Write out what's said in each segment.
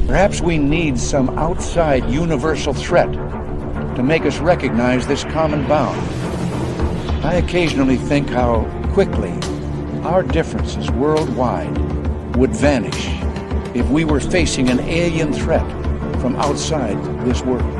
Perhaps we need some outside universal threat to make us recognize this common bound. I occasionally think how quickly our differences worldwide would vanish if we were facing an alien threat from outside this world.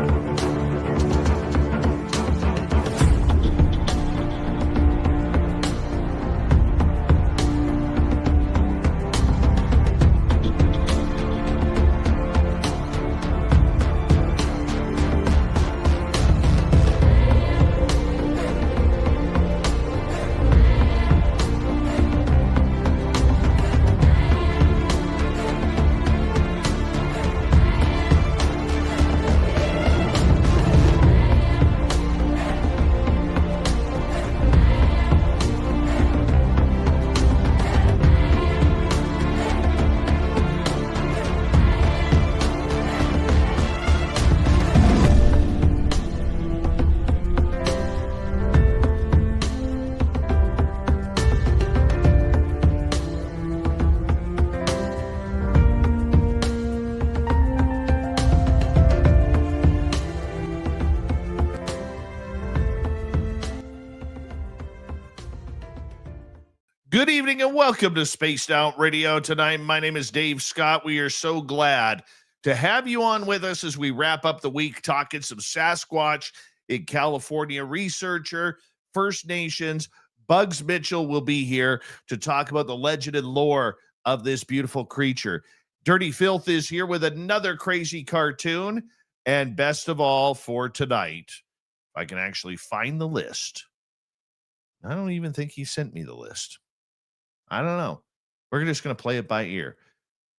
Good evening and welcome to Spaced Out Radio tonight. My name is Dave Scott. We are so glad to have you on with us as we wrap up the week talking some Sasquatch in California. Researcher, First Nations, Bugs Mitchell will be here to talk about the legend and lore of this beautiful creature. Dirty Filth is here with another crazy cartoon. And best of all for tonight, if I can actually find the list. I don't even think he sent me the list. I don't know. We're just going to play it by ear.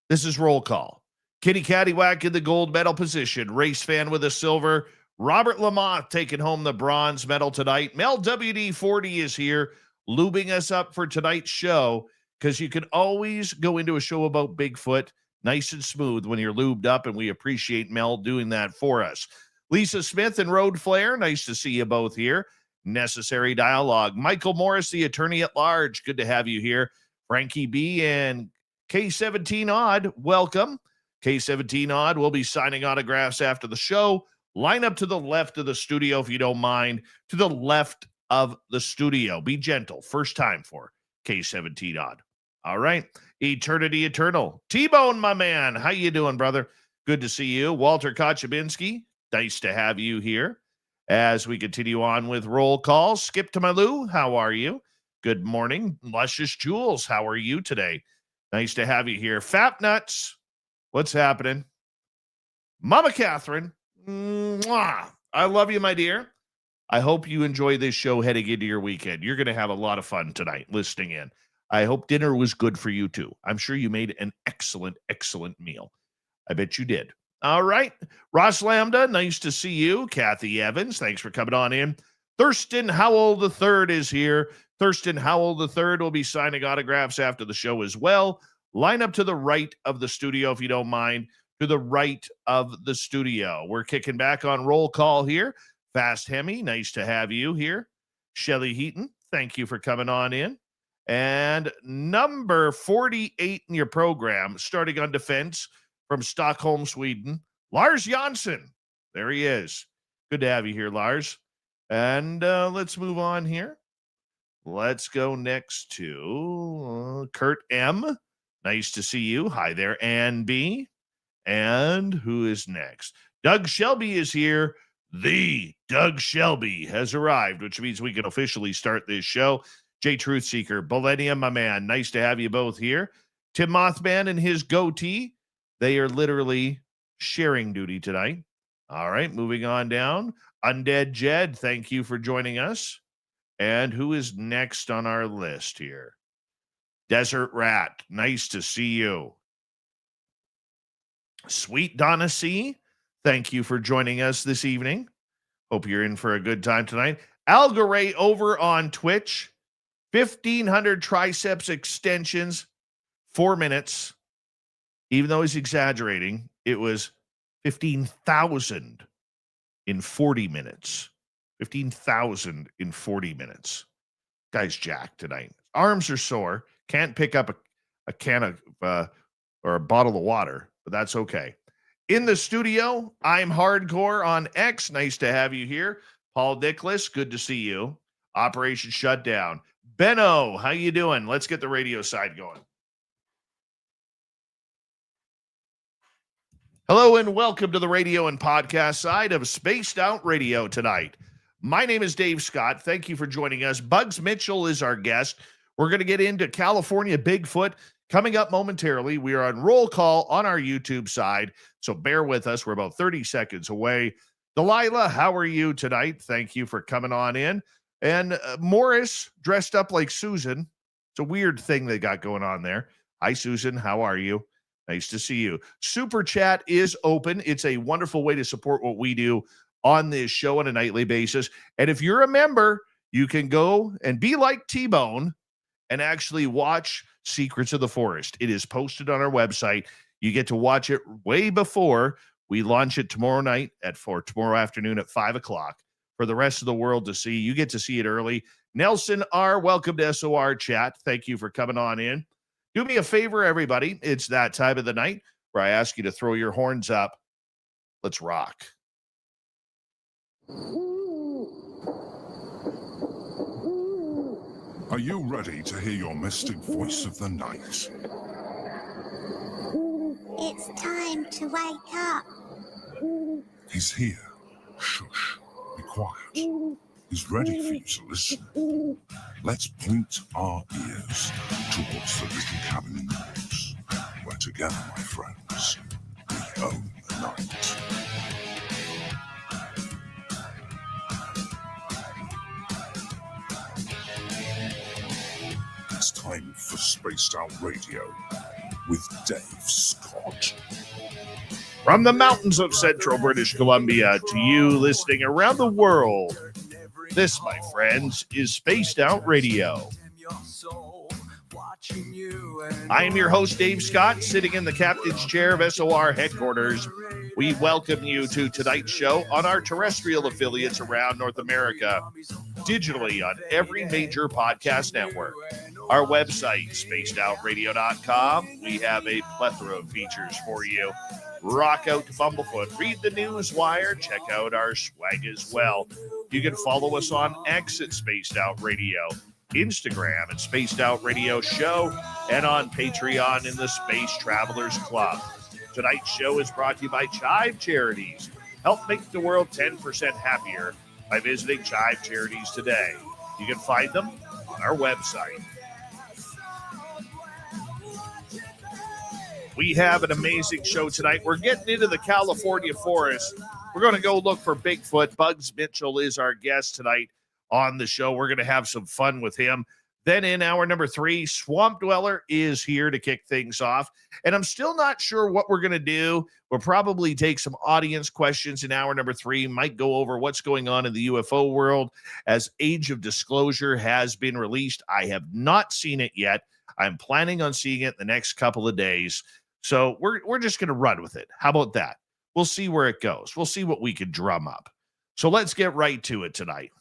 This is roll call. Kitty Caddywhack in the gold medal position. Race fan with a silver. Robert Lamont taking home the bronze medal tonight. Mel WD-40 is here, lubing us up for tonight's show, because you can always go into a show about Bigfoot nice and smooth when you're lubed up, and we appreciate Mel doing that for us. Lisa Smith and Road Flair, nice to see you both here. Necessary Dialogue. Michael Morris, the attorney at large. Good to have you here. Frankie B and K17 Odd, welcome. K17 Odd will be signing autographs after the show. Line up to the left of the studio if you don't mind. To the left of the studio. Be gentle. First time for K17 Odd. All right. Eternity Eternal. T-Bone, my man. How you doing, brother? Good to see you. Walter Kochabinski. Nice to have you here. As we continue on with roll call, Skip to my Lou, how are you? Good morning. Luscious Jules, how are you today? Nice to have you here. Fat Nuts, what's happening? Mama Catherine, mwah. I love you, my dear. I hope you enjoy this show heading into your weekend. You're going to have a lot of fun tonight listening in. I hope dinner was good for you too. I'm sure you made an excellent, excellent meal. I bet you did. All right. Ross Lambda, nice to see you. Kathy Evans, thanks for coming on in. Thurston Howell III is here. Thurston Howell III will be signing autographs after the show as well. Line up to the right of the studio, if you don't mind. To the right of the studio. We're kicking back on roll call here. Fast Hemi, nice to have you here. Shelly Heaton, thank you for coming on in. And number 48 in your program, starting on defense, from Stockholm, Sweden, Lars Jansson. There he is. Good to have you here, Lars. And let's move on here. Let's go next to Kurt M. Nice to see you. Hi there, Ann B. And who is next? Doug Shelby is here. The Doug Shelby has arrived, which means we can officially start this show. J Truthseeker, Millennium, my man. Nice to have you both here. Tim Mothman and his goatee. They are literally sharing duty tonight. All right, moving on down. Undead Jed, thank you for joining us. And who is next on our list here? Desert Rat, nice to see you. Sweet Donna C, thank you for joining us this evening. Hope you're in for a good time tonight. Algaray over on Twitch, 1,500 triceps extensions, 4 minutes. Even though he's exaggerating, it was 15,000 in 40 minutes. 15,000 in 40 minutes. Guy's jacked tonight. Arms are sore. Can't pick up a can of or a bottle of water, but that's okay. In the studio, I'm Hardcore on X. Nice to have you here. Paul Nicholas, good to see you. Operation Shutdown. Benno, how you doing? Let's get the radio side going. Hello and welcome to the radio and podcast side of Spaced Out Radio tonight. My name is Dave Scott. Thank you for joining us. Bugs Mitchell is our guest. We're going to get into California Bigfoot coming up momentarily. We are on roll call on our YouTube side, so bear with us. We're about 30 seconds away. Delilah, how are you tonight? Thank you for coming on in. And Morris, dressed up like Susan. It's a weird thing they got going on there. Hi, Susan. How are you? Nice to see you. Super Chat is open. It's a wonderful way to support what we do on this show on a nightly basis. And if you're a member, you can go and be like T-Bone and actually watch Secrets of the Forest. It is posted on our website. You get to watch it way before we launch it tomorrow afternoon at 5 o'clock for the rest of the world to see. You get to see it early. Nelson R., welcome to SOR Chat. Thank you for coming on in. Do me a favor, everybody. It's that time of the night where I ask you to throw your horns up. Let's rock. Are you ready to hear your mystic voice of the night? It's time to wake up. He's here. Shush. Be quiet. He's ready for you to listen. Let's point our ears towards the little cabin in the woods, where together, my friends, we own the night. It's time for Spaced Out Radio with Dave Scott. From the mountains of central British Columbia to you listening around the world, this, my friends, is Spaced Out Radio. I am your host, Dave Scott, sitting in the captain's chair of SOR headquarters. We welcome you to tonight's show on our terrestrial affiliates around North America, digitally on every major podcast network. Our website, spacedoutradio.com. We have a plethora of features for you. Rock out to Bumblefoot, read the news wire, check out our swag as well. You can follow us on X at Spaced Out Radio, Instagram at Spaced Out Radio Show, and on Patreon in the Space Travelers Club. Tonight's show is brought to you by Chive Charities. Help make the world 10% happier by visiting Chive Charities today. You can find them on our website. We have an amazing show tonight. We're getting into the California forest. We're going to go look for Bigfoot. Bugs Mitchell is our guest tonight on the show. We're going to have some fun with him. Then in hour number 3, Swamp Dweller is here to kick things off. And I'm still not sure what we're going to do. We'll probably take some audience questions in hour number 3. Might go over what's going on in the UFO world as Age of Disclosure has been released. I have not seen it yet. I'm planning on seeing it the next couple of days. So we're just going to run with it. How about that? We'll see where it goes. We'll see what we can drum up. So let's get right to it tonight.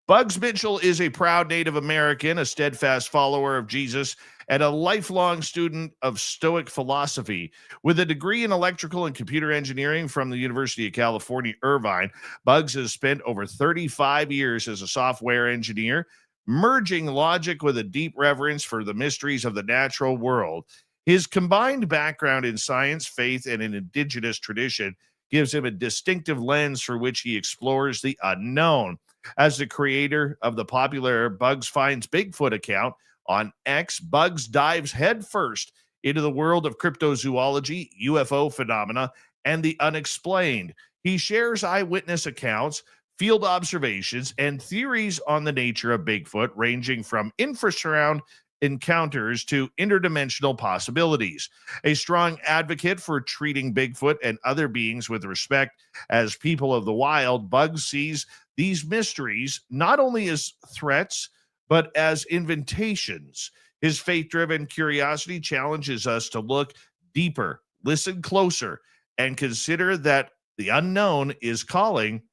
Bugs Mitchell is a proud Native American, a steadfast follower of Jesus, and a lifelong student of stoic philosophy. With a degree in electrical and computer engineering from the University of California, Irvine, Bugs has spent over 35 years as a software engineer, merging logic with a deep reverence for the mysteries of the natural world. His combined background in science, faith, and an indigenous tradition gives him a distinctive lens through which he explores the unknown. As the creator of the popular Bugs Finds Bigfoot account on X, Bugs dives headfirst into the world of cryptozoology, UFO phenomena, and the unexplained. He shares eyewitness accounts, field observations, and theories on the nature of Bigfoot, ranging from infrasound encounters to interdimensional possibilities. A strong advocate for treating Bigfoot and other beings with respect as people of the wild, Bugs sees these mysteries not only as threats, but as invitations. His faith-driven curiosity challenges us to look deeper, listen closer, and consider that the unknown is calling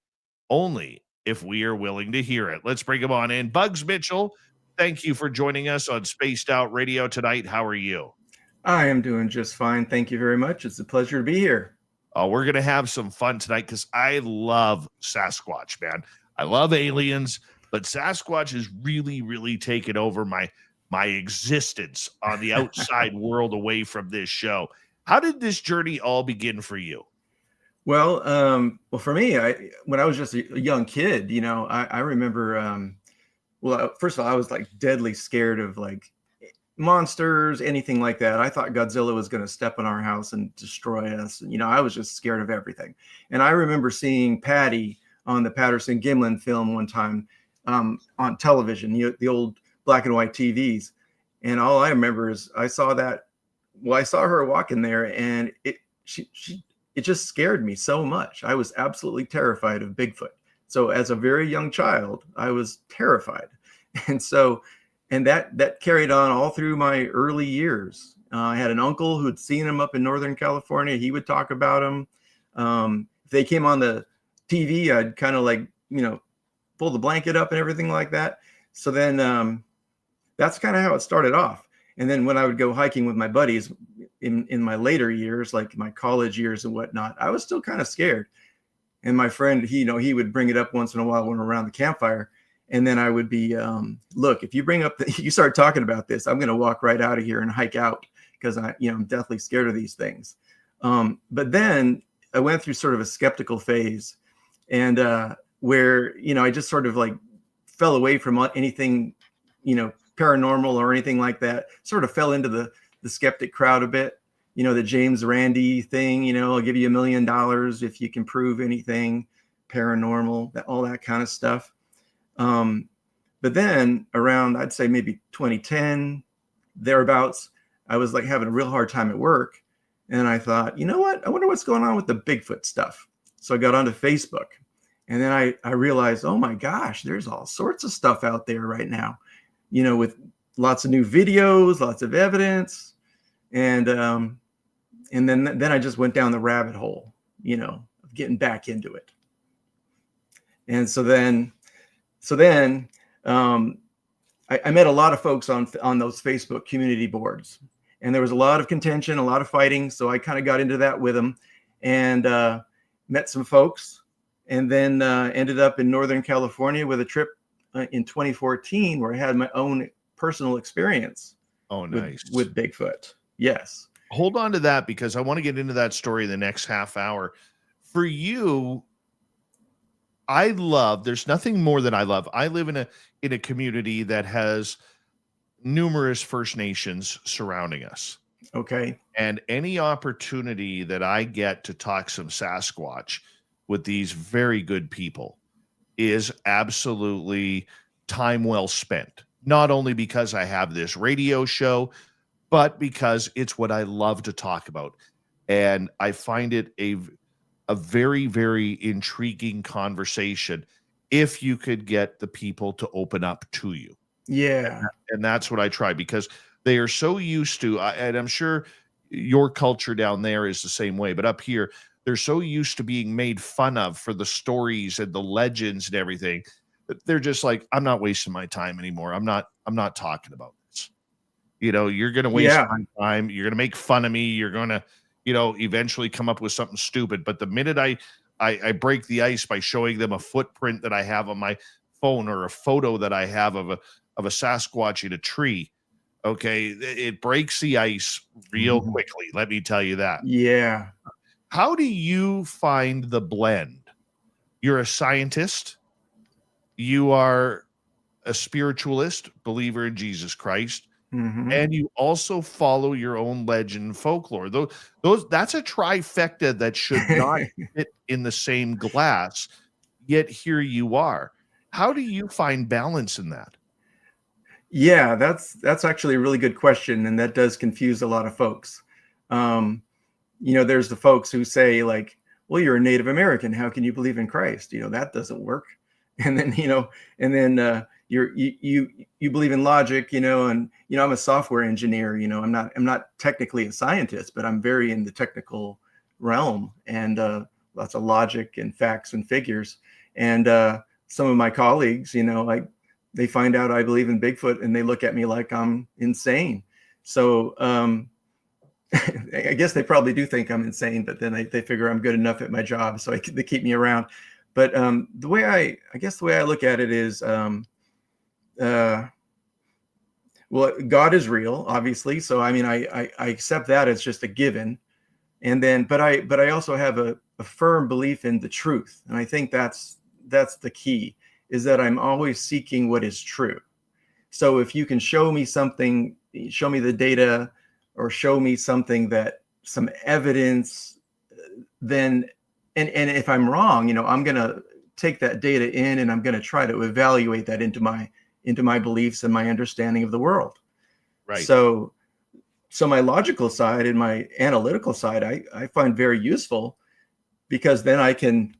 only if we are willing to hear it. Let's bring him on in. Bugs Mitchell, thank you for joining us on Spaced Out Radio tonight. How are you? I am doing just fine. Thank you very much. It's a pleasure to be here. We're going to have some fun tonight because I love Sasquatch, man. I love aliens, but Sasquatch has really, really taken over my existence on the outside world away from this show. How did this journey all begin for you? Well, for me, when I was just a young kid, I remember. First of all, I was like deadly scared of like monsters, anything like that. I thought Godzilla was going to step on our house and destroy us. And, I was just scared of everything. And I remember seeing Patty on the Patterson Gimlin film one time on television, the old black and white TVs. And all I remember is I saw her walking there, and it just scared me so much. I was absolutely terrified of Bigfoot. So as a very young child, I was terrified. And that carried on all through my early years. I had an uncle who had seen him up in Northern California. He would talk about him. If they came on the TV, I'd kind of like, pull the blanket up and everything like that. So then that's kind of how it started off. And then when I would go hiking with my buddies in my later years, like my college years and whatnot, I was still kind of scared. And my friend, he would bring it up once in a while when we're around the campfire. And then I would be, look, if you you start talking about this, I'm going to walk right out of here and hike out because I'm deathly scared of these things. But then I went through sort of a skeptical phase, and where, I just sort of like fell away from anything, paranormal or anything like that. Sort of fell into the skeptic crowd a bit. The James Randi thing, I'll give you $1 million if you can prove anything paranormal, all that kind of stuff. But then around, I'd say maybe 2010, thereabouts, I was like having a real hard time at work. And I thought, you know what? I wonder what's going on with the Bigfoot stuff. So I got onto Facebook, and then I realized, oh my gosh, there's all sorts of stuff out there right now, with lots of new videos, lots of evidence. And then I just went down the rabbit hole, of getting back into it. And so then I met a lot of folks on those Facebook community boards, and there was a lot of contention, a lot of fighting. So I kind of got into that with them, and met some folks, and then ended up in Northern California with a trip in 2014 where I had my own personal experience. Oh, nice. With Bigfoot. Yes. Hold on to that, because I want to get into that story in the next half hour. For you, there's nothing more that I love. I live in a community that has numerous First Nations surrounding us. Okay. And any opportunity that I get to talk some Sasquatch with these very good people is absolutely time well spent. Not only because I have this radio show, but because it's what I love to talk about. And I find it a very, very intriguing conversation if you could get the people to open up to you. Yeah. And that's what I try, because they are so used to, and I'm sure your culture down there is the same way, but up here, they're so used to being made fun of for the stories and the legends and everything. They're just like, I'm not wasting my time anymore. I'm not talking about this. You're going to waste my time. You're going to make fun of me. You're going to, eventually come up with something stupid. But the minute I break the ice by showing them a footprint that I have on my phone, or a photo that I have of a Sasquatch in a tree, okay, it breaks the ice real quickly. Let me tell you that. Yeah. How do you find the blend? You're a scientist. You are a spiritualist, believer in Jesus Christ. And you also follow your own legend and folklore. That's a trifecta that should not fit in the same glass, yet here you are. How do you find balance in that? Yeah, that's actually a really good question, and that does confuse a lot of folks. There's the folks who say like, well, you're a Native American, how can you believe in Christ? That doesn't work. And then, you believe in logic, and I'm a software engineer, I'm not technically a scientist, but I'm very in the technical realm, and lots of logic and facts and figures. And some of my colleagues, they find out I believe in Bigfoot and they look at me like I'm insane. So I guess they probably do think I'm insane, but then they figure I'm good enough at my job, so they keep me around. But the way I look at it is, well, God is real, obviously. So I mean, I accept that as just a given, and then, but I also have a firm belief in the truth, and I think that's the key, is that I'm always seeking what is true. So if you can show me something, show me the data, or show me something, that some evidence, then, and if I'm wrong, I'm going to take that data in, and I'm going to try to evaluate that into my beliefs and my understanding of the world. Right. So my logical side and my analytical side, I find very useful, because then I can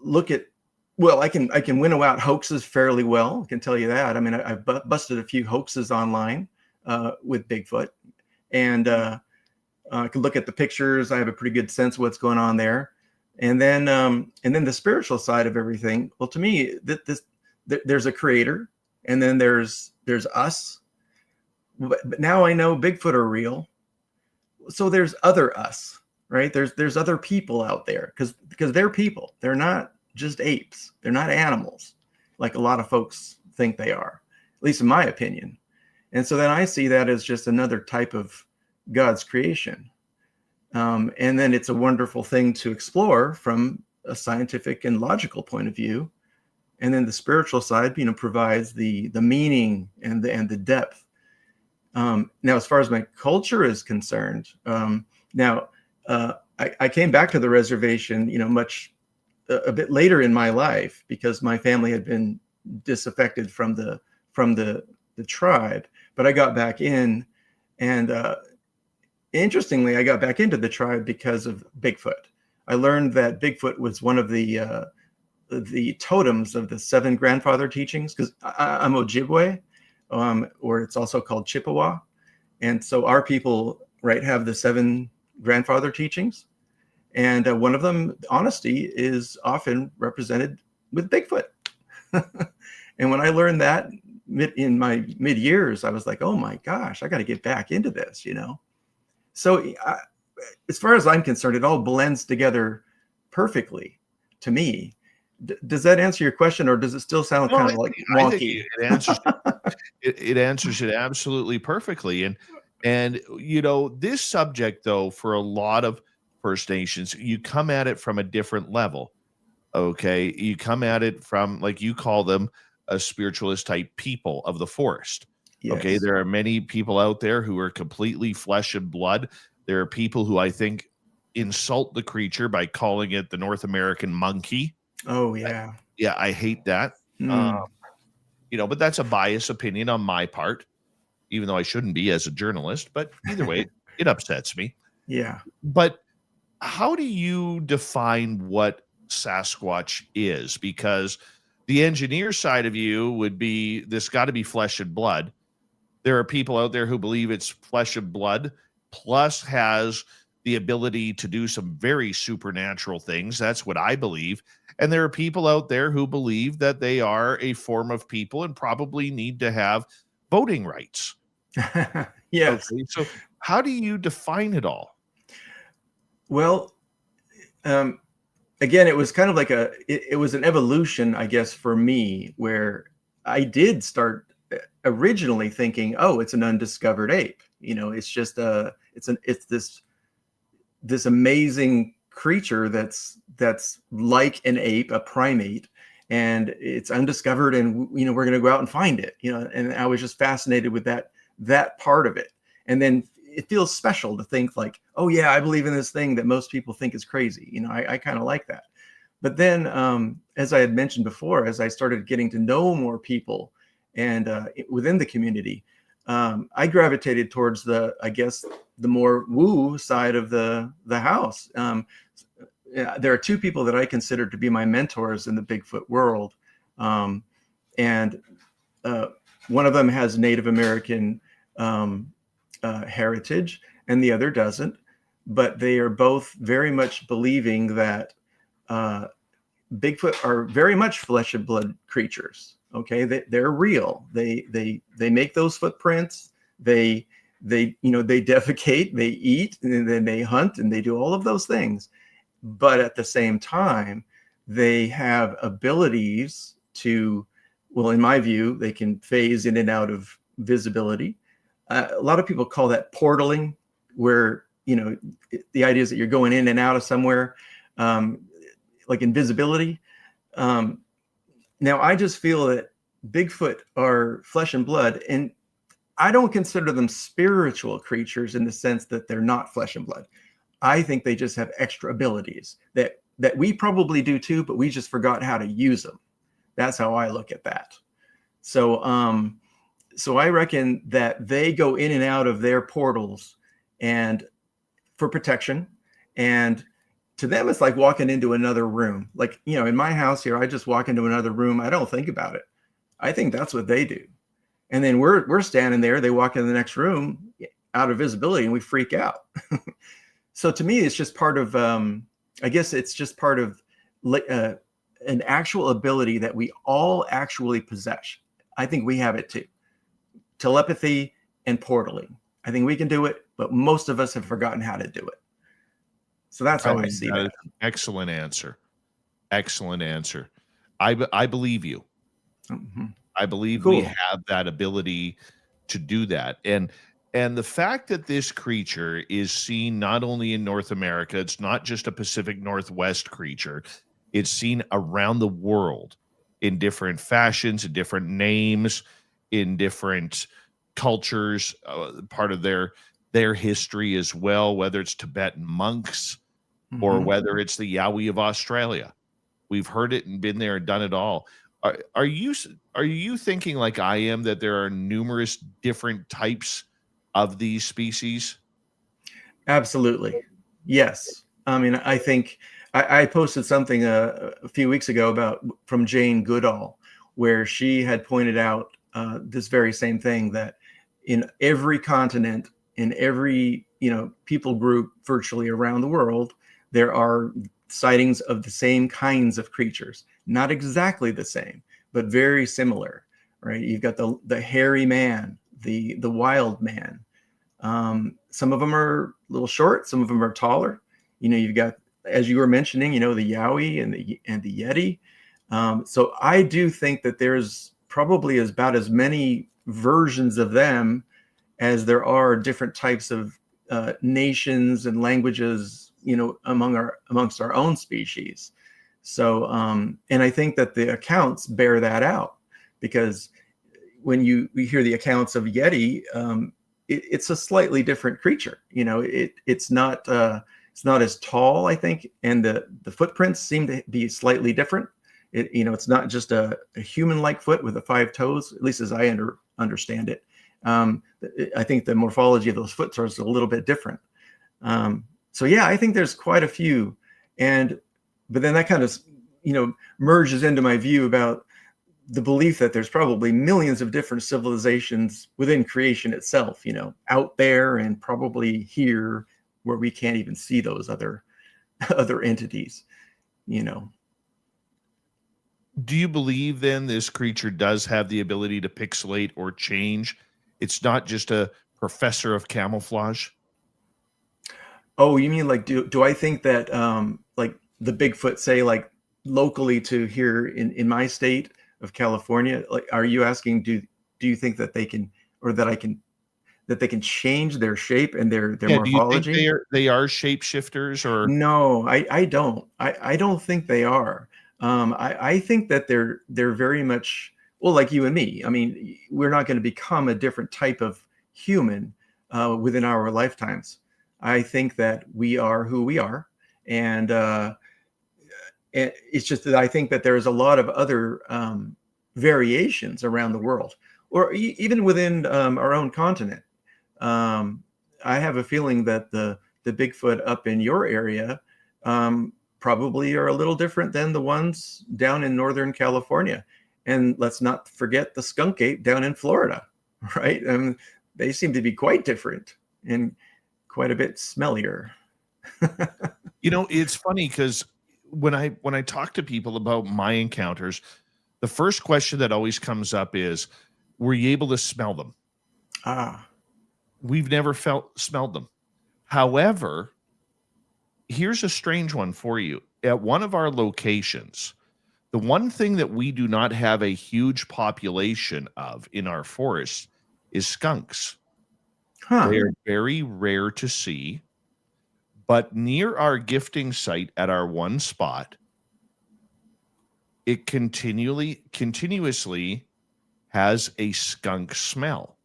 look at, well, I can winnow out hoaxes fairly well. I can tell you that. I mean, I've busted a few hoaxes online with Bigfoot, and I can look at the pictures. I have a pretty good sense of what's going on there. And then the spiritual side of everything. Well, to me, there's a creator, and then there's us. But now I know Bigfoot are real. So there's other us, right? There's other people out there, because they're people. They're not just apes. They're not animals, like a lot of folks think they are, at least in my opinion. And so then I see that as just another type of God's creation. And then it's a wonderful thing to explore from a scientific and logical point of view. And then the spiritual side, provides the meaning and the depth. Now, as far as my culture is concerned, I came back to the reservation, a bit later in my life, because my family had been disaffected from the tribe. But I got back in, and interestingly, I got back into the tribe because of Bigfoot. I learned that Bigfoot was one of the totems of the 7 grandfather teachings, because I'm Ojibwe, or it's also called Chippewa. And so our people, right, have the 7 grandfather teachings. And one of them, honesty, is often represented with Bigfoot. And when I learned that in my mid years, I was like, oh my gosh, I got to get back into this, So as far as I'm concerned, it all blends together perfectly to me. Does that answer your question, or does it still sound kind of like wonky? It answers it absolutely perfectly. And this subject, though, for a lot of First Nations, you come at it from a different level. Okay, you come at it from, like you call them, a spiritualist type people of the forest. Yes. Okay, there are many people out there who are completely flesh and blood. There are people who I think insult the creature by calling it the North American monkey. Oh yeah. I hate that. But that's a biased opinion on my part, even though I shouldn't be as a journalist. But either way, it upsets me. Yeah. But how do you define what Sasquatch is? Because the engineer side of you would be, this got to be flesh and blood. There are people out there who believe it's flesh and blood, plus has the ability to do some very supernatural things. That's what I believe. And there are people out there who believe that they are a form of people and probably need to have voting rights. Yes. Okay, so how do you define it all? Well, again, it was kind of like it was an evolution, I guess, for me, where I did start originally thinking, oh, it's an undiscovered ape. It's just it's this amazing creature that's like an ape, a primate, and it's undiscovered, and we're going to go out and find it. And I was just fascinated with that part of it. And then it feels special to think like, oh yeah, I believe in this thing that most people think is crazy. I kind of like that. But then, as I had mentioned before, as I started getting to know more people and within the community, I gravitated towards the more woo side of the house. There are 2 people that I consider to be my mentors in the Bigfoot world. And one of them has Native American heritage, and the other doesn't. But they are both very much believing that Bigfoot are very much flesh and blood creatures. Okay, they're real. They make those footprints. They They, they defecate, they eat, and then they hunt, and they do all of those things. But at the same time, they have abilities to, well, in my view, they can phase in and out of visibility. A lot of people call that portaling, where, the idea is that you're going in and out of somewhere, like invisibility. Now, I just feel that Bigfoot are flesh and blood, and I don't consider them spiritual creatures in the sense that they're not flesh and blood. I think they just have extra abilities that we probably do too, but we just forgot how to use them. That's how I look at that. So, so I reckon that they go in and out of their portals and for protection. And to them, it's like walking into another room. Like, in my house here, I just walk into another room. I don't think about it. I think that's what they do. And then we're standing there. They walk in the next room out of visibility, and we freak out. So to me, it's just part of, I guess it's just part of an actual ability that we all actually possess. I think we have it too. Telepathy and portaling. I think we can do it, but most of us have forgotten how to do it. So that's how I see that. Excellent answer. Excellent answer. I believe you. Mm-hmm. I believe Cool. we have that ability to do that. And the fact that this creature is seen not only in North America, it's not just a Pacific Northwest creature, it's seen around the world in different fashions, in different names, in different cultures, part of their history as well, whether it's Tibetan monks or whether it's the Yowie of Australia. We've heard it and been there and done it all. Are you thinking like I am that there are numerous different types of these species? Absolutely. Yes. I mean, I think I posted something a few weeks ago from Jane Goodall, where she had pointed out this very same thing, that in every continent, in every, people group virtually around the world, there are sightings of the same kinds of creatures, not exactly the same, but very similar, right? You've got the hairy man, the wild man. Some of them are a little short, some of them are taller. You've got, as you were mentioning, the Yowie and the Yeti. So I do think that there's probably about as many versions of them as there are different types of nations and languages, amongst our own species. So, and I think that the accounts bear that out, because when we hear the accounts of Yeti, it's a slightly different creature. It's not as tall, I think, and the footprints seem to be slightly different. It's not just a human-like foot with the 5 toes, at least as I understand it. I think the morphology of those foot are a little bit different. So yeah, I think there's quite a few, but then that kind of, merges into my view about the belief that there's probably millions of different civilizations within creation itself, out there and probably here where we can't even see those other entities, Do you believe then this creature does have the ability to pixelate or change? It's not just a professor of camouflage? Oh, you mean like, do I think that like the Bigfoot, say, like locally to here in my state of California, like, are you asking, do you think that they can, or that they can change their shape and their morphology? Do you think they are shapeshifters, or? No, I don't. I don't think they are. I think that they're very much, well, like you and me. I mean, we're not going to become a different type of human within our lifetimes. I think that we are who we are, and it's just that I think that there's a lot of other variations around the world, or even within our own continent. I have a feeling that the Bigfoot up in your area probably are a little different than the ones down in Northern California. And let's not forget the skunk ape down in Florida, right? And they seem to be quite different and quite a bit smellier. It's funny because when I talk to people about my encounters, the first question that always comes up is, were you able to smell them? we've never smelled them. However, here's a strange one for you. At one of our locations, the one thing that we do not have a huge population of in our forests is skunks. Huh. They're very rare to see, but near our gifting site at our one spot, it continuously has a skunk smell.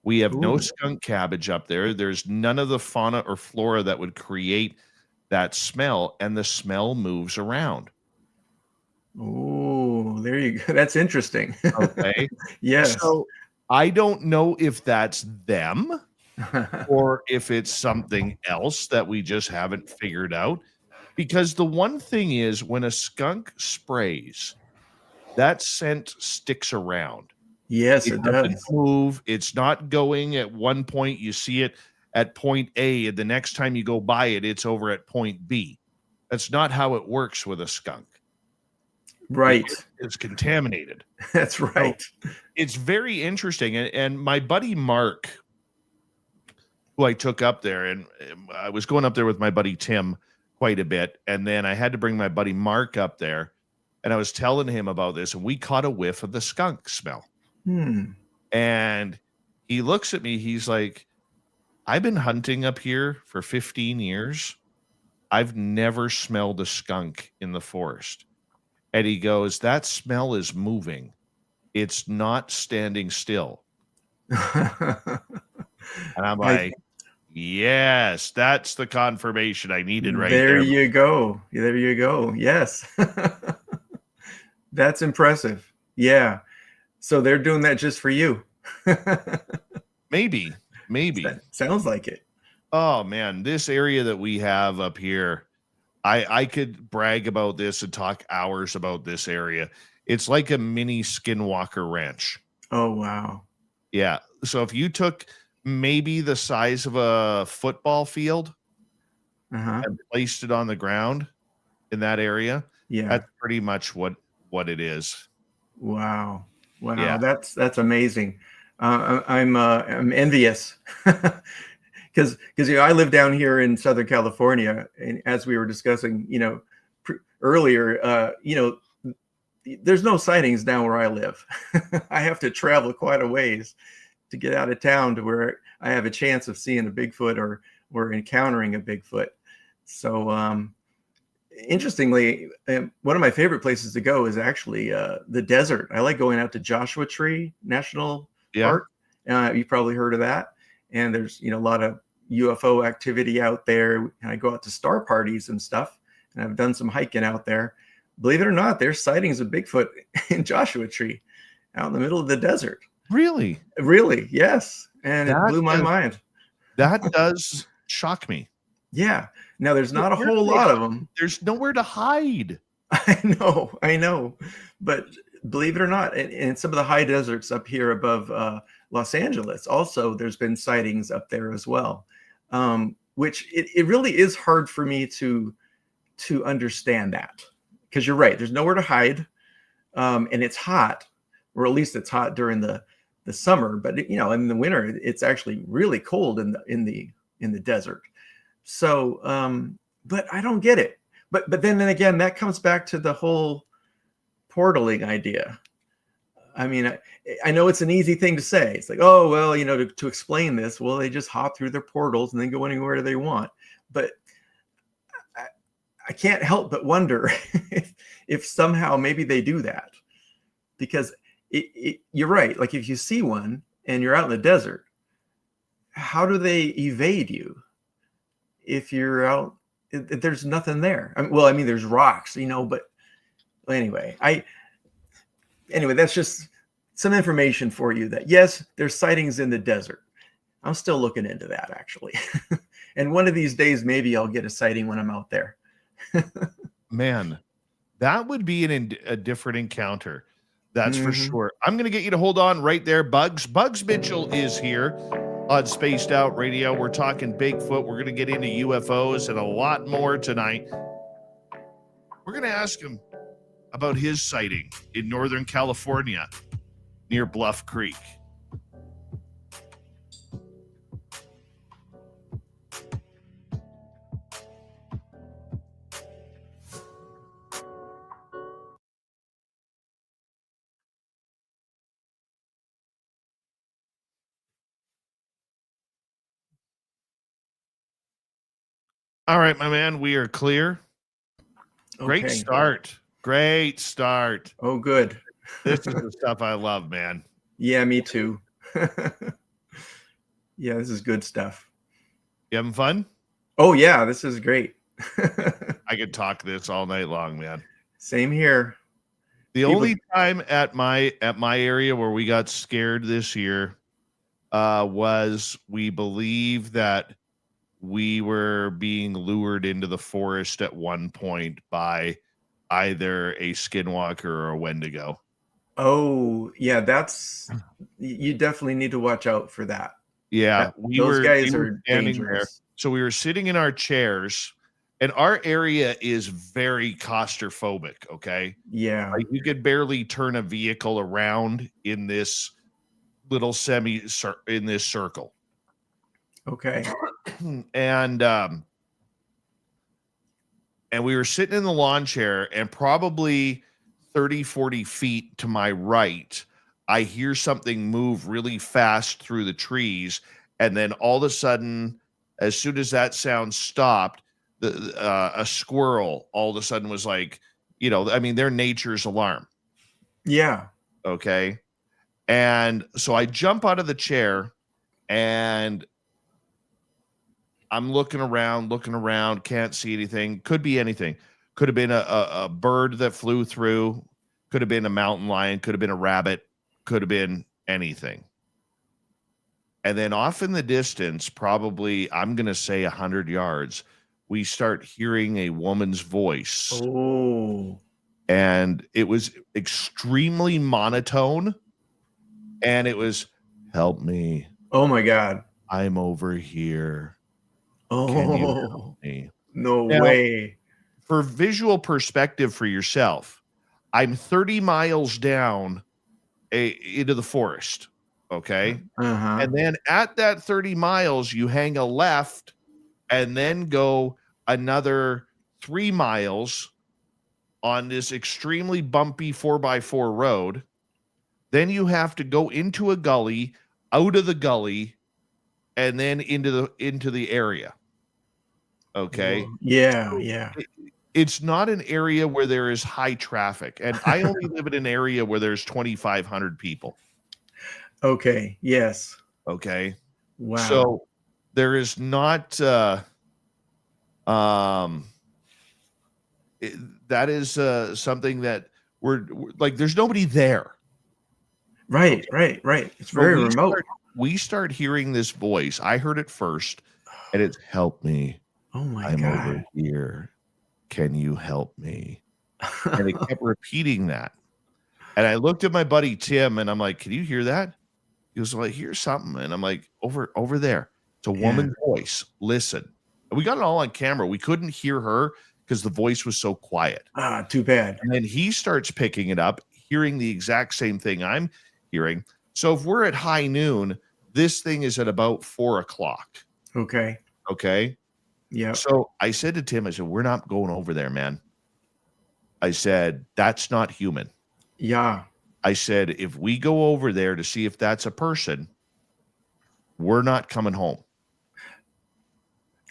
We have no Ooh. skunk cabbage up there. There's none of the fauna or flora that would create that smell, and the smell moves around. Oh, there you go. That's interesting. Okay. Yes. So I don't know if that's them or if it's something else that we just haven't figured out. Because the one thing is, when a skunk sprays, that scent sticks around. Yes, It it doesn't does. move. It's not going at one point, you see it at point A, and the next time you go by it, it's over at point B. That's not how it works with a skunk. Right. It's contaminated. That's right. So it's very interesting. And my buddy Mark, who I took up there, and I was going up there with my buddy Tim quite a bit, and then I had to bring my buddy Mark up there, and I was telling him about this, and we caught a whiff of the skunk smell. And he looks at me, he's like, I've been hunting up here for 15 years. I've never smelled a skunk in the forest. And he goes, that smell is moving. It's not standing still. And I'm like, yes, that's the confirmation I needed right there. There you go. There you go. Yes. That's impressive. Yeah. So they're doing that just for you. Maybe. That sounds like it. Oh man, this area that we have up here, I could brag about this and talk hours about this area. It's like a mini Skinwalker Ranch. Oh, wow. Yeah. So if you took maybe the size of a football field and placed it on the ground in that area, yeah, that's pretty much what it is. Wow. Yeah. That's amazing. I'm envious because I live down here in Southern California, and as we were discussing, earlier, there's no sightings down where I live. I have to travel quite a ways to get out of town to where I have a chance of seeing a Bigfoot or encountering a Bigfoot. So, interestingly, one of my favorite places to go is actually the desert. I like going out to Joshua Tree National Park. You've probably heard of that. And there's, a lot of UFO activity out there. And I go out to star parties and stuff. And I've done some hiking out there. Believe it or not, there's sightings of Bigfoot in Joshua Tree out in the middle of the desert. Really? Really, yes. And it blew my mind. That does shock me. Yeah. Now, there's not a whole lot of them. There's nowhere to hide. I know. But believe it or not, in some of the high deserts up here above Los Angeles, also there's been sightings up there as well, which it really is hard for me to understand that. Because you're right, there's nowhere to hide, and it's hot, or at least it's hot during the summer. But in the winter, it's actually really cold in the desert. So, but I don't get it. But then again, that comes back to the whole portaling idea. I mean, I know it's an easy thing to say. It's like, oh well, to explain this, well, they just hop through their portals and then go anywhere they want. But I can't help but wonder if somehow maybe they do that, because you're right. Like if you see one and you're out in the desert, how do they evade you if you're out? There's nothing there. I mean, there's rocks, but anyway, that's just some information for you that yes, there's sightings in the desert. I'm still looking into that actually. And one of these days, maybe I'll get a sighting when I'm out there. Man, that would be a different encounter. That's for sure. I'm going to get you to hold on right there, Bugs. Bugs Mitchell is here on Spaced Out Radio. We're talking Bigfoot. We're going to get into UFOs and a lot more tonight. We're going to ask him about his sighting in Northern California near Bluff Creek. All right, my man, we are clear. Great Okay. start. Great start. Oh, good. This is the stuff I love, man. Yeah, me too. Yeah, this is good stuff. You having fun? Oh yeah, this is great. I could talk this all night long, man. Same here. The People- only time at my area where we got scared this year was we believe that we were being lured into the forest at one point by either a skinwalker or a wendigo. Oh yeah, that's you definitely need to watch out for that. Yeah, Those guys we are were standing there. dangerous. So we were sitting in our chairs, and our area is very claustrophobic. Okay, Yeah. like you could barely turn a vehicle around in this little in this circle. Okay. And we were sitting in the lawn chair, and probably 30-40 feet to my right, I hear something move really fast through the trees, and then all of a sudden, as soon as that sound stopped, a squirrel all of a sudden was like, I mean, their nature's alarm. Yeah. Okay. And so I jump out of the chair, and I'm looking around, can't see anything. Could be anything. Could have been a bird that flew through. Could have been a mountain lion. Could have been a rabbit. Could have been anything. And then off in the distance, probably, I'm going to say 100 yards, we start hearing a woman's voice. Oh. And it was extremely monotone. And it was, "Help me. Oh my God. I'm over here. Can you Oh help me?" no Now, way. For visual perspective for yourself, I'm 30 miles down into the forest. Okay. Uh-huh. And then at that 30 miles, you hang a left and then go another 3 miles on this extremely bumpy 4x4 road. Then you have to go into a gully, out of the gully, and then into the area. Okay. Yeah, yeah. It's not an area where there is high traffic. And I only live in an area where there's 2,500 people. Okay. Yes. Okay. Wow. So there is not, that is something that we're like, there's nobody there. Right. It's very remote. We start hearing this voice. I heard it first, and it's, "Help me. Oh my I'm God. over here. Can you help me?" And it kept repeating that. And I looked at my buddy Tim, and I'm like, "Can you hear that?" He was like, "Hear something." And I'm like, over there. It's a woman's voice. Listen. And we got it all on camera. We couldn't hear her because the voice was so quiet. Too bad. And then he starts picking it up, hearing the exact same thing I'm hearing. So if we're at high noon, this thing is at about 4 o'clock. Okay. Okay. Yeah. So I said to Tim, I said, "We're not going over there, man." I said, "That's not human." Yeah. I said, "If we go over there to see if that's a person, we're not coming home."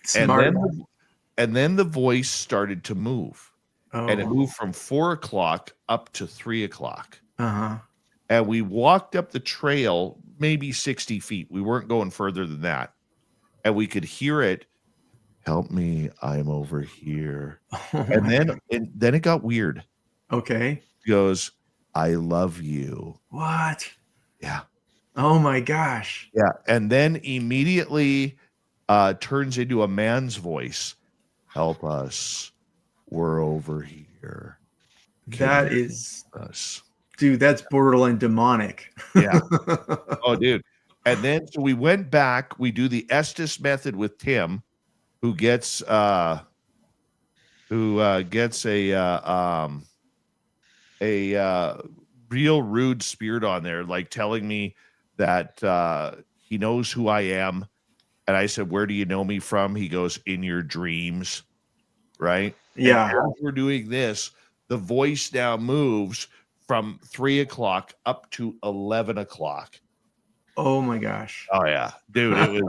Smart. And then the voice started to move. And it moved from 4 o'clock up to 3 o'clock. Uh-huh. And we walked up the trail, maybe 60 feet. We weren't going further than that. And we could hear it, "Help me. I'm over here." And then it got weird. Okay. He goes, "I love you." What? Yeah. Oh my gosh. Yeah. And then immediately turns into a man's voice. "Help us. We're over here. That is, Us." dude, that's borderline demonic. Yeah. Oh, dude. And then so we went back. We do the Estes method with Tim, who gets a real rude spirit on there, like telling me that he knows who I am. And I said, "Where do you know me from?" He goes, "In your dreams." Right? Yeah. And as we're doing this, the voice now moves from 3 o'clock up to 11 o'clock. Oh my gosh. Oh yeah, dude,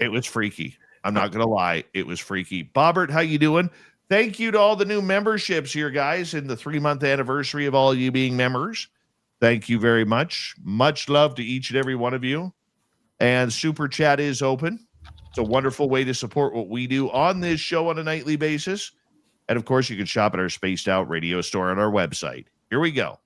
it was freaky. I'm not going to lie. It was freaky. Bobbert, how you doing? Thank you to all the new memberships here, guys, in the 3-month anniversary of all you being members. Thank you very much. Much love to each and every one of you. And Super Chat is open. It's a wonderful way to support what we do on this show on a nightly basis. And, of course, you can shop at our Spaced Out Radio store on our website. Here we go.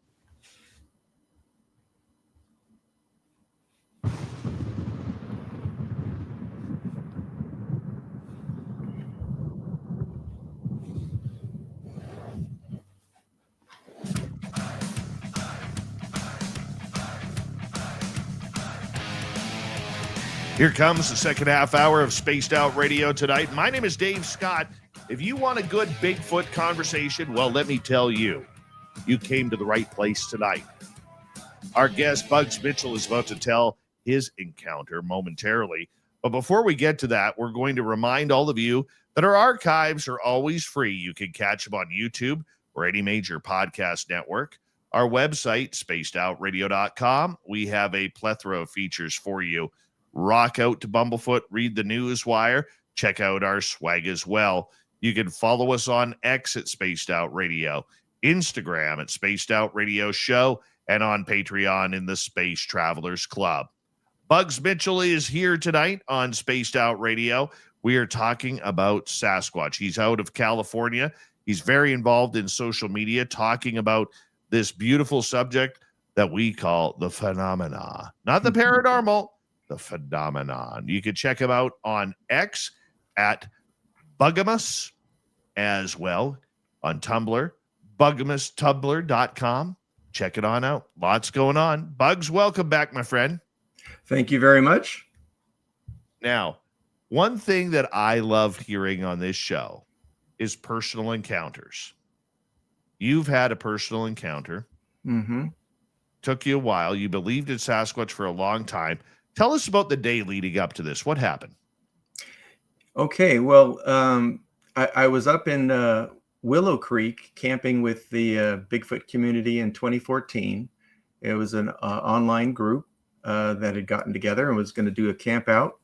Here comes the second half hour of Spaced Out Radio tonight. My name is Dave Scott. If you want a good Bigfoot conversation, well, let me tell you, you came to the right place tonight. Our guest, Bugs Mitchell, is about to tell his encounter momentarily. But before we get to that, we're going to remind all of you that our archives are always free. You can catch them on YouTube or any major podcast network. Our website, spacedoutradio.com, we have a plethora of features for you. Rock out to Bumblefoot, read the news wire, check out our swag as well. You can follow us on X at Spaced Out Radio, Instagram at Spaced Out Radio Show, and on Patreon in the Space Travelers Club. Bugs Mitchell is here tonight on Spaced Out Radio. We are talking about Sasquatch. He's out of California. He's very involved in social media, talking about this beautiful subject that we call the phenomena, not the paranormal. The phenomenon. You can check him out on X at Bugamus, as well on Tumblr, bugamustumblr.com. Check it on out. Lots going on. Bugs, welcome back, my friend. Thank you very much. Now, one thing that I love hearing on this show is personal encounters. You've had a personal encounter. Mm-hmm. Took you a while. You believed in Sasquatch for a long time. Tell us about the day leading up to this. What happened? Okay, well, I was up in Willow Creek camping with the Bigfoot community in 2014. It was an online group that had gotten together and was going to do a camp out.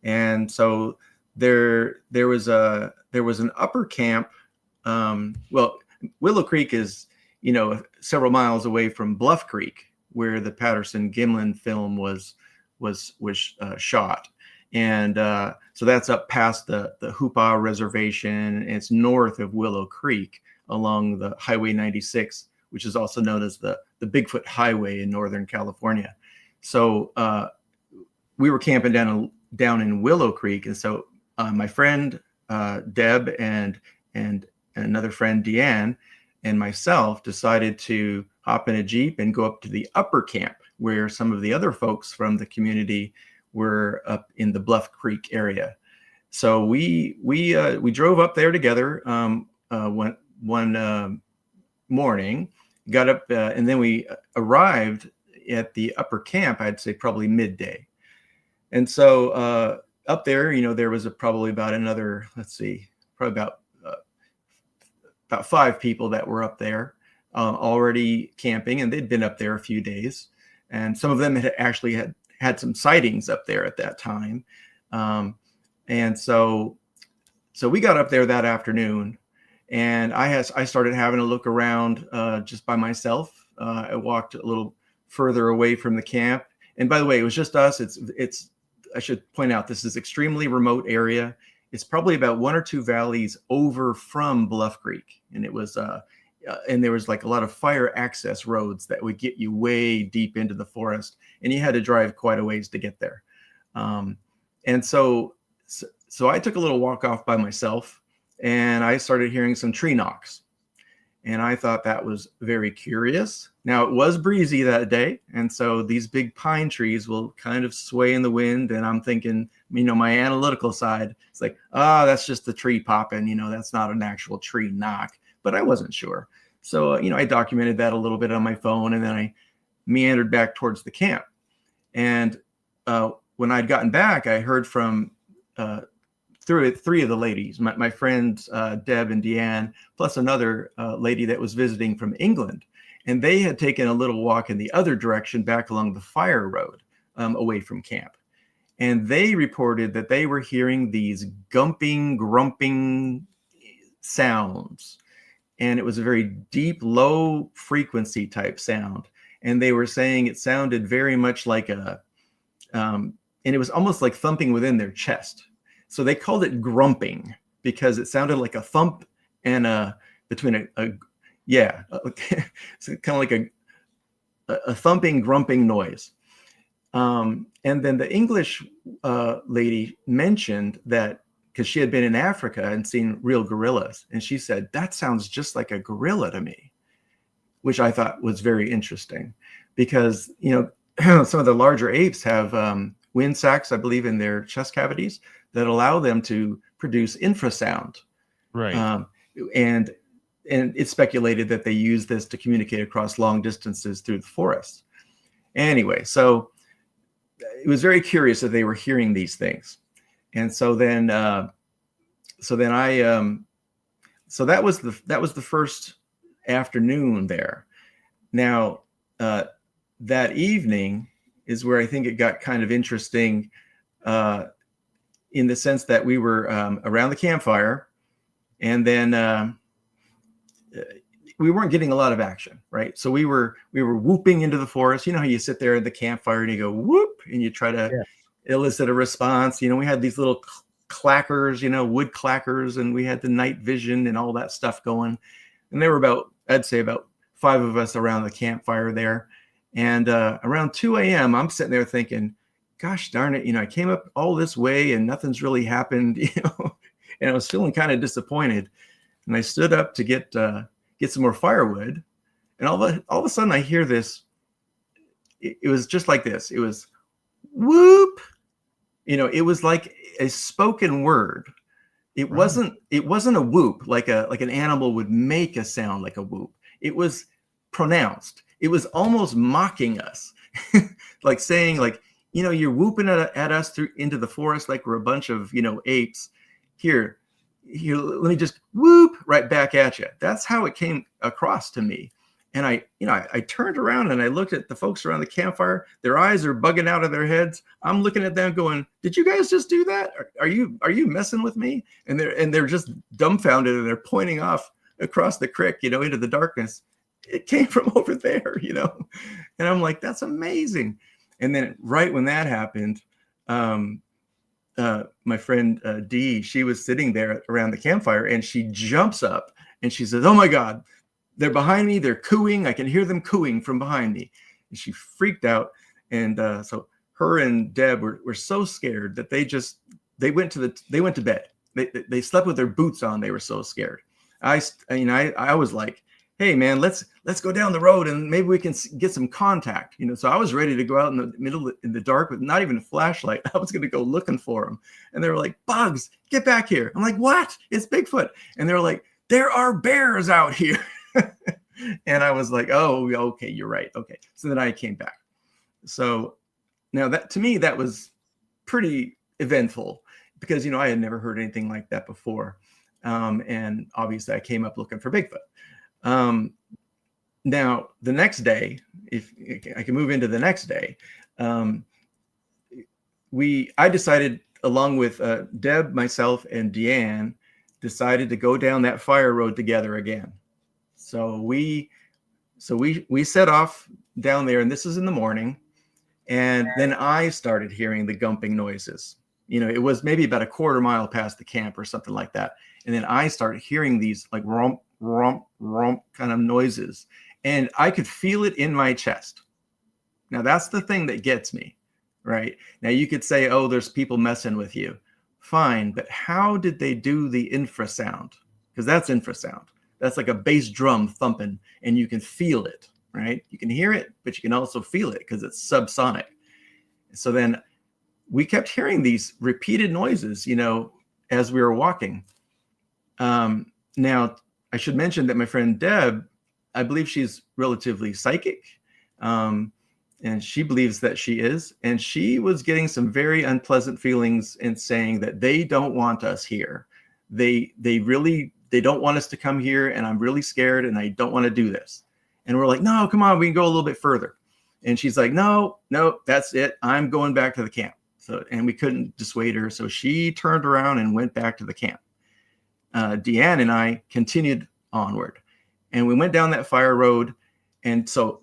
And so there was an upper camp. Well, Willow Creek is, several miles away from Bluff Creek, where the Patterson-Gimlin film was shot. And so that's up past the Hoopah Reservation. It's north of Willow Creek along the Highway 96, which is also known as the Bigfoot Highway in Northern California. So we were camping down in Willow Creek. And so my friend Deb and another friend Deanne and myself decided to hop in a Jeep and go up to the upper camp, where some of the other folks from the community were up in the Bluff Creek area. So we drove up there together one morning, got up, and then we arrived at the upper camp, I'd say probably midday. And so up there, there was probably about another, probably about 5 people that were up there already camping, and they'd been up there a few days. And some of them had actually had some sightings up there at that time. And so we got up there that afternoon, and I started having a look around just by myself. I walked a little further away from the camp. And by the way, it was just us. I should point out, this is extremely remote area. It's probably about 1 or 2 valleys over from Bluff Creek. And it was, and there was like a lot of fire access roads that would get you way deep into the forest, and you had to drive quite a ways to get there. And so I took a little walk off by myself, and I started hearing some tree knocks, and I thought that was very curious. Now, it was breezy that day, and so these big pine trees will kind of sway in the wind, and I'm thinking, my analytical side, it's like, that's just the tree popping, that's not an actual tree knock. But I wasn't sure. So, I documented that a little bit on my phone, and then I meandered back towards the camp. And when I'd gotten back, I heard from 3 of the ladies, my friends, Deb and Deanne, plus another lady that was visiting from England. And they had taken a little walk in the other direction back along the fire road away from camp. And they reported that they were hearing these gumping, grumping sounds. And it was a very deep, low frequency type sound. And they were saying it sounded very much like and it was almost like thumping within their chest. So they called it grumping because it sounded like a thump and between it's kind of like a thumping, grumping noise. And then the English lady mentioned that because she had been in Africa and seen real gorillas. And she said, that sounds just like a gorilla to me, which I thought was very interesting because, some of the larger apes have wind sacs, I believe, in their chest cavities that allow them to produce infrasound. Right. And it's speculated that they use this to communicate across long distances through the forest. Anyway, so it was very curious that they were hearing these things. And so then that was the first afternoon there. Now, that evening is where I think it got kind of interesting in the sense that we were around the campfire, and then we weren't getting a lot of action, right? So we were whooping into the forest. You know how you sit there at the campfire and you go whoop, and you try to elicit a response. We had these little clackers, wood clackers, and we had the night vision and all that stuff going. And there were I'd say about 5 of us around the campfire there. And around 2 a.m., I'm sitting there thinking, gosh darn it, I came up all this way and nothing's really happened, and I was feeling kind of disappointed. And I stood up to get some more firewood. And all of a sudden I hear this. It was just like this. It was whoop. It was like a spoken word. It wasn't a whoop like an animal would make a sound like a whoop. It was pronounced. It was almost mocking us, like saying, like, you're whooping at us into the forest like we're a bunch of apes. Here, let me just whoop right back at you. That's how it came across to me. And I turned around and I looked at the folks around the campfire. Their eyes are bugging out of their heads. I'm looking at them going, did you guys just do that? Are you messing with me? And they're just dumbfounded, and they're pointing off across the creek, into the darkness. It came from over there, and I'm like, that's amazing. And then right when that happened, my friend Dee, she was sitting there around the campfire, and she jumps up and she says, oh my God, they're behind me. They're cooing. I can hear them cooing from behind me. And she freaked out. And so her and Deb were so scared that they went to bed. They slept with their boots on. They were so scared. I was like, hey man, let's go down the road and maybe we can get some contact. So I was ready to go out in the middle in the dark with not even a flashlight. I was going to go looking for them. And they were like, Bugs, get back here. I'm like, what? It's Bigfoot. And they were like, there are bears out here. And I was like, oh, okay, you're right. Okay. So then I came back. So now that, to me, that was pretty eventful because, I had never heard anything like that before. And obviously I came up looking for Bigfoot. Now the next day, if I can move into the next day, I decided, along with Deb, myself, and Deanne, decided to go down that fire road together again. So we set off down there, and this is in the morning. And then I started hearing the gumping noises. It was maybe about a quarter mile past the camp or something like that. And then I started hearing these like rump, rump, rump kind of noises. And I could feel it in my chest. Now that's the thing that gets me, right? Now you could say, oh, there's people messing with you. Fine, but how did they do the infrasound? Because that's infrasound. That's like a bass drum thumping, and you can feel it, right? You can hear it, but you can also feel it because it's subsonic. So then we kept hearing these repeated noises, as we were walking. Now, I should mention that my friend Deb, I believe she's relatively psychic, and she believes that she is. And she was getting some very unpleasant feelings and saying that they don't want us here. They don't want us to come here, and I'm really scared, and I don't want to do this. And we're like, no, come on, we can go a little bit further. And she's like, no, that's it. I'm going back to the camp. So, and we couldn't dissuade her. So she turned around and went back to the camp. Deanne and I continued onward, and we went down that fire road. And so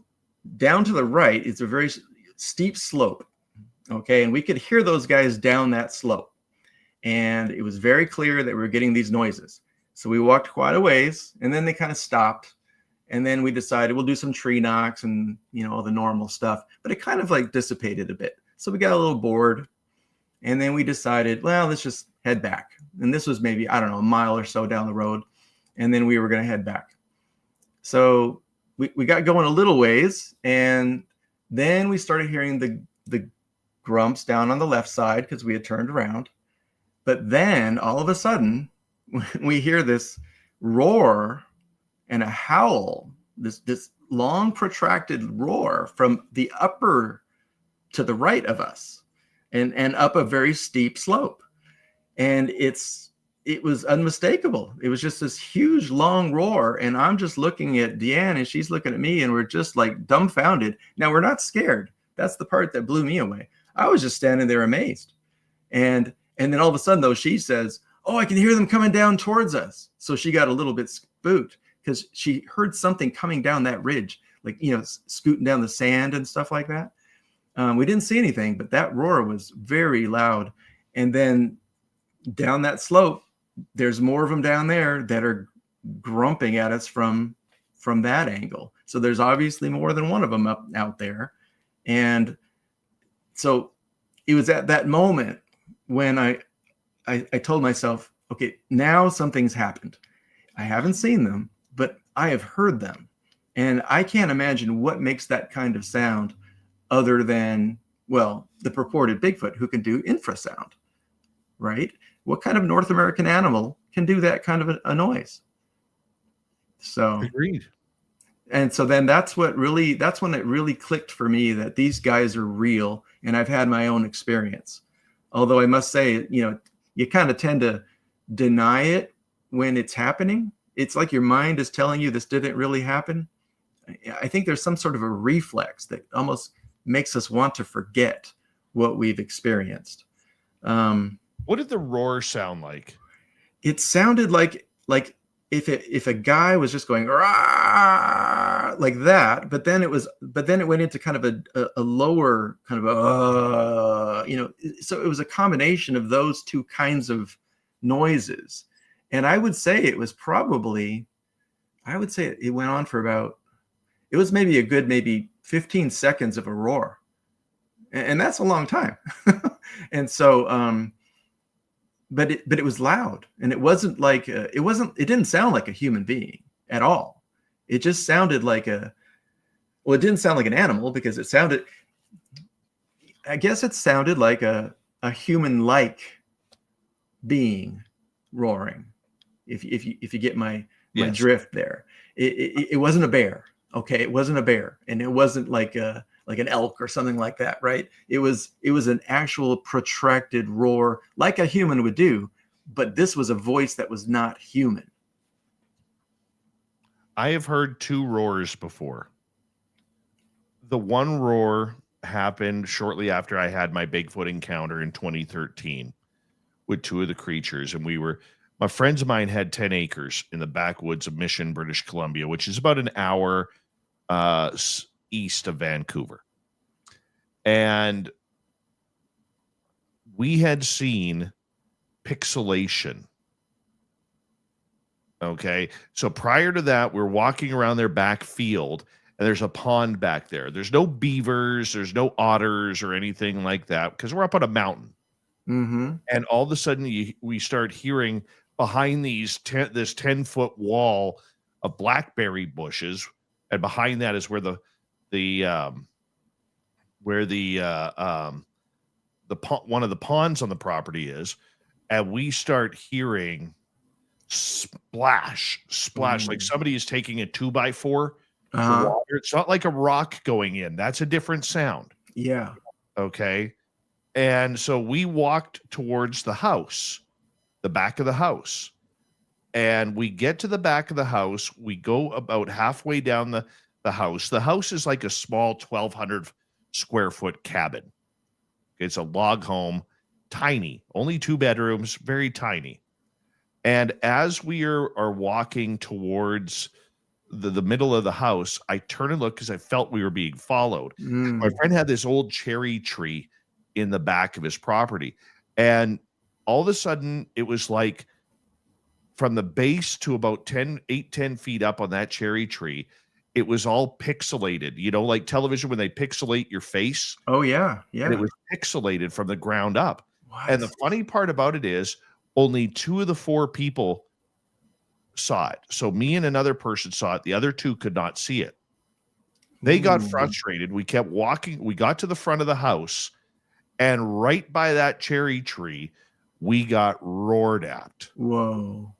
down to the right, it's a very steep slope. Okay. And we could hear those guys down that slope. And it was very clear that we were getting these noises. So we walked quite a ways, and then they kind of stopped. And then we decided we'll do some tree knocks and, all the normal stuff, but it kind of like dissipated a bit. So we got a little bored, and then we decided, well, let's just head back. And this was maybe, I don't know, a mile or so down the road. And then we were going to head back. So we got going a little ways, and then we started hearing the grumps down on the left side because we had turned around. But then all of a sudden we hear this roar and a howl, this long protracted roar from the upper to the right of us and up a very steep slope. And it was unmistakable. It was just this huge long roar. And I'm just looking at Deanne, and she's looking at me, and we're just like dumbfounded. Now, we're not scared. That's the part that blew me away. I was just standing there amazed. And then all of a sudden, though, she says, "Oh, I can hear them coming down towards us." So she got a little bit spooked because she heard something coming down that ridge, like, scooting down the sand and stuff like that. We didn't see anything, but that roar was very loud. And then down that slope, there's more of them down there that are grumping at us from that angle. So there's obviously more than one of them out there. And so it was at that moment when I told myself, okay, now something's happened. I haven't seen them, but I have heard them. And I can't imagine what makes that kind of sound other than, well, the purported Bigfoot who can do infrasound, right? What kind of North American animal can do that kind of a noise? So agreed. And so then that's when it really clicked for me that these guys are real, and I've had my own experience. Although I must say, you kind of tend to deny it when it's happening. It's like your mind is telling you this didn't really happen. I think there's some sort of a reflex that almost makes us want to forget what we've experienced. What did the roar sound like? It sounded like if a guy was just going "Rah!" like that, but then it went into kind of a lower kind of so it was a combination of those two kinds of noises. And I would say it went on for about, it was maybe a good 15 seconds of a roar. And that's a long time. And so, but it was loud, and it wasn't like, it didn't sound like a human being at all. It just sounded like it didn't sound like an animal, because it sounded like a human-like being roaring. If you get my Yes. drift there, it wasn't a bear. Okay. It wasn't a bear, and it wasn't like an elk or something like that. Right. It was an actual protracted roar like a human would do, but this was a voice that was not human. I have heard two roars before. The one roar happened shortly after I had my Bigfoot encounter in 2013 with two of the creatures. And my friends of mine had 10 acres in the backwoods of Mission, British Columbia, which is about an hour east of Vancouver. And we had seen pixelation. Okay. So prior to that, we're walking around their back field, and there's a pond back there. There's no beavers, there's no otters or anything like that, because we're up on a mountain. Mm-hmm. And all of a sudden we start hearing behind this 10-foot wall of blackberry bushes. And behind that is where one of the ponds on the property is. And we start hearing splash, like somebody is taking a 2x4 to water. It's not like a rock going in. That's a different sound. Yeah. Okay. And so we walked towards the house, the back of the house. And we get to the back of the house. We go about halfway down the house. The house is like a small 1,200 square foot cabin. It's a log home, tiny, only 2 bedrooms, very tiny. And as we are walking towards the middle of the house, I turn and look because I felt we were being followed. My friend had this old cherry tree in the back of his property. And all of a sudden, it was like from the base to about 10 feet up on that cherry tree, it was all pixelated, like television when they pixelate your face. Oh, yeah. Yeah. And it was pixelated from the ground up. What? And the funny part about it is only 2 of the 4 people saw it. So me and another person saw it. The other 2 could not see it. They got frustrated. We kept walking. We got to the front of the house, and right by that cherry tree, we got roared at. Whoa.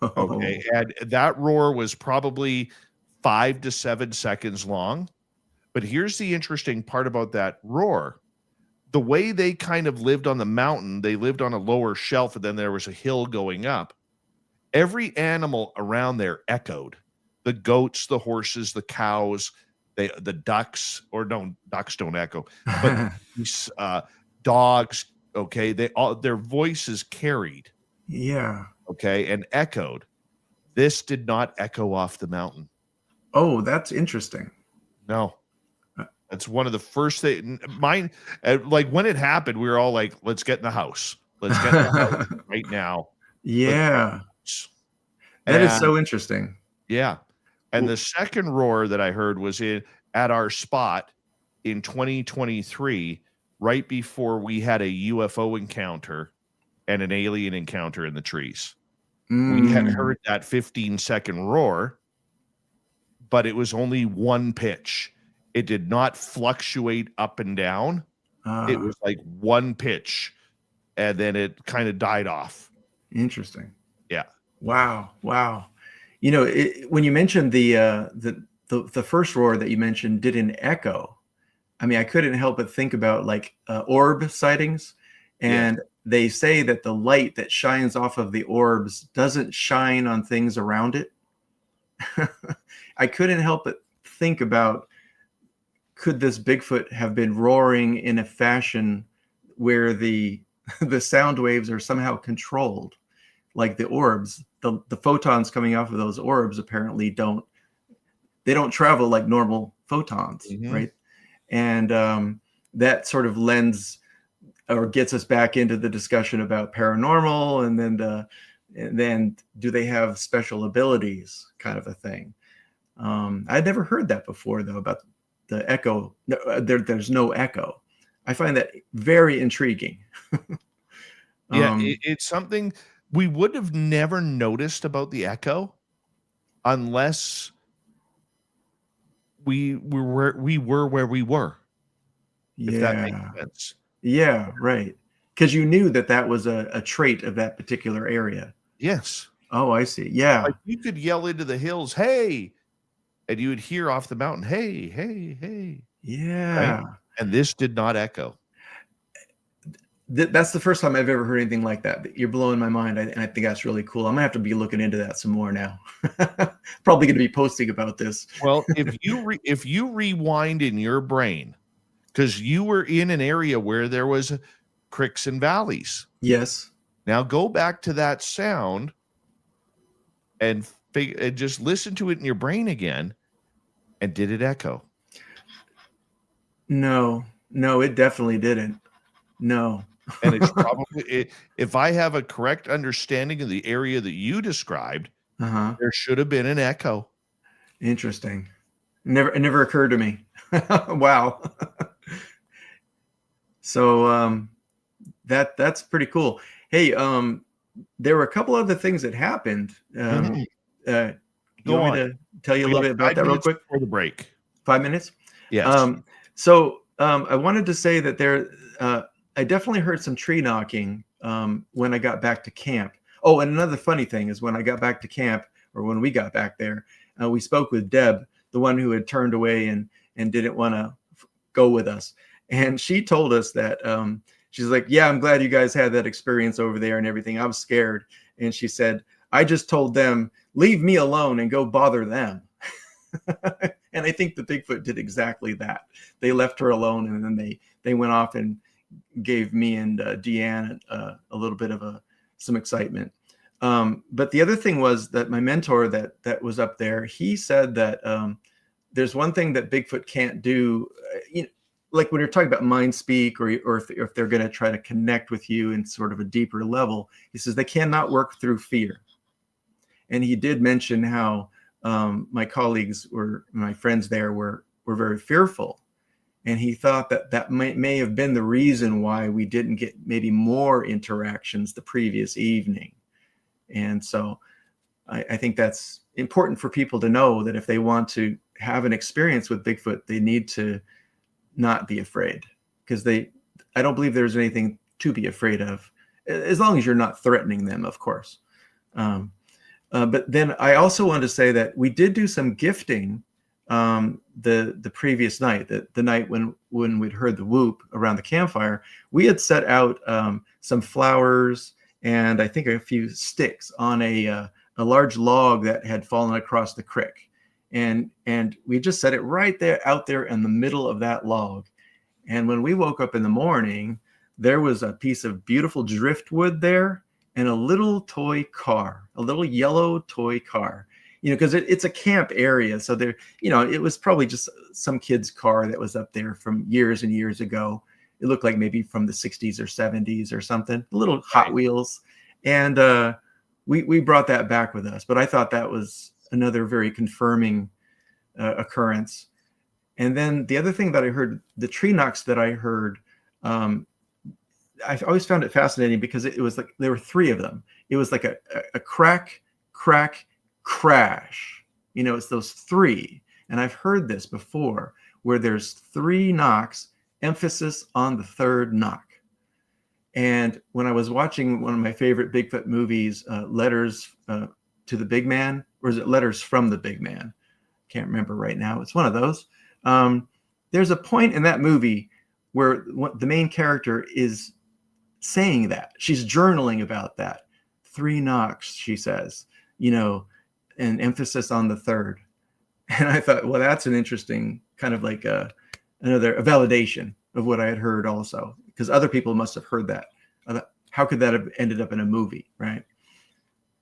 Okay. And that roar was probably 5 to 7 seconds long. But here's the interesting part about that roar. The way they kind of lived on the mountain, they lived on a lower shelf, and then there was a hill going up. Every animal around there echoed. The goats, the horses, the cows, the ducks, or no, ducks don't echo, but these, dogs, okay, their voices carried. Yeah. Okay, and echoed. This did not echo off the mountain. Oh, that's interesting. No. That's one of the first things. Mine, like when it happened, we were all like, let's get in the house. Let's get in the house right now. Yeah. That is so interesting. Yeah. And the second roar that I heard was at our spot in 2023, right before we had a UFO encounter and an alien encounter in the trees. We had heard that 15-second roar, but it was only one pitch. It did not fluctuate up and down. It was like one pitch, and then it kind of died off. Interesting. Yeah. Wow. When you mentioned the first roar that you mentioned did an echo, I mean, I couldn't help but think about like orb sightings, and they say that the light that shines off of the orbs doesn't shine on things around it. I couldn't help but think about, could this Bigfoot have been roaring in a fashion where the sound waves are somehow controlled, like the orbs, the photons coming off of those orbs apparently don't travel like normal photons, right? And that sort of lends or gets us back into the discussion about paranormal, and then do they have special abilities, kind of a thing. I'd never heard that before though, about the echo. No, there's no echo. I find that very intriguing. It's something we would have never noticed about the echo unless we were where we were. If that makes sense. Yeah, right. Because you knew that was a trait of that particular area. Yes. Oh, I see. Yeah. Like you could yell into the hills, hey, and you would hear off the mountain, hey, hey, hey. Yeah. Right? And this did not echo. That's the first time I've ever heard anything like that. You're blowing my mind, and I think that's really cool. I'm gonna have to be looking into that some more now. Probably gonna be posting about this. Well, if you rewind in your brain, because you were in an area where there was creeks and valleys. Yes. Now go back to that sound and just listen to it in your brain again. And did it echo? No, it definitely didn't. No. And it's probably, if I have a correct understanding of the area that you described, there should have been an echo. Interesting. It never occurred to me. Wow. So that's pretty cool. Hey, there were a couple other things that happened. You want me to tell you a little bit about that real quick? Before the break. 5 minutes? Yes. So I wanted to say that I definitely heard some tree knocking when I got back to camp. Oh, and another funny thing is when I got back to camp, or when we got back there, we spoke with Deb, the one who had turned away and didn't want to go with us. And she told us that she's like, yeah, I'm glad you guys had that experience over there and everything. I was scared. And she said, I just told them, leave me alone and go bother them. And I think the Bigfoot did exactly that. They left her alone, and then they went off and gave me and Deanne a little bit of some excitement. But the other thing was that my mentor that was up there, he said that there's one thing that Bigfoot can't do, like when you're talking about mind speak, or if they're going to try to connect with you in sort of a deeper level, he says they cannot work through fear. And he did mention how my colleagues my friends there were very fearful. And he thought that may have been the reason why we didn't get maybe more interactions the previous evening. And so I think that's important for people to know, that if they want to have an experience with Bigfoot, they need to not be afraid, because I don't believe there's anything to be afraid of, as long as you're not threatening them, of course. But then I also wanted to say that we did do some gifting the previous night, the night when we'd heard the whoop around the campfire. We had set out some flowers and I think a few sticks on a large log that had fallen across the creek. And we just set it right there, out there in the middle of that log. And when we woke up in the morning, there was a piece of beautiful driftwood there and a little toy car, a little yellow toy car, because it's a camp area. So there, it was probably just some kid's car that was up there from years and years ago. It looked like maybe from the 60s or 70s or something, a little Hot Wheels. And we brought that back with us. But I thought that was another very confirming occurrence. And then the other thing that I heard, the tree knocks that I heard, I always found it fascinating because it was like there were three of them. It was like a crack, crack, crash. It's those three. And I've heard this before, where there's three knocks, emphasis on the third knock. And when I was watching one of my favorite Bigfoot movies, Letters to the Big Man, or is it Letters from the Big Man? Can't remember right now. It's one of those. There's a point in that movie where the main character is saying that. She's journaling about that. 3 knocks, she says, and emphasis on the third. And I thought, well, that's an interesting kind of like a validation of what I had heard also, because other people must have heard that. How could that have ended up in a movie, right?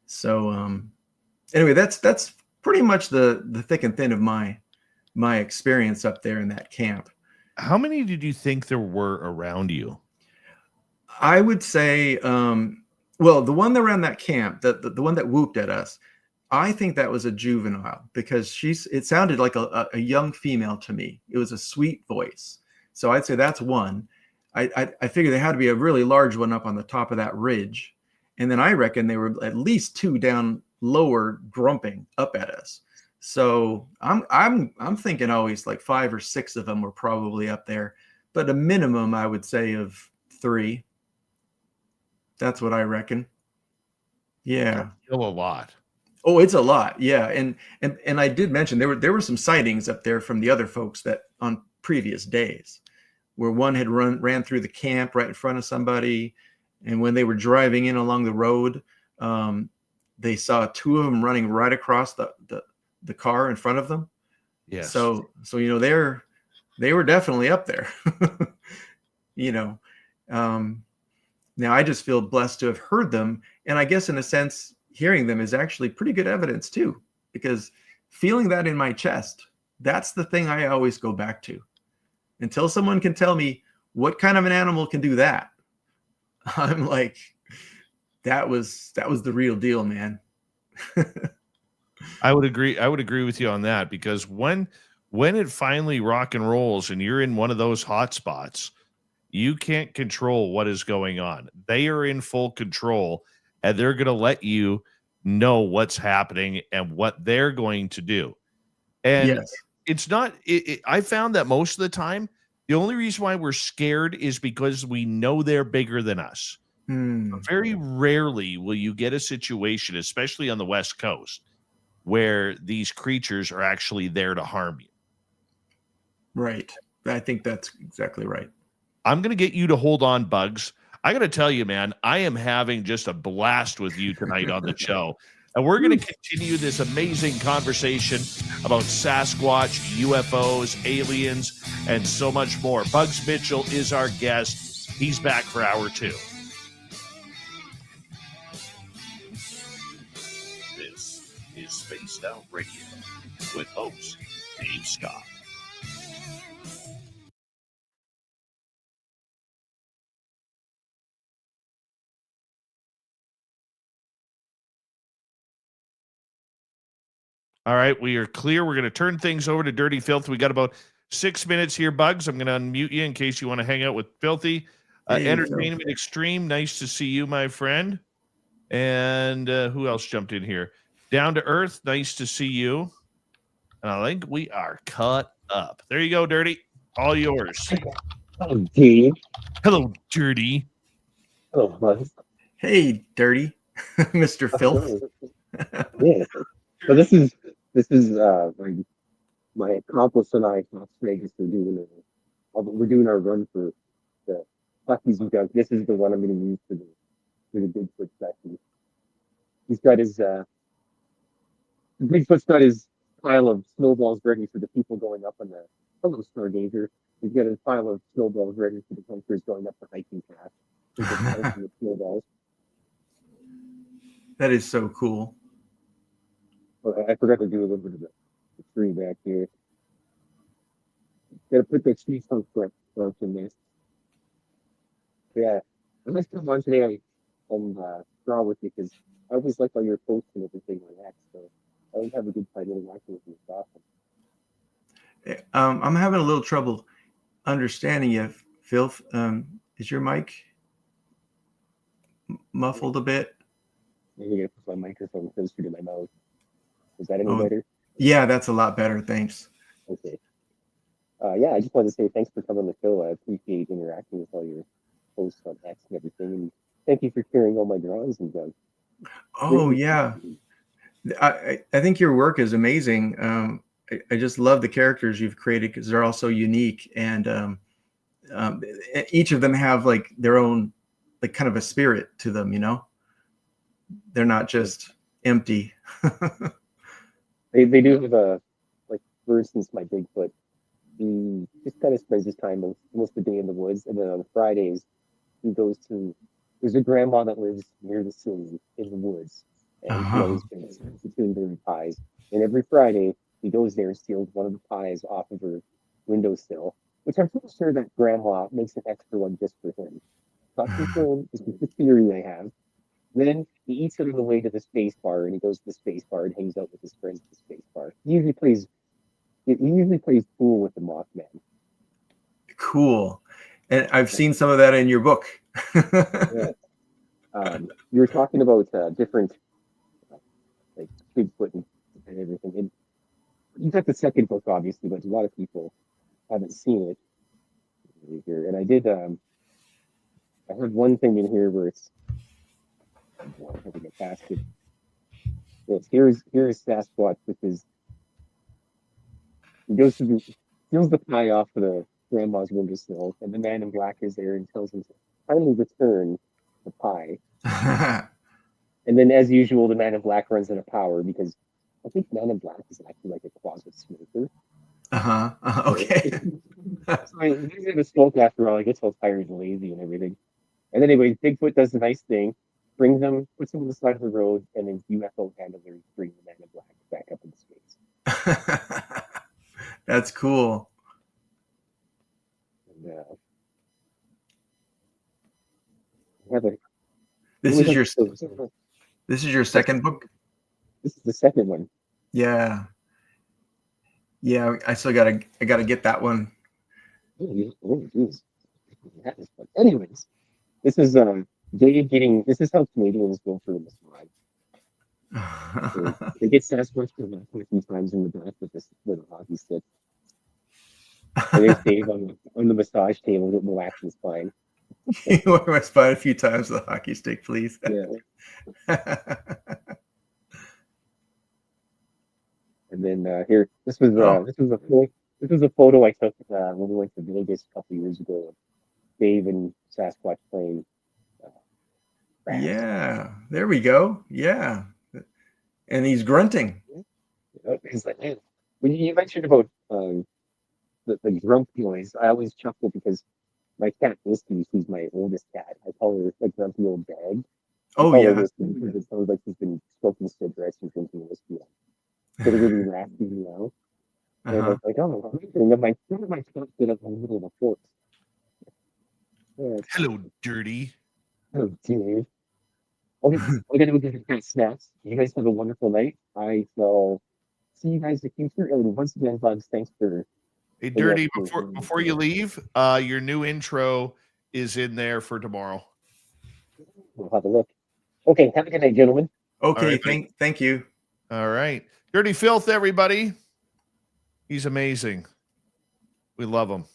So anyway, that's pretty much the thick and thin of my experience up there in that camp. How many did you think there were around you? I would say, well, the one around that camp, the one that whooped at us, I think that was a juvenile, because it sounded like a young female to me. It was a sweet voice. So I'd say that's one. I figured there had to be a really large one up on the top of that ridge. And then I reckon there were at least 2 down lower grumping up at us. So I'm thinking always like 5 or 6 of them were probably up there, but a minimum I would say of 3. That's what I reckon. Yeah. That's still a lot. Oh, it's a lot. Yeah. And I did mention there were some sightings up there from the other folks that on previous days, where one had ran through the camp right in front of somebody. And when they were driving in along the road, they saw 2 of them running right across the car in front of them. Yes. So they were definitely up there. Now I just feel blessed to have heard them. And I guess in a sense, hearing them is actually pretty good evidence too, because feeling that in my chest, that's the thing I always go back to. Until someone can tell me what kind of an animal can do that, I'm like, that was the real deal, man. I would agree. I would agree with you on that, because when it finally rock and rolls and you're in one of those hot spots, you can't control what is going on. They are in full control, and they're going to let you know what's happening and what they're going to do. And yes. It's not, I found that most of the time, the only reason why we're scared is because we know they're bigger than us. Very rarely will you get a situation, especially on the West Coast, where these creatures are actually there to harm you. Right. I think that's exactly right. I'm going to get you to hold on, Bugs. I got to tell you, man, I am having just a blast with you tonight on the show. And we're going to continue this amazing conversation about Sasquatch, UFOs, aliens, and so much more. Bugs Mitchell is our guest. He's back for hour 2. This is Spaced Out Radio with host Dave Scott. All right, we are clear. We're going to turn things over to Dirty Filth. We got about 6 minutes here, Bugs. I'm going to unmute you in case you want to hang out with Filthy. Hey, Entertainment Extreme, nice to see you, my friend. And who else jumped in here? Down to Earth, nice to see you. And I think we are caught up. There you go, Dirty. All yours. Oh, Dave. Hello, Dirty. Hello, Buzz. Hey, Dirty, Mr. Filth. Yeah. So this is my accomplice and I, Las Vegas, we're doing our run for the Ths BUGS. This is the one I'm going to use for the Bigfoot session. He's got his Bigfoot's got his pile of snowballs ready for the people going up on the hello stargazer. He's got his pile of snowballs ready for the hunters going up the hiking path. The snowballs. That is so cool. I forgot to do a little bit of the tree back here. Gotta put the tree trunk in there. Yeah, I must come on today and draw with you because I always like all your posts and everything like that. So I always have a good time interacting with you. It's awesome. I'm having a little trouble understanding you, Filth. Is your mic muffled a bit? Maybe I gotta put my microphone closer to my mouth. Is that any better? Yeah, that's a lot better. Thanks. Okay. Yeah, I just wanted to say thanks for coming on the show. I appreciate interacting with all your posts on X and everything. And thank you for sharing all my drawings and stuff. Oh, yeah. I think your work is amazing. I just love the characters you've created because they're all so unique. And each of them have like their own, like kind of a spirit to them, you know? They're not just empty. They do have a, like, for instance, my Bigfoot, he just kind of spends his time most of the day in the woods. And then on Fridays, he goes to, there's a grandma that lives near the city in the woods. And he always brings berry pies. And every Friday, he goes there and steals one of the pies off of her windowsill, which I'm pretty sure that grandma makes an extra one just for him. Not confirmed, it's just a theory I have. Then he eats it on the way to the space bar, and he goes to the space bar and hangs out with his friends at the space bar. He usually plays pool with the Mothman. Cool. And I've seen some of that in your book. Yeah. You were talking about different, like Bigfoot and everything. And you got the second book, obviously, but a lot of people haven't seen it here. And I did. I have one thing in here where it's. I have to get past it. Yes, here's Sasquatch, which is he goes to steals the pie off of the grandma's windowsill, and the man in black is there and tells him to kindly return the pie. And then, as usual, the man in black runs out of power because I think man in black is actually like a closet smoker. Okay. So he's in the smoke after all. He gets all tired and lazy and everything. And anyway, Bigfoot does the nice thing. Brings them, puts them on the side of the road, and then UFO handlers bring the man in black back up into space. That's cool. And, This is your second book? This is the second one. Yeah. Yeah, I gotta get that one. Oh, geez. Anyways, this is this is how Canadians go for the massage. They get Sasquatch a few times in the back with a hockey stick. And they Dave on the massage table with relaxing spine. You wear my spine a few times with a hockey stick, please. Yeah. And then here, this was a photo I took when we went to Vegas a couple years ago. Dave and Sasquatch playing. Yeah, there we go. Yeah, and he's grunting. It's like, man, when you mentioned about the grump noise, I always chuckle because my cat Whiskey, she's my oldest cat. I call her like grumpy old bag. I Oh call her yeah. Whiskey because it sounds like she's been smoking cigarettes and drinking whiskey. Getting really raspy, And I Uh-huh. was like, oh, and then my cat did up in the middle of the forest. Yeah, it's Hello, dirty. oh, dude. Okay, we're gonna go get a cat snacks. You guys have a wonderful night. I shall see you guys in the future. And once again, Bugs, thanks for Hey, the dirty. opportunity. Before you leave, your new intro is in there for tomorrow. We'll have a look. Okay, have a good night, gentlemen. Okay, right, buddy. thank you. All right, Dirty Filth, everybody. He's amazing. We love him.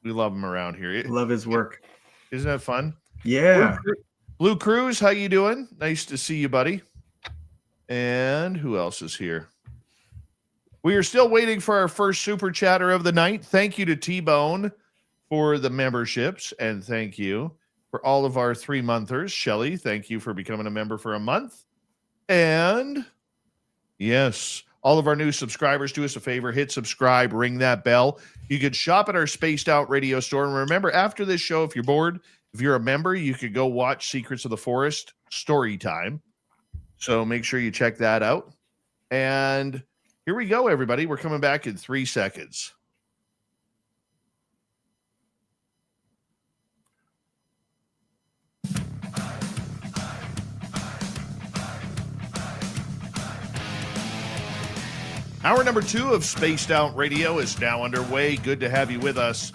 We love him around here. Love his work. Isn't that fun? Yeah. Blue Cruz, how you doing? Nice to see you, buddy. And who else is here? We are still waiting for our first super chatter of the night. Thank you to T-Bone for the memberships, and thank you for all of our 3-monthers. Shelly, thank you for becoming a member for a month. And yes, all of our new subscribers, do us a favor, hit subscribe, ring that bell. You could shop at our Spaced Out Radio store. And remember, after this show, if you're bored, if you're a member, you could go watch Secrets of the Forest story time. So make sure you check that out. And here we go, everybody. We're coming back in 3 seconds. Hour number 2 of Spaced Out Radio is now underway. Good to have you with us.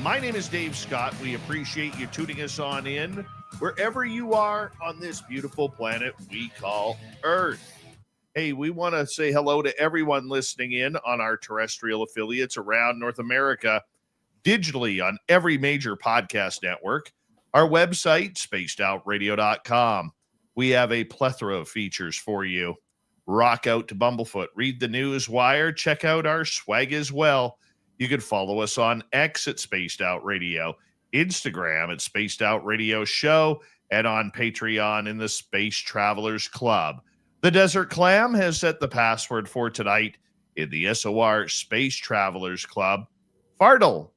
My name is Dave Scott. We appreciate you tuning us on in wherever you are on this beautiful planet we call Earth. Hey, we want to say hello to everyone listening in on our terrestrial affiliates around North America, digitally on every major podcast network. Our website, spacedoutradio.com. We have a plethora of features for you. Rock out to Bumblefoot, read the news wire, check out our swag as well. You can follow us on X at Spaced Out Radio, Instagram at Spaced Out Radio Show, and on Patreon in the Space Travelers Club. The Desert Clam has set the password for tonight in the SOR Space Travelers Club. Fardle.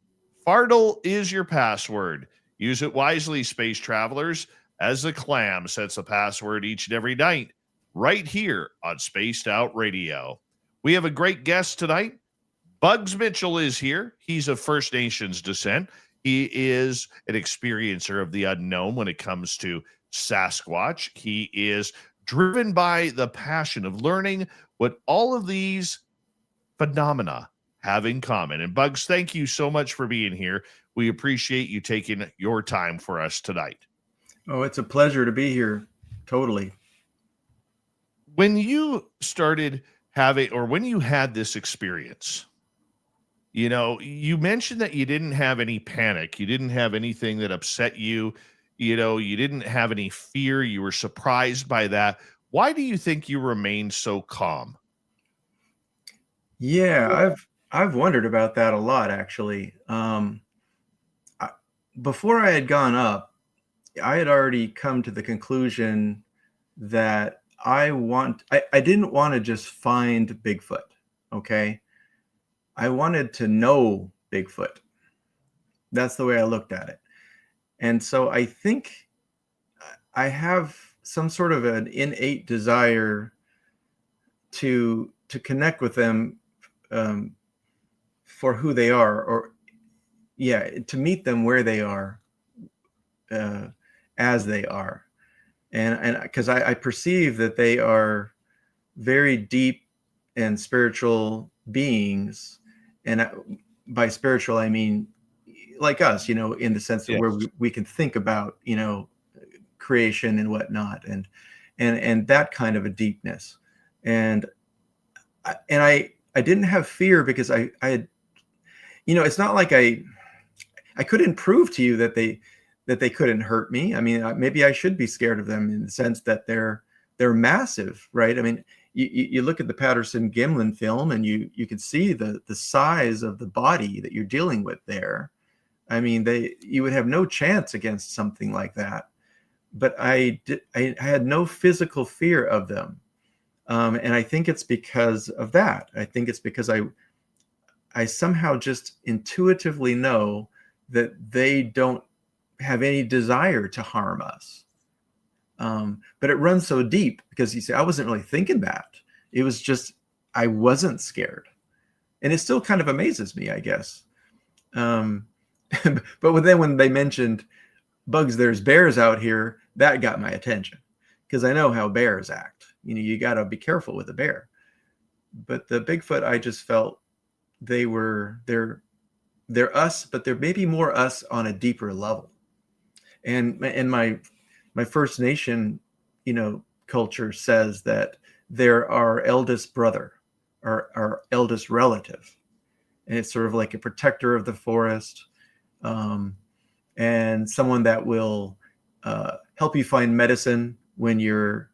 Fardle is your password. Use it wisely, Space Travelers, as the Clam sets the password each and every night, right here on Spaced Out Radio. We have a great guest tonight. Bugs Mitchell is here. He's of First Nations descent. He is an experiencer of the unknown when it comes to Sasquatch. He is driven by the passion of learning what all of these phenomena have in common. And Bugs, thank you so much for being here. We appreciate you taking your time for us tonight. Oh, it's a pleasure to be here. Totally. When you started having, or when you had this experience, you know, you mentioned that you didn't have any panic. You didn't have anything that upset you. You know, you didn't have any fear. You were surprised by that. Why do you think you remained so calm? Yeah, I've wondered about that a lot, actually. Before I had gone up, I had already come to the conclusion that I didn't want to just find Bigfoot. Okay. I wanted to know Bigfoot. That's the way I looked at it. And so I think I have some sort of an innate desire to connect with them for who they are, or to meet them where they are, as they are. And because I perceive that they are very deep and spiritual beings. And by spiritual, I mean, like us, you know, in the sense that where we can think about, you know, creation and whatnot, and that kind of a deepness. And I didn't have fear because I had, you know, it's not like I couldn't prove to you that they couldn't hurt me. I mean, maybe I should be scared of them in the sense that they're massive, right? I mean, you look at the Patterson-Gimlin film and you can see the size of the body that you're dealing with there. I mean, you would have no chance against something like that. But I had no physical fear of them. And I think it's because of that. I think it's because I somehow just intuitively know that they don't have any desire to harm us. But it runs so deep because you see, I wasn't really thinking that. It was just, I wasn't scared. And it still kind of amazes me, I guess. But then when they mentioned, Bugs, there's bears out here, that got my attention because I know how bears act. You know, you got to be careful with a bear. But the Bigfoot, I just felt they're us, but they're maybe more us on a deeper level. And my First Nation, culture says that they're our eldest brother, our eldest relative. And it's sort of like a protector of the forest, and someone that will help you find medicine when you're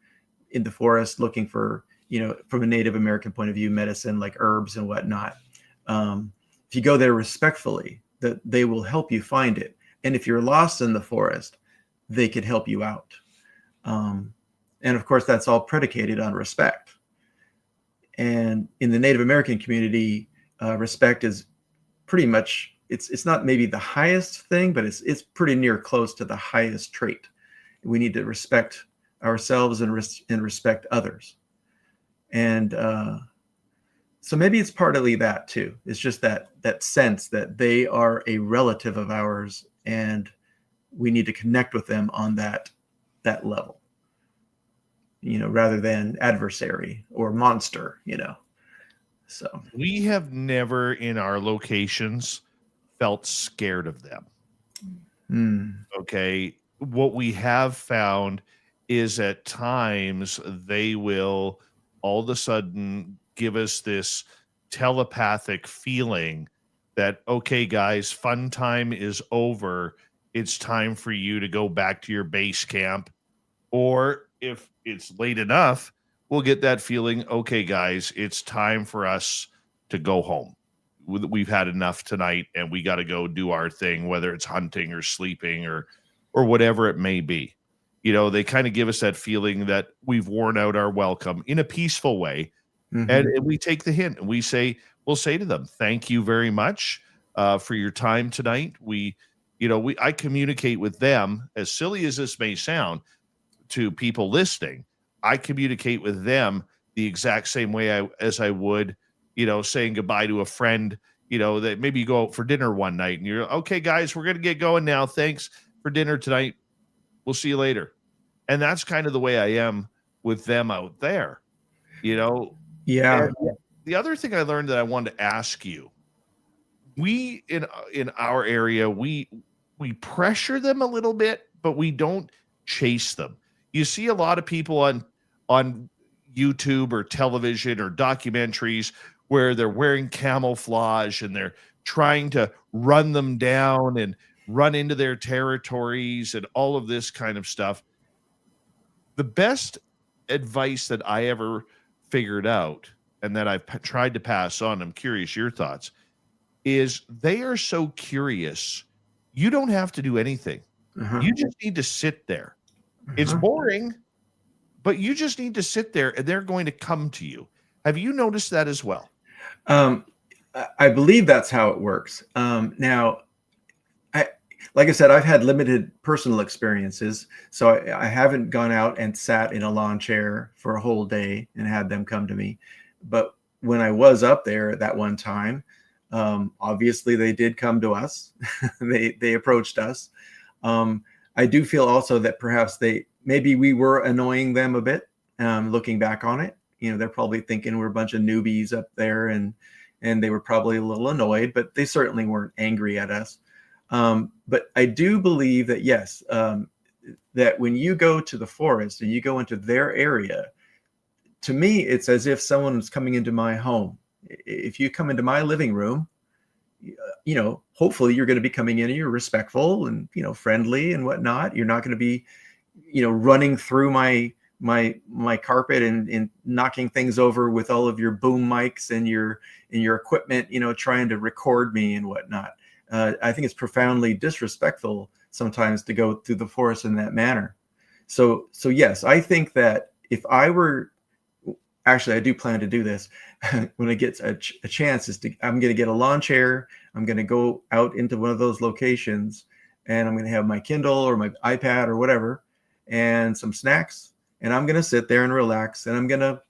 in the forest looking for, from a Native American point of view, medicine like herbs and whatnot. If you go there respectfully, that they will help you find it. And if you're lost in the forest, they could help you out. And of course, that's all predicated on respect. And in the Native American community, respect is pretty much, it's not maybe the highest thing, but it's pretty near close to the highest trait. We need to respect ourselves and respect others. And so maybe it's partly that too. It's just that sense that they are a relative of ours and we need to connect with them on that level, rather than adversary or monster, So we have never in our locations felt scared of them. Okay. What we have found is at times they will all of a sudden give us this telepathic feeling that, okay, guys, fun time is over. It's time for you to go back to your base camp. Or if it's late enough, we'll get that feeling, okay, guys, it's time for us to go home. We've had enough tonight and we got to go do our thing, whether it's hunting or sleeping or whatever it may be. They kind of give us that feeling that we've worn out our welcome in a peaceful way. Mm-hmm. And we take the hint and we'll say to them, thank you very much for your time tonight. I communicate with them, as silly as this may sound to people listening. I communicate with them the exact same way as I would, saying goodbye to a friend, that maybe you go out for dinner one night and you're, okay, guys, we're going to get going now. Thanks for dinner tonight. We'll see you later. And that's kind of the way I am with them out there, Yeah. And the other thing I learned that I wanted to ask you, we in our area, we pressure them a little bit, but we don't chase them. You see a lot of people on YouTube or television or documentaries where they're wearing camouflage and they're trying to run them down and run into their territories and all of this kind of stuff. The best advice that I ever figured out and that I've tried to pass on, I'm curious your thoughts, is they are so curious. You don't have to do anything. Uh-huh. You just need to sit there. Uh-huh. It's boring, but you just need to sit there and they're going to come to you. Have you noticed that as well? I believe that's how it works. Now, like I said, I've had limited personal experiences, so I haven't gone out and sat in a lawn chair for a whole day and had them come to me. But when I was up there that one time, obviously they did come to us. they approached us. I do feel also that perhaps maybe we were annoying them a bit. Looking back on it, they're probably thinking we're a bunch of newbies up there, and they were probably a little annoyed, but they certainly weren't angry at us. But I do believe that, yes, that when you go to the forest and you go into their area, to me, it's as if someone's coming into my home. If you come into my living room, hopefully you're going to be coming in and you're respectful and, friendly and whatnot. You're not going to be, running through my carpet and knocking things over with all of your boom mics and your equipment, trying to record me and whatnot. I think it's profoundly disrespectful sometimes to go through the forest in that manner. So yes, I think that if I were, actually, I do plan to do this when I get a chance, I'm going to get a lawn chair. I'm going to go out into one of those locations and I'm going to have my Kindle or my iPad or whatever, and some snacks, and I'm going to sit there and relax, and I'm going to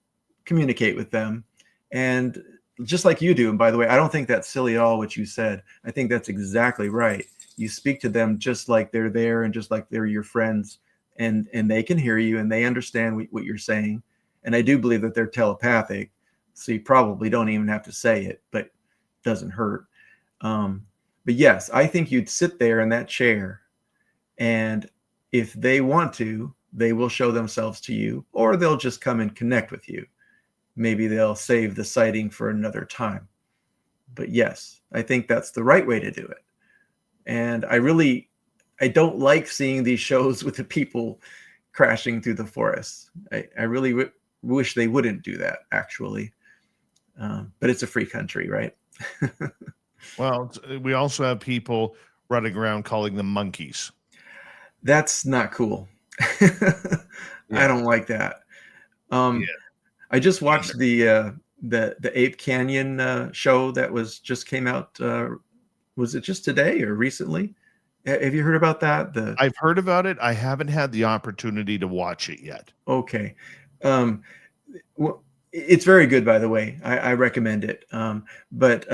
communicate with them. And just like you do, and by the way, I don't think that's silly at all what you said. I think that's exactly right. You speak to them just like they're there and just like they're your friends, and they can hear you and they understand what you're saying. And I do believe that they're telepathic, so you probably don't even have to say it, but it doesn't hurt. But yes, I think you'd sit there in that chair, and if they want to, they will show themselves to you, or they'll just come and connect with you. Maybe they'll save the sighting for another time. But yes, I think that's the right way to do it. And I don't like seeing these shows with the people crashing through the forest. I really wish they wouldn't do that, actually. But it's a free country, right? Well, we also have people running around calling them monkeys. That's not cool. I don't like that. I just watched the Ape Canyon show that just came out. Was it just today or recently? Have you heard about that? I've heard about it. I haven't had the opportunity to watch it yet. Okay. Well, it's very good, by the way. I recommend it. But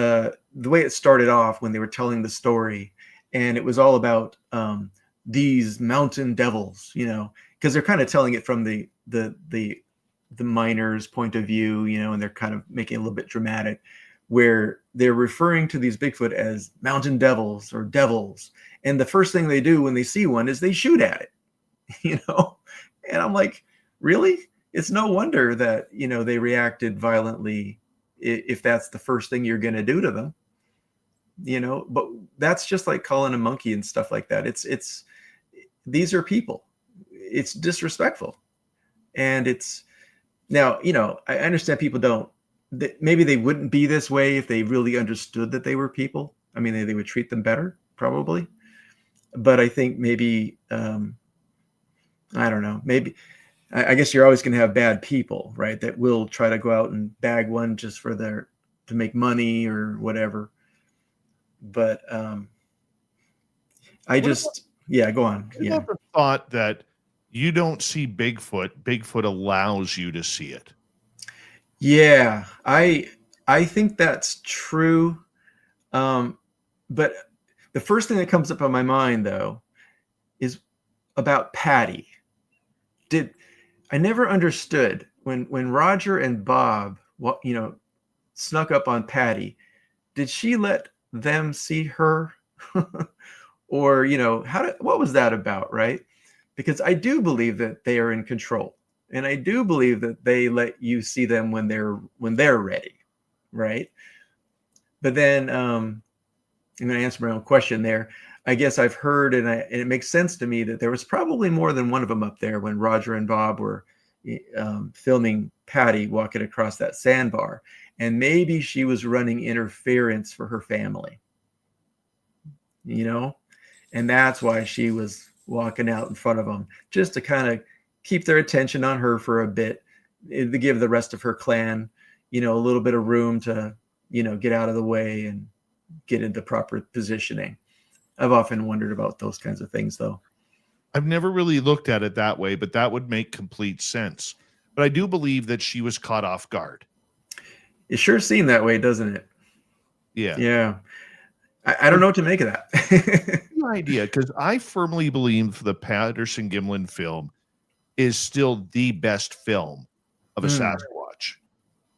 the way it started off when they were telling the story, and it was all about these mountain devils, because they're kind of telling it from the miner's point of view, and they're kind of making it a little bit dramatic, where they're referring to these Bigfoot as mountain devils or devils. And the first thing they do when they see one is they shoot at it, And I'm like, really? It's no wonder that, they reacted violently if that's the first thing you're going to do to them, but that's just like calling a monkey and stuff like that. These are people. It's disrespectful. And now, I understand people maybe they wouldn't be this way if they really understood that they were people. I mean, they would treat them better, probably. But I think maybe, I don't know, maybe, I guess you're always going to have bad people, right? That will try to go out and bag one just to make money or whatever. But go on. What about the thought that you don't see Bigfoot allows you to see it? Yeah, I think that's true. But the first thing that comes up on my mind, though, is about Patty. I never understood when Roger and Bob, snuck up on Patty. Did she let them see her, or what was that about, right? Because I do believe that they are in control, and I do believe that they let you see them when they're ready, right? But then I'm going to answer my own question there. I guess I've heard, and it makes sense to me that there was probably more than one of them up there when Roger and Bob were filming Patty walking across that sandbar, and maybe she was running interference for her family, and that's why she was walking out in front of them, just to kind of keep their attention on her for a bit, to give the rest of her clan, a little bit of room to, get out of the way and get into proper positioning. I've often wondered about those kinds of things, though. I've never really looked at it that way, but that would make complete sense. But I do believe that she was caught off guard. It sure seemed that way, doesn't it? Yeah. Yeah. I don't know what to make of that. The idea, because I firmly believe the Patterson Gimlin film is still the best film of a Sasquatch.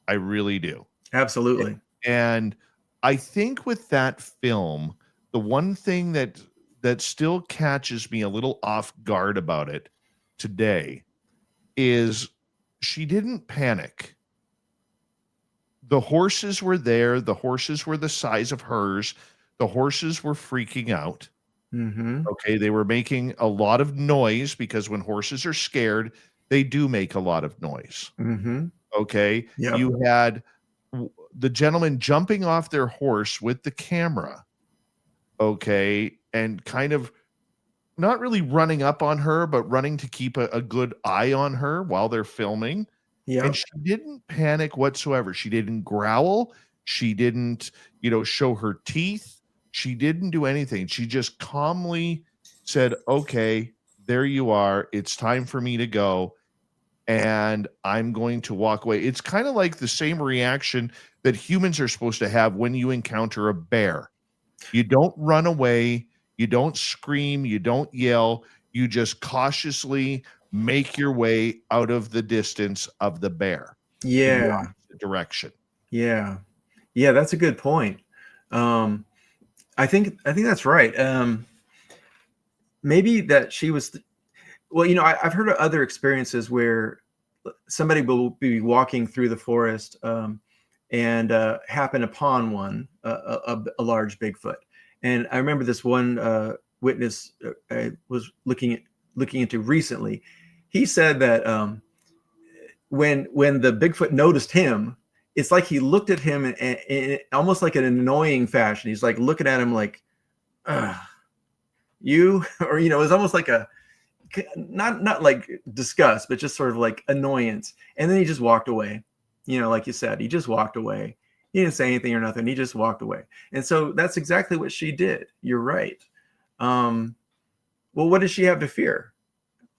I really do. Absolutely. And I think with that film, the one thing that still catches me a little off guard about it today is she didn't panic. The horses were there. The horses were the size of hers. The horses were freaking out. Mm-hmm. Okay. They were making a lot of noise, because when horses are scared, they do make a lot of noise. Mm-hmm. Okay. Yep. You had the gentleman jumping off their horse with the camera. Okay. And kind of not really running up on her, but running to keep a good eye on her while they're filming. Yeah. And she didn't panic whatsoever. She didn't growl. She didn't, show her teeth. She didn't do anything. She just calmly said, okay, there you are. It's time for me to go. And I'm going to walk away. It's kind of like the same reaction that humans are supposed to have when you encounter a bear. You don't run away. You don't scream. You don't yell. You just cautiously make your way out of the distance of the bear. Yeah. Direction. Yeah. Yeah. That's a good point. I think that's right. Maybe that she was, well, I've heard of other experiences where somebody will be walking through the forest and happen upon a large Bigfoot. And I remember this one witness I was looking into recently. He said that when the Bigfoot noticed him, it's like he looked at him in almost like an annoying fashion. He's like looking at him like, you, or it was almost like a not like disgust, but just sort of like annoyance. And then he just walked away. Like you said, he just walked away. He didn't say anything or nothing. He just walked away. And so that's exactly what she did. You're right. Well, what does she have to fear?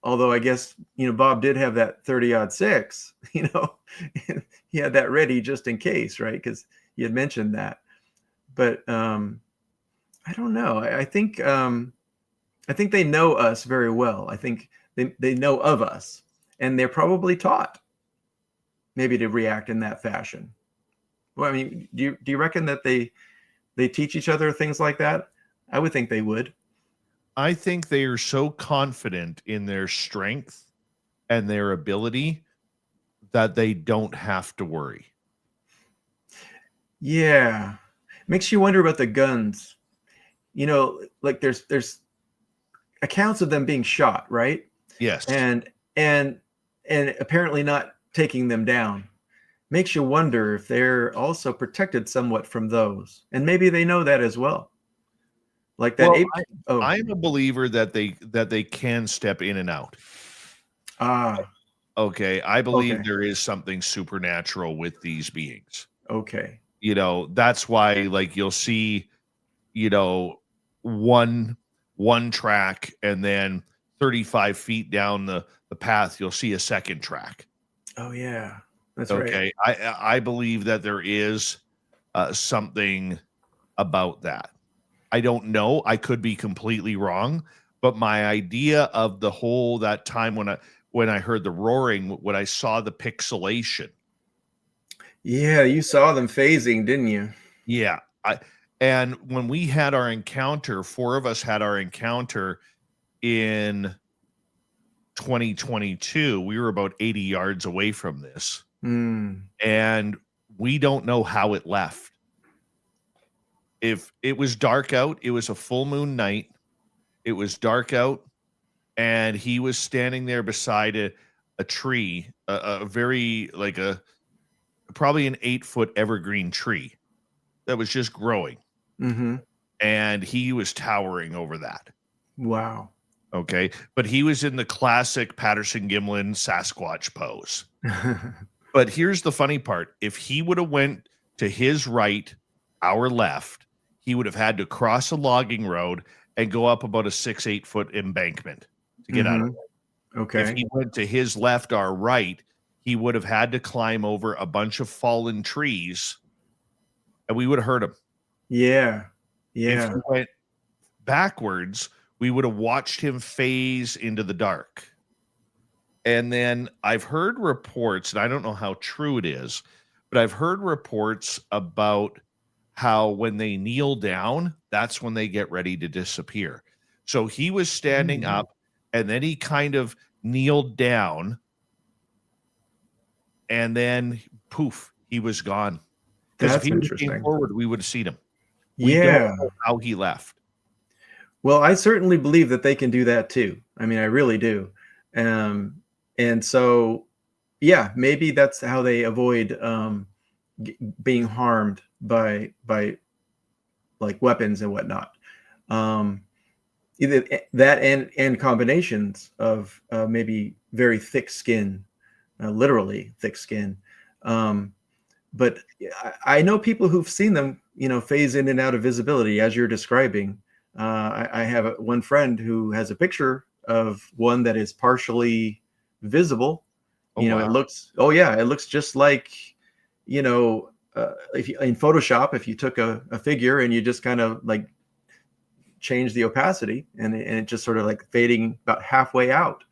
Although I guess, Bob did have that 30-06, he had that ready just in case, right? Because he had mentioned that. But I don't know. I think they know us very well. I think they know of us, and they're probably taught maybe to react in that fashion. Well, I mean, do you reckon that they teach each other things like that? I would think they would. I think they are so confident in their strength and their ability that they don't have to worry. Yeah. Makes you wonder about the guns. Like there's accounts of them being shot, right? Yes. And apparently not taking them down. Makes you wonder if they're also protected somewhat from those. And maybe they know that as well. Like that. Well, I'm a believer that they can step in and out. Okay. I believe there is something supernatural with these beings. Okay. That's why, like, you'll see, one track, and then 35 feet down the path, you'll see a second track. Oh yeah. That's okay. right. I believe that there is something about that. I don't know. I could be completely wrong, but my idea of the whole that time when I heard the roaring, when I saw the pixelation. Yeah, you saw them phasing, didn't you? Yeah. And when we had our encounter, 4 of us had our encounter in 2022. We were about 80 yards away from this. And we don't know how it left. If it was dark out, it was a full moon night. It was dark out, and he was standing there beside a tree, a very probably an 8-foot evergreen tree that was just growing. And he was towering over that. Wow. Okay. But he was in the classic Patterson Gimlin Sasquatch pose. But here's the funny part. If he would have went to his right, our left, he would have had to cross a logging road and go up about a 6-8 foot embankment to get out of it. Okay. If he went to his left, our right, he would have had to climb over a bunch of fallen trees, and we would have heard him. Yeah. If he went backwards, we would have watched him phase into the dark. And then I've heard reports, and I don't know how true it is, but I've heard reports about how when they kneel down, that's when they get ready to disappear. So he was standing up, and then he kind of kneeled down, and then poof, he was gone. Because if he came forward, we would have seen him. We don't know how he left. Well, I certainly believe that they can do that too. I mean, I really do. And so, yeah, maybe that's how they avoid being harmed by like weapons and whatnot. Either that and combinations of maybe very thick skin, literally thick skin. But I know people who've seen them, phase in and out of visibility as you're describing. I have one friend who has a picture of one that is partially visible. Oh, It wow. it looks just like, if you, in Photoshop, if you took a figure and you just kind of like change the opacity and it just sort of like fading about halfway out.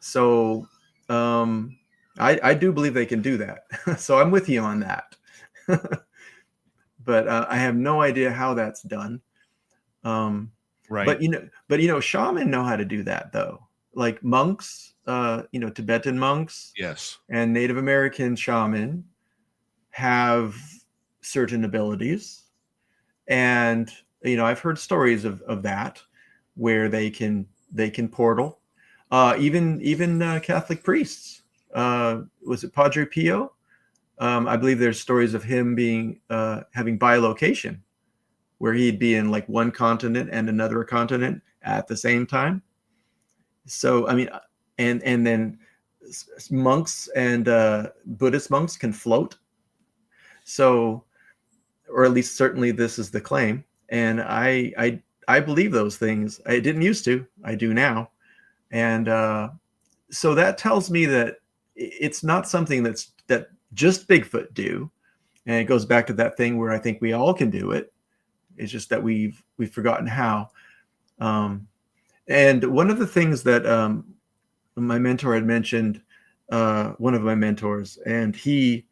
So I do believe they can do that. So I'm with you on that. But I have no idea how that's done. Right. But shaman know how to do that though. Like monks, Tibetan monks, Yes. and Native American shaman have certain abilities. And I've heard stories of that where they can portal. Even Catholic priests. Was it Padre Pio? I believe there's stories of him being having bilocation, where he'd be in like one continent and another continent at the same time. So I mean, and then monks and Buddhist monks can float. So, or at least certainly this is the claim, and I believe those things. I didn't used to. I do now, and so that tells me that it's not something that just Bigfoot do. And it goes back to that thing where I think we all can do it. It's just that we've forgotten how. And one of the things that my mentor had mentioned, one of my mentors, and he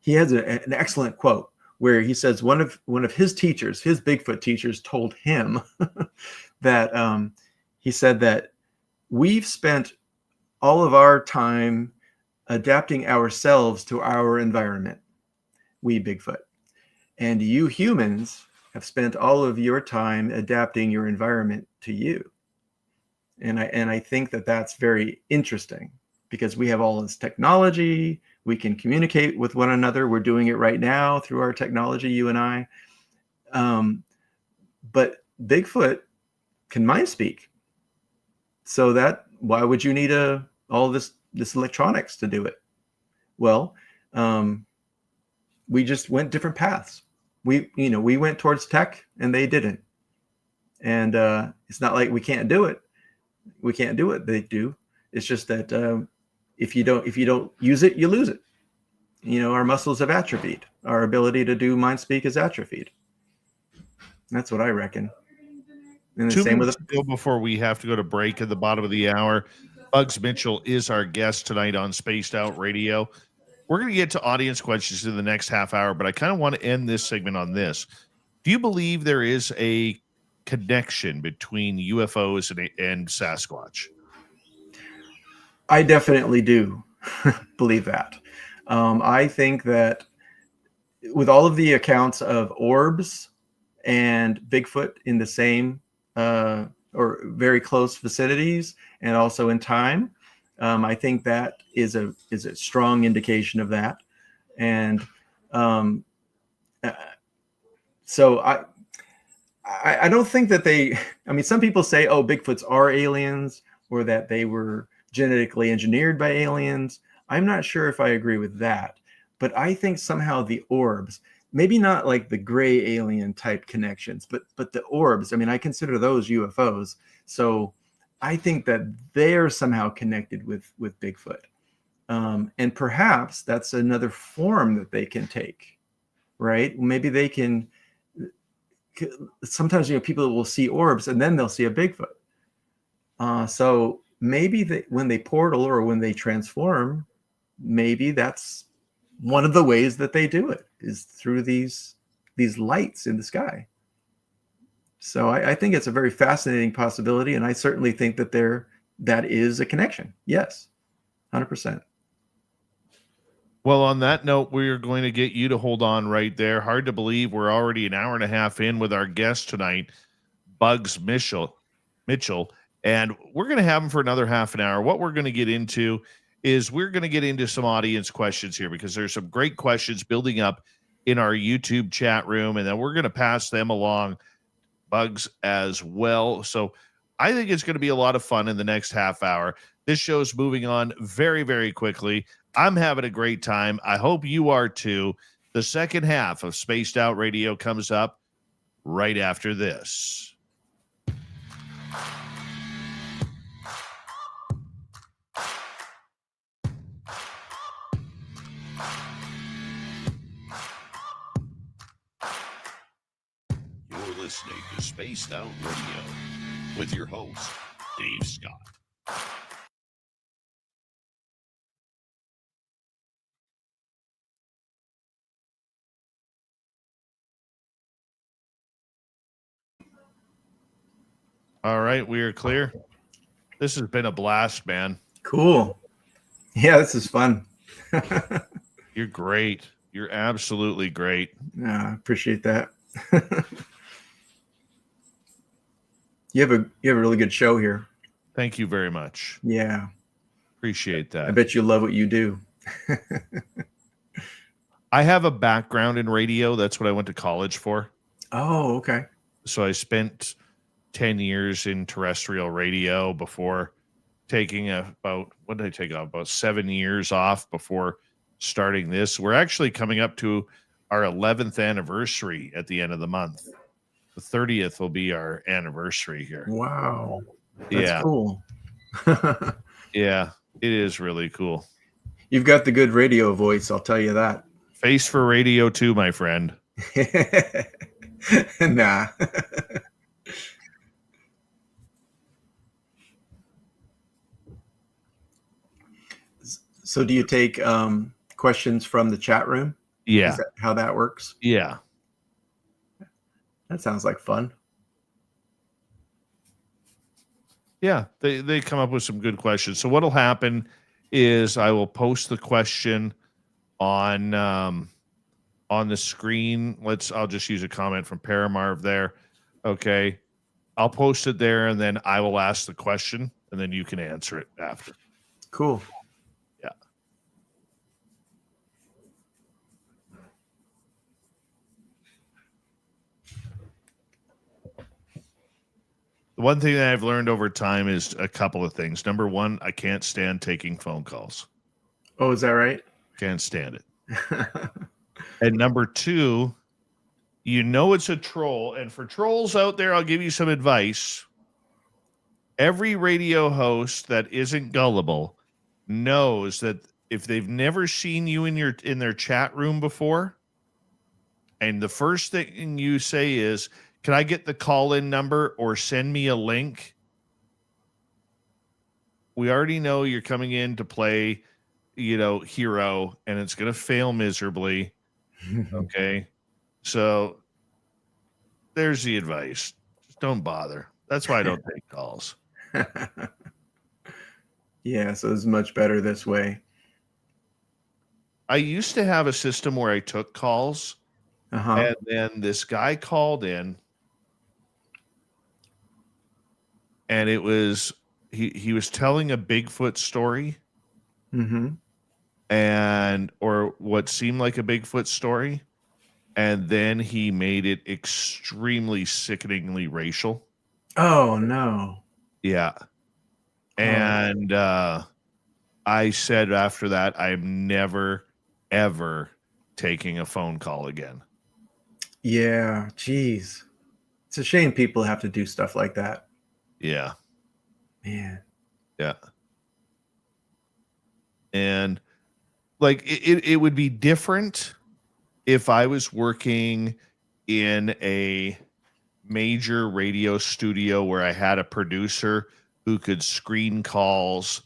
has an excellent quote where he says one of his teachers, his Bigfoot teachers, told him that he said that we've spent all of our time adapting ourselves to our environment, we Bigfoot, and you humans have spent all of your time adapting your environment to you. And I think that that's very interesting because we have all this technology. We can communicate with one another. We're doing it right now through our technology, you and I. But Bigfoot can mind speak. So why would you need all this electronics to do it? Well, we just went different paths. We went towards tech and they didn't. And it's not like we can't do it. We can't do it. They do. It's just that if you don't use it, you lose it. Our muscles have atrophied. Our ability to do mind speak is atrophied. That's what I reckon. And the 2 same minutes to go before we have to go to break at the bottom of the hour. Bugs Mitchell is our guest tonight on Spaced Out Radio. We're going to get to audience questions in the next half hour, but I kind of want to end this segment on this. Do you believe there is a connection between UFOs and Sasquatch? I definitely do believe that. I think that with all of the accounts of orbs and Bigfoot in the same or very close vicinities and also in time, I think that is a strong indication of that. And so I don't think that some people say, oh, Bigfoots are aliens or that they were genetically engineered by aliens. I'm not sure if I agree with that, but I think somehow the orbs, maybe not like the gray alien type connections, but the orbs, I consider those UFOs. So I think that they're somehow connected with Bigfoot. And perhaps that's another form that they can take, right? Maybe they can, sometimes, people will see orbs and then they'll see a Bigfoot. So maybe when they portal or when they transform, maybe that's one of the ways that they do it is through these lights in the sky. So I think it's a very fascinating possibility, and I certainly think that that is a connection. Yes, 100%. Well, on that note, we're going to get you to hold on right there. Hard to believe we're already an hour and a half in with our guest tonight, Bugs Mitchell, and we're going to have him for another half an hour. What we're going to get into is we're going to get into some audience questions here because there's some great questions building up in our YouTube chat room, and then we're going to pass them along, Bugs, as well. So I think it's going to be a lot of fun in the next half hour. This show's moving on very, very quickly. I'm having a great time. I hope you are too. The second half of Spaced Out Radio comes up right after this. You're listening to Spaced Out Radio with your host, Dave Scott. All right, we are clear. This has been a blast, man. Cool. Yeah, this is fun. You're great. You're absolutely great. Yeah, I appreciate that. You have a really good show here. Thank you very much. Yeah. Appreciate that. I bet you love what you do. I have a background in radio. That's what I went to college for. Oh, okay. So I spent 10 years in terrestrial radio before taking about 7 years off before starting this. We're actually coming up to our 11th anniversary at the end of the month. The 30th will be our anniversary here. Wow. That's Yeah. cool. Yeah, it is really cool. You've got the good radio voice, I'll tell you that. Face for radio too, my friend. Nah. So do you take questions from the chat room? Yeah. Is that how that works? Yeah. That sounds like fun. Yeah, they come up with some good questions. So what'll happen is I will post the question on the screen. I'll just use a comment from Paramarv there. Okay. I'll post it there and then I will ask the question and then you can answer it after. Cool. Yeah. The one thing that I've learned over time is a couple of things. Number one, I can't stand taking phone calls. Oh, is that right? Can't stand it. And number two, it's a troll. And for trolls out there, I'll give you some advice. Every radio host that isn't gullible knows that if they've never seen you in their chat room before, and the first thing you say is, can I get the call-in number or send me a link? We already know you're coming in to play, hero, and it's going to fail miserably. Okay. So there's the advice. Just don't bother. That's why I don't take calls. Yeah, so it's much better this way. I used to have a system where I took calls, and then this guy called in, and it was he was telling a Bigfoot story, or what seemed like a Bigfoot story, and then he made it extremely sickeningly racial. Oh no. Yeah. And I said after that, I'm never, ever taking a phone call again. Yeah, geez. It's a shame people have to do stuff like that. Yeah. Man. Yeah. And like it would be different if I was working in a major radio studio where I had a producer who could screen calls,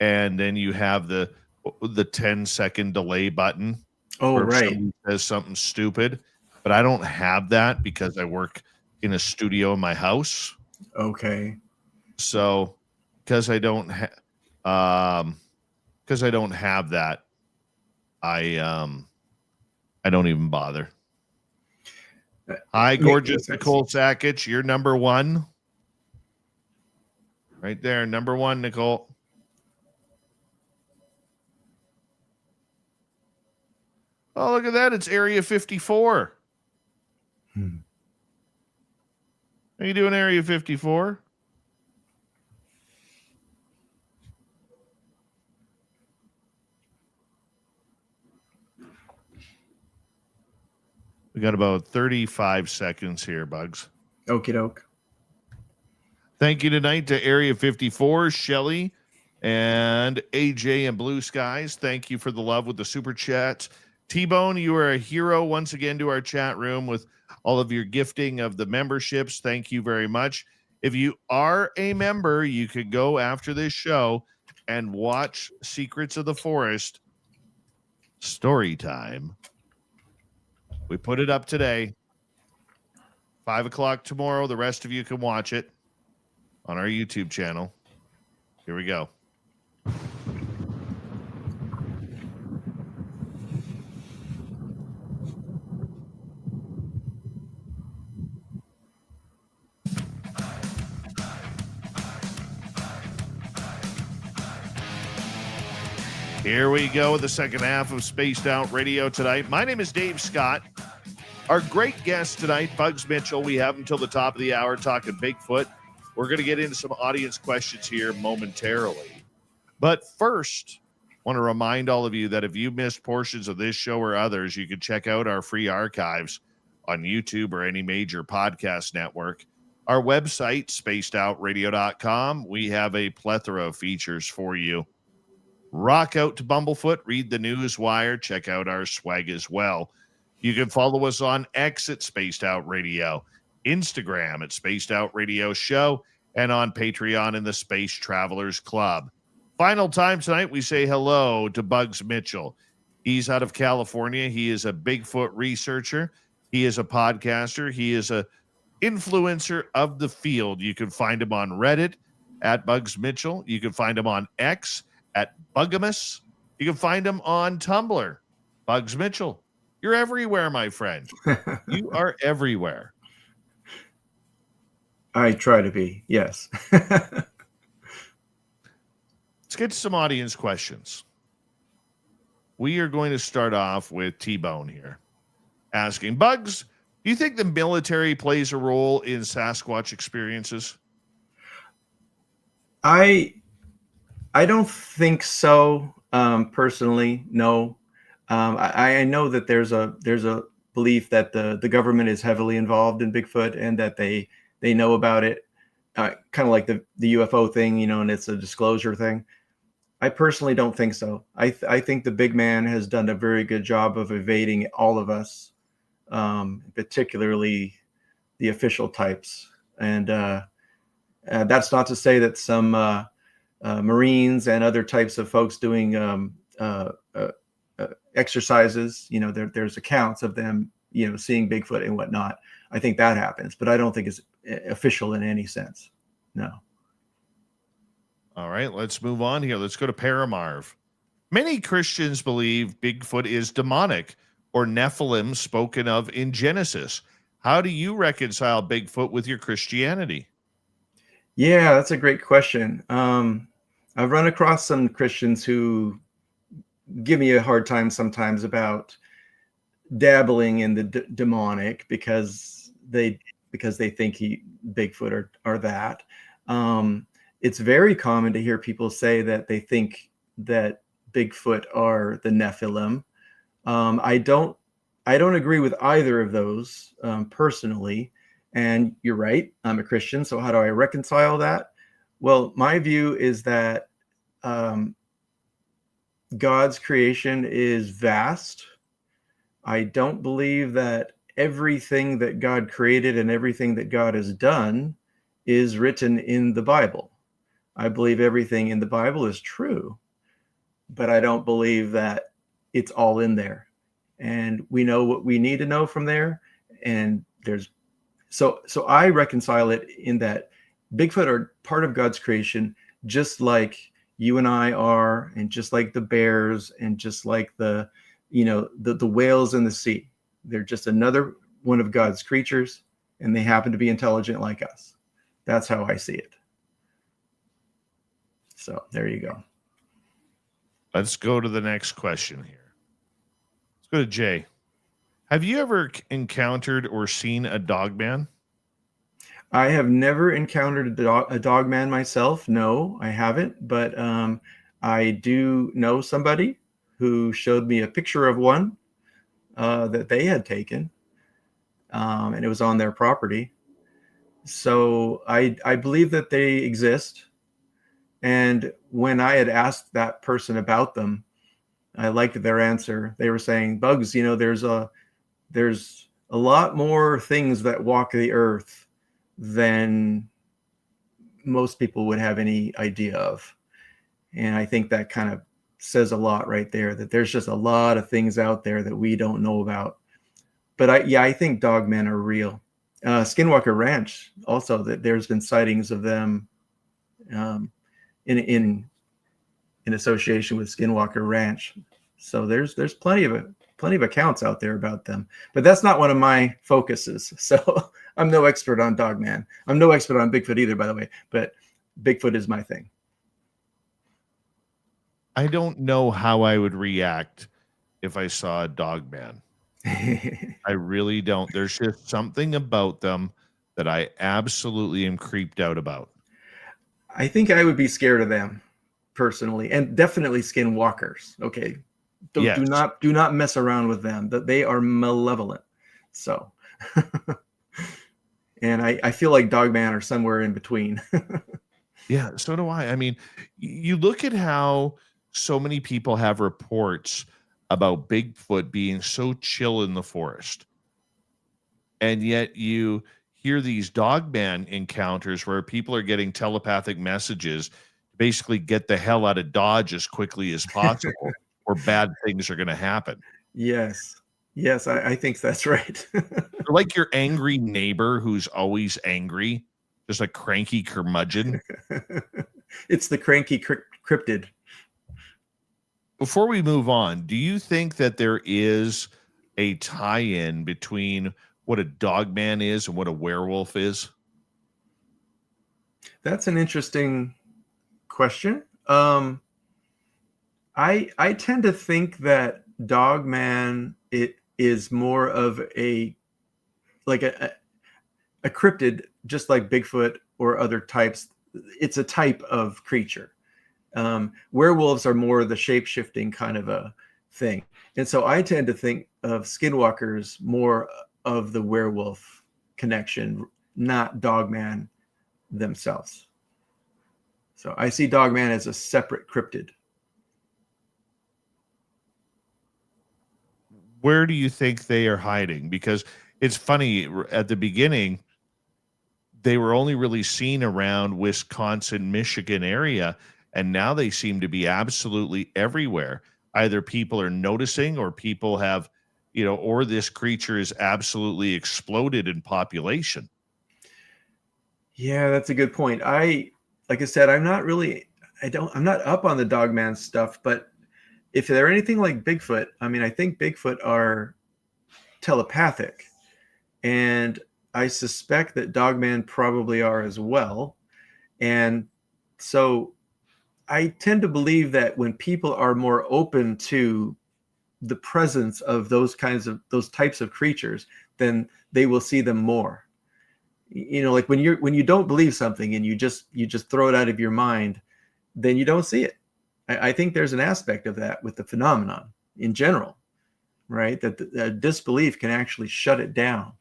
and then you have the 10-second delay button. Oh, if right. somebody says something stupid, but I don't have that because I work in a studio in my house. Okay. So because I don't have that, I don't even bother. Hi, gorgeous Nicole Sackich. You're number one. Right there, number one, Nicole. Oh, look at that. It's Area 54. How you doing, Area 54? We got about 35 seconds here, Bugs. Okie doke. Thank you tonight to Area 54, Shelly, and AJ and Blue Skies. Thank you for the love with the super chat. T-Bone, you are a hero once again to our chat room with all of your gifting of the memberships. Thank you very much. If you are a member, you could go after this show and watch Secrets of the Forest story time. We put it up today, 5 o'clock tomorrow. The rest of you can watch it on our YouTube channel. Here we go. Here we go with the second half of Spaced Out Radio tonight. My name is Dave Scott. Our great guest tonight, Bugs Mitchell. We have until the top of the hour talking Bigfoot. We're going to get into some audience questions here momentarily. But first, I want to remind all of you that if you missed portions of this show or others, you can check out our free archives on YouTube or any major podcast network. Our website, spacedoutradio.com, we have a plethora of features for you. Rock out to Bumblefoot, read the news wire, check out our swag as well. You can follow us on X at Spaced Out Radio, Instagram at Spaced Out Radio Show, and on Patreon in the Space Travelers Club. Final time tonight, we say hello to Bugs Mitchell. He's out of California. He is a Bigfoot researcher. He is a podcaster. He is a influencer of the field. You can find him on Reddit at Bugs Mitchell. You can find him on X at Bugamus. You can find him on Tumblr, Bugs Mitchell. You're everywhere, my friend. You are everywhere. I try to be, yes. Let's get to some audience questions. We are going to start off with T-Bone here, asking, Bugs, do you think the military plays a role in Sasquatch experiences? I don't think so, personally, no. I know that there's a belief that the government is heavily involved in Bigfoot and that they know about it, kind of like the UFO thing, and it's a disclosure thing. I personally don't think so. I think the big man has done a very good job of evading all of us, particularly the official types. And that's not to say that some Marines and other types of folks doing exercises, there's accounts of them, seeing Bigfoot and whatnot. I think that happens, but I don't think it's official in any sense. No. All right, let's move on here. Let's go to Paramarv. Many Christians believe Bigfoot is demonic or Nephilim spoken of in Genesis. How do you reconcile Bigfoot with your Christianity? Yeah, that's a great question. I've run across some Christians who give me a hard time sometimes about dabbling in the demonic because they think Bigfoot are that. It's very common to hear people say that they think that Bigfoot are the Nephilim. I don't agree with either of those personally. And you're right, I'm a Christian. So how do I reconcile that? Well, my view is that God's creation is vast. I don't believe that everything that God created and everything that God has done is written in the Bible. I believe everything in the Bible is true, but I don't believe that it's all in there. And we know what we need to know from there. And so I reconcile it in that Bigfoot are part of God's creation, just like you and I are, and just like the bears, and just like the whales in the sea. They're just another one of God's creatures, and they happen to be intelligent like us. That's how I see it. So there you go. Let's go to the next question here. Let's go to Jay. Have you ever encountered or seen a dogman? I have never encountered a dogman myself. No, I haven't. But I do know somebody who showed me a picture of one that they had taken, and it was on their property. So I believe that they exist. And when I had asked that person about them, I liked their answer. They were saying, Bugs, there's a lot more things that walk the earth than most people would have any idea of. And I think that kind of says a lot right there, that there's just a lot of things out there that we don't know about. But I think dogmen are real. Skinwalker Ranch also, that there's been sightings of them in association with Skinwalker Ranch. So there's plenty of accounts out there about them. But that's not one of my focuses. So I'm no expert on dogman. I'm no expert on Bigfoot either, by the way. But Bigfoot is my thing. I don't know how I would react if I saw a dog man. I really don't. There's just something about them that I absolutely am creeped out about. I think I would be scared of them personally, and definitely skinwalkers. Okay. Yes. Do not mess around with them. That they are malevolent. So and I feel like dogman are somewhere in between. Yeah, so do I. I mean, you look at how so many people have reports about Bigfoot being so chill in the forest. And yet you hear these dogman encounters where people are getting telepathic messages to basically get the hell out of Dodge as quickly as possible or bad things are going to happen. Yes, I think that's right. They're like your angry neighbor who's always angry, just a cranky curmudgeon. It's the cranky cryptid. Before we move on, do you think that there is a tie-in between what a dogman is and what a werewolf is? That's an interesting question. I tend to think that dogman it is more of a cryptid, just like Bigfoot or other types. It's a type of creature. Werewolves are more the shape-shifting kind of a thing. And so I tend to think of skinwalkers more of the werewolf connection, not dogman themselves. So I see dogman as a separate cryptid. Where do you think they are hiding? Because it's funny, at the beginning, they were only really seen around Wisconsin, Michigan area, and now they seem to be absolutely everywhere. Either people are noticing or people have, or this creature is absolutely exploded in population. Yeah, that's a good point. Like I said, I'm not up on the dogman stuff, but if they're anything like Bigfoot, I mean, I think Bigfoot are telepathic, and I suspect that dogman probably are as well. And so I tend to believe that when people are more open to the presence of those types of creatures, then they will see them more. Like when you don't believe something and you just throw it out of your mind, then you don't see it. I think there's an aspect of that with the phenomenon in general, right? That the disbelief can actually shut it down.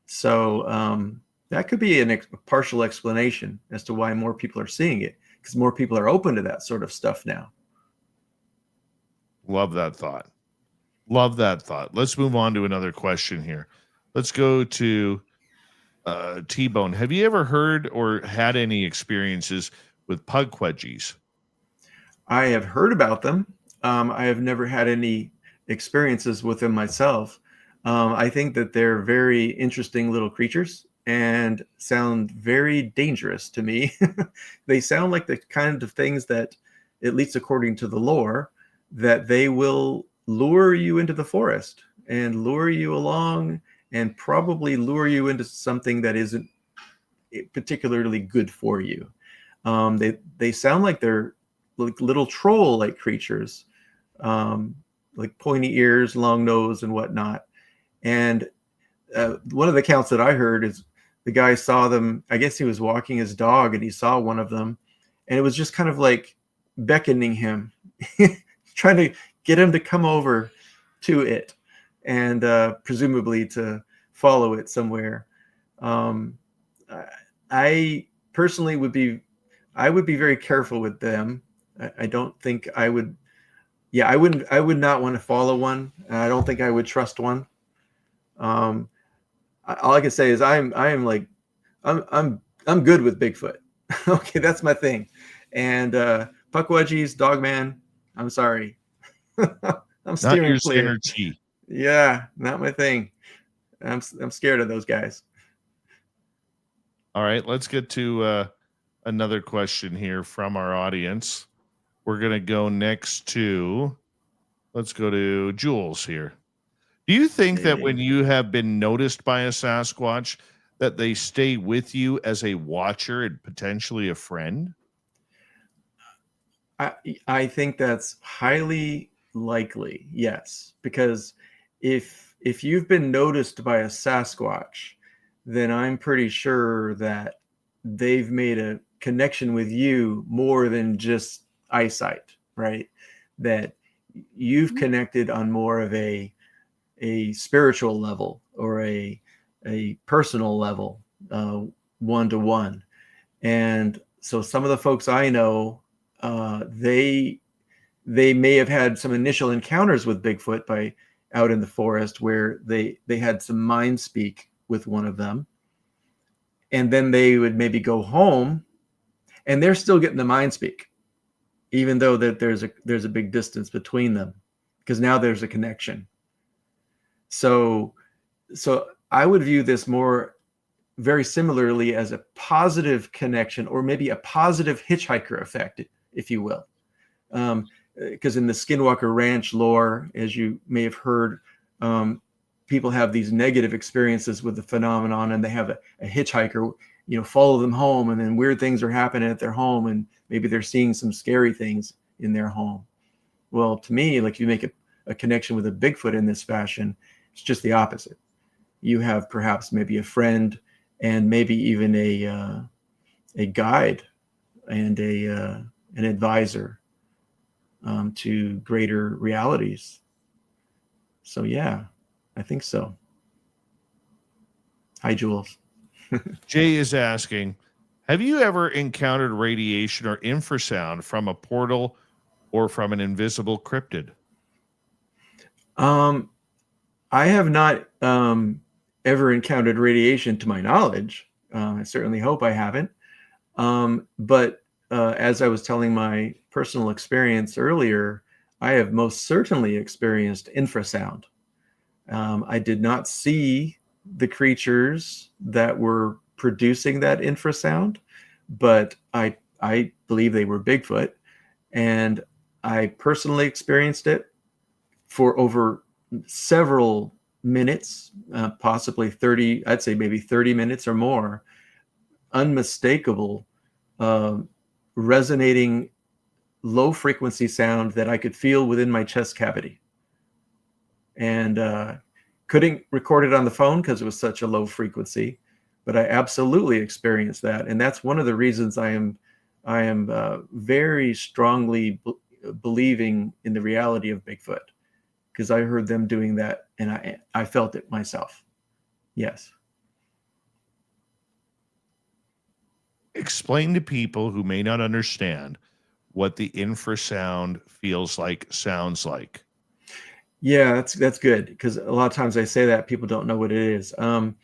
So that could be a partial explanation as to why more people are seeing it, because more people are open to that sort of stuff now. Love that thought. Love that thought. Let's move on to another question here. Let's go to T-Bone. Have you ever heard or had any experiences with pugquedgies? I have heard about them. I have never had any experiences with them myself. I think that they're very interesting little creatures and sound very dangerous to me. They sound like the kind of things that, at least according to the lore, that they will lure you into the forest and lure you along and probably lure you into something that isn't particularly good for you. They sound like they're like little troll-like creatures, like pointy ears, long nose, and whatnot. And one of the accounts that I heard is the guy saw them. I guess he was walking his dog and he saw one of them, and it was just kind of like beckoning him, trying to get him to come over to it, and presumably to follow it somewhere. I personally would be very careful with them. I don't think I would. Yeah, I would not want to follow one. I don't think I would trust one. All I can say is I'm good with Bigfoot. Okay, that's my thing. And Puckwudgies, Dogman, I'm sorry. I'm Not steering your clear. synergy. Yeah, not my thing. I'm scared of those guys. All right, let's get to another question here from our audience. We're going to go next to, let's go to Jules here. Do you think that when you have been noticed by a Sasquatch, that they stay with you as a watcher and potentially a friend? I think that's highly likely, yes, because if you've been noticed by a Sasquatch, then I'm pretty sure that they've made a connection with you more than just eyesight, right? That you've connected on more of a spiritual level or a personal level, one-to-one. And so some of the folks I know, they may have had some initial encounters with Bigfoot by out in the forest where they had some mind speak with one of them, and then they would maybe go home and they're still getting the mind speak, even though that there's a big distance between them, because now there's a connection. So I would view this more very similarly as a positive connection, or maybe a positive hitchhiker effect, if you will. Because in the Skinwalker Ranch lore, as you may have heard, people have these negative experiences with the phenomenon, and they have a hitchhiker, follow them home, and then weird things are happening at their home, and maybe they're seeing some scary things in their home. Well, to me, like, you make a connection with a Bigfoot in this fashion, it's just the opposite. You have perhaps maybe a friend, and maybe even a guide and an advisor to greater realities. So yeah, I think so. Hi, Jules. Jay is asking, have you ever encountered radiation or infrasound from a portal or from an invisible cryptid? I have not ever encountered radiation to my knowledge. I certainly hope I haven't. But as I was telling my personal experience earlier, I have most certainly experienced infrasound. I did not see the creatures that were producing that infrasound, but I believe they were Bigfoot, and I personally experienced it for over several minutes, possibly 30, I'd say maybe 30 minutes or more, unmistakable, resonating low frequency sound that I could feel within my chest cavity. And couldn't record it on the phone because it was such a low frequency, but I absolutely experienced that. And that's one of the reasons I am very strongly believing in the reality of Bigfoot, because I heard them doing that and I felt it myself. Yes. Explain to people who may not understand what the infrasound feels like, sounds like. Yeah, that's good, because a lot of times I say that people don't know what it is. Have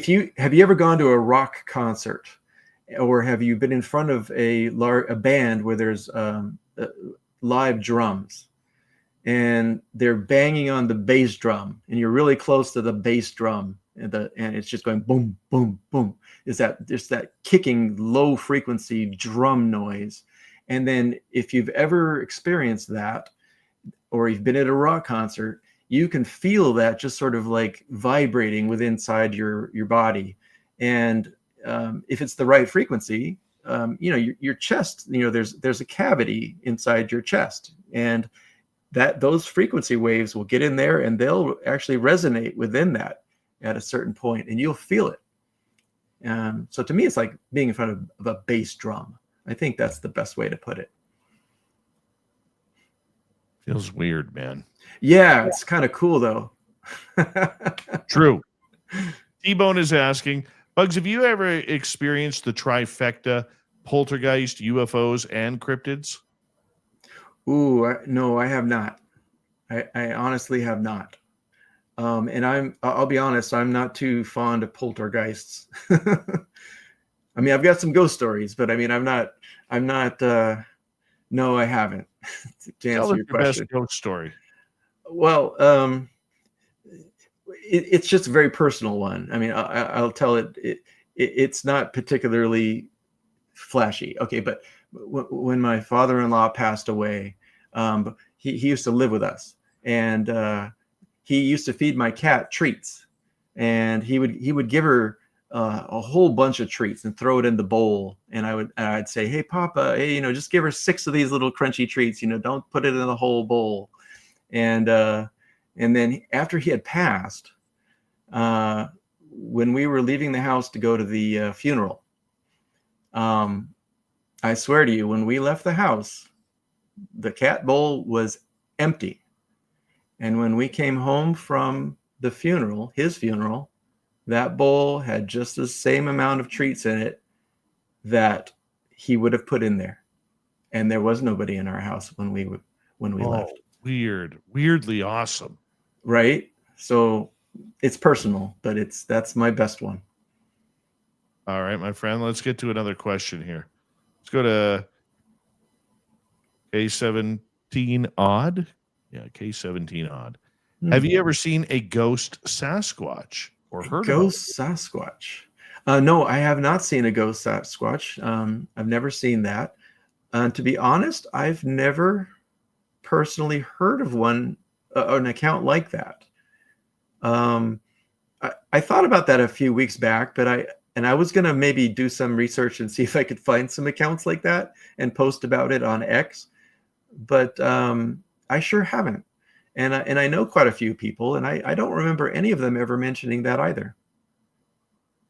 you ever gone to a rock concert, or have you been in front of a band where there's live drums, and they're banging on the bass drum, and you're really close to the bass drum, and it's just going boom, boom, boom? There's that kicking low frequency drum noise. And then if you've ever experienced that, or you've been at a rock concert, you can feel that just sort of like vibrating within inside your body. And if it's the right frequency, your chest, there's a cavity inside your chest, and those frequency waves will get in there and they'll actually resonate within that at a certain point, and you'll feel it. So to me, it's like being in front of a bass drum. I think that's the best way to put it. Feels weird, man. Yeah, it's kind of cool though. True. T-Bone is asking, Bugs, have you ever experienced the trifecta: poltergeist, UFOs, and cryptids? Ooh, no, I have not. I honestly have not. And I'll be honest, I'm not too fond of poltergeists. I mean, I've got some ghost stories, but I mean, I'm not, no, I haven't, to Tell answer us your your best question. ghost story. Well, it's just a very personal one. I mean, I'll tell it's not particularly flashy. Okay, but when my father-in-law passed away, he used to live with us, and he used to feed my cat treats, and he would give her a whole bunch of treats and throw it in the bowl, and I'd say, hey Papa, hey, just give her 6 of these little crunchy treats, don't put it in the whole bowl. And then after he had passed, when we were leaving the house to go to the funeral, I swear to you, when we left the house, the cat bowl was empty. And when we came home from the funeral, his funeral, that bowl had just the same amount of treats in it that he would have put in there. And there was nobody in our house when we left. Weirdly awesome. Right? So it's personal, but that's my best one. All right, my friend, let's get to another question here. Let's go to K17 odd. Yeah, K17 odd. Have you ever seen a ghost Sasquatch or heard of ghost Sasquatch? No, I have not seen a ghost Sasquatch. I've never seen that. To be honest, I've never personally heard of one, an account like that. I thought about that a few weeks back, but I was going to maybe do some research and see if I could find some accounts like that and post about it on X, but I sure haven't. And I know quite a few people, and I don't remember any of them ever mentioning that either.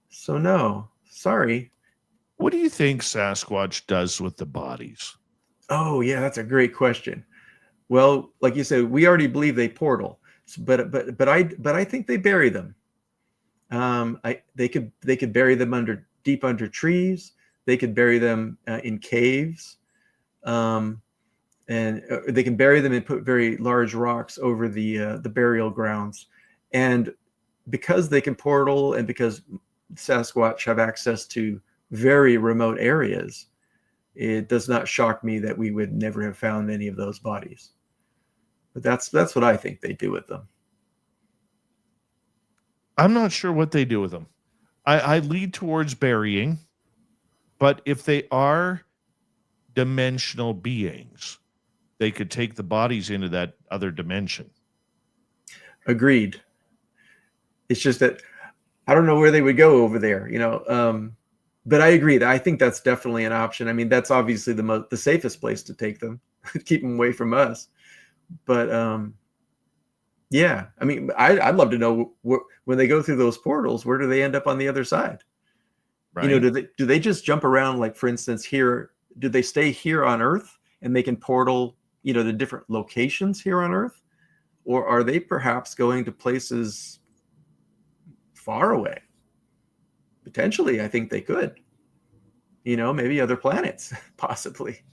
So no, sorry. What do you think Sasquatch does with the bodies? Oh yeah, that's a great question. Well, like you said, we already believe they portal, but I think they bury them. They could bury them deep under trees. They could bury them in caves, and they can bury them and put very large rocks over the burial grounds. And because they can portal, and because Sasquatch have access to very remote areas, it does not shock me that we would never have found any of those bodies. But that's what I think they do with them. I'm not sure what they do with them. I lead towards burying, but if they are dimensional beings, they could take the bodies into that other dimension. Agreed. It's just that I don't know where they would go over there, but I agree that I think that's definitely an option. I mean, that's obviously the safest place to take them, keep them away from us. But yeah, I mean, I'd love to know when they go through those portals, where do they end up on the other side? Right. Do they just jump around? Like, for instance, here, do they stay here on Earth and they can portal, the different locations here on Earth? Or are they perhaps going to places far away? Potentially, I think they could, maybe other planets, possibly,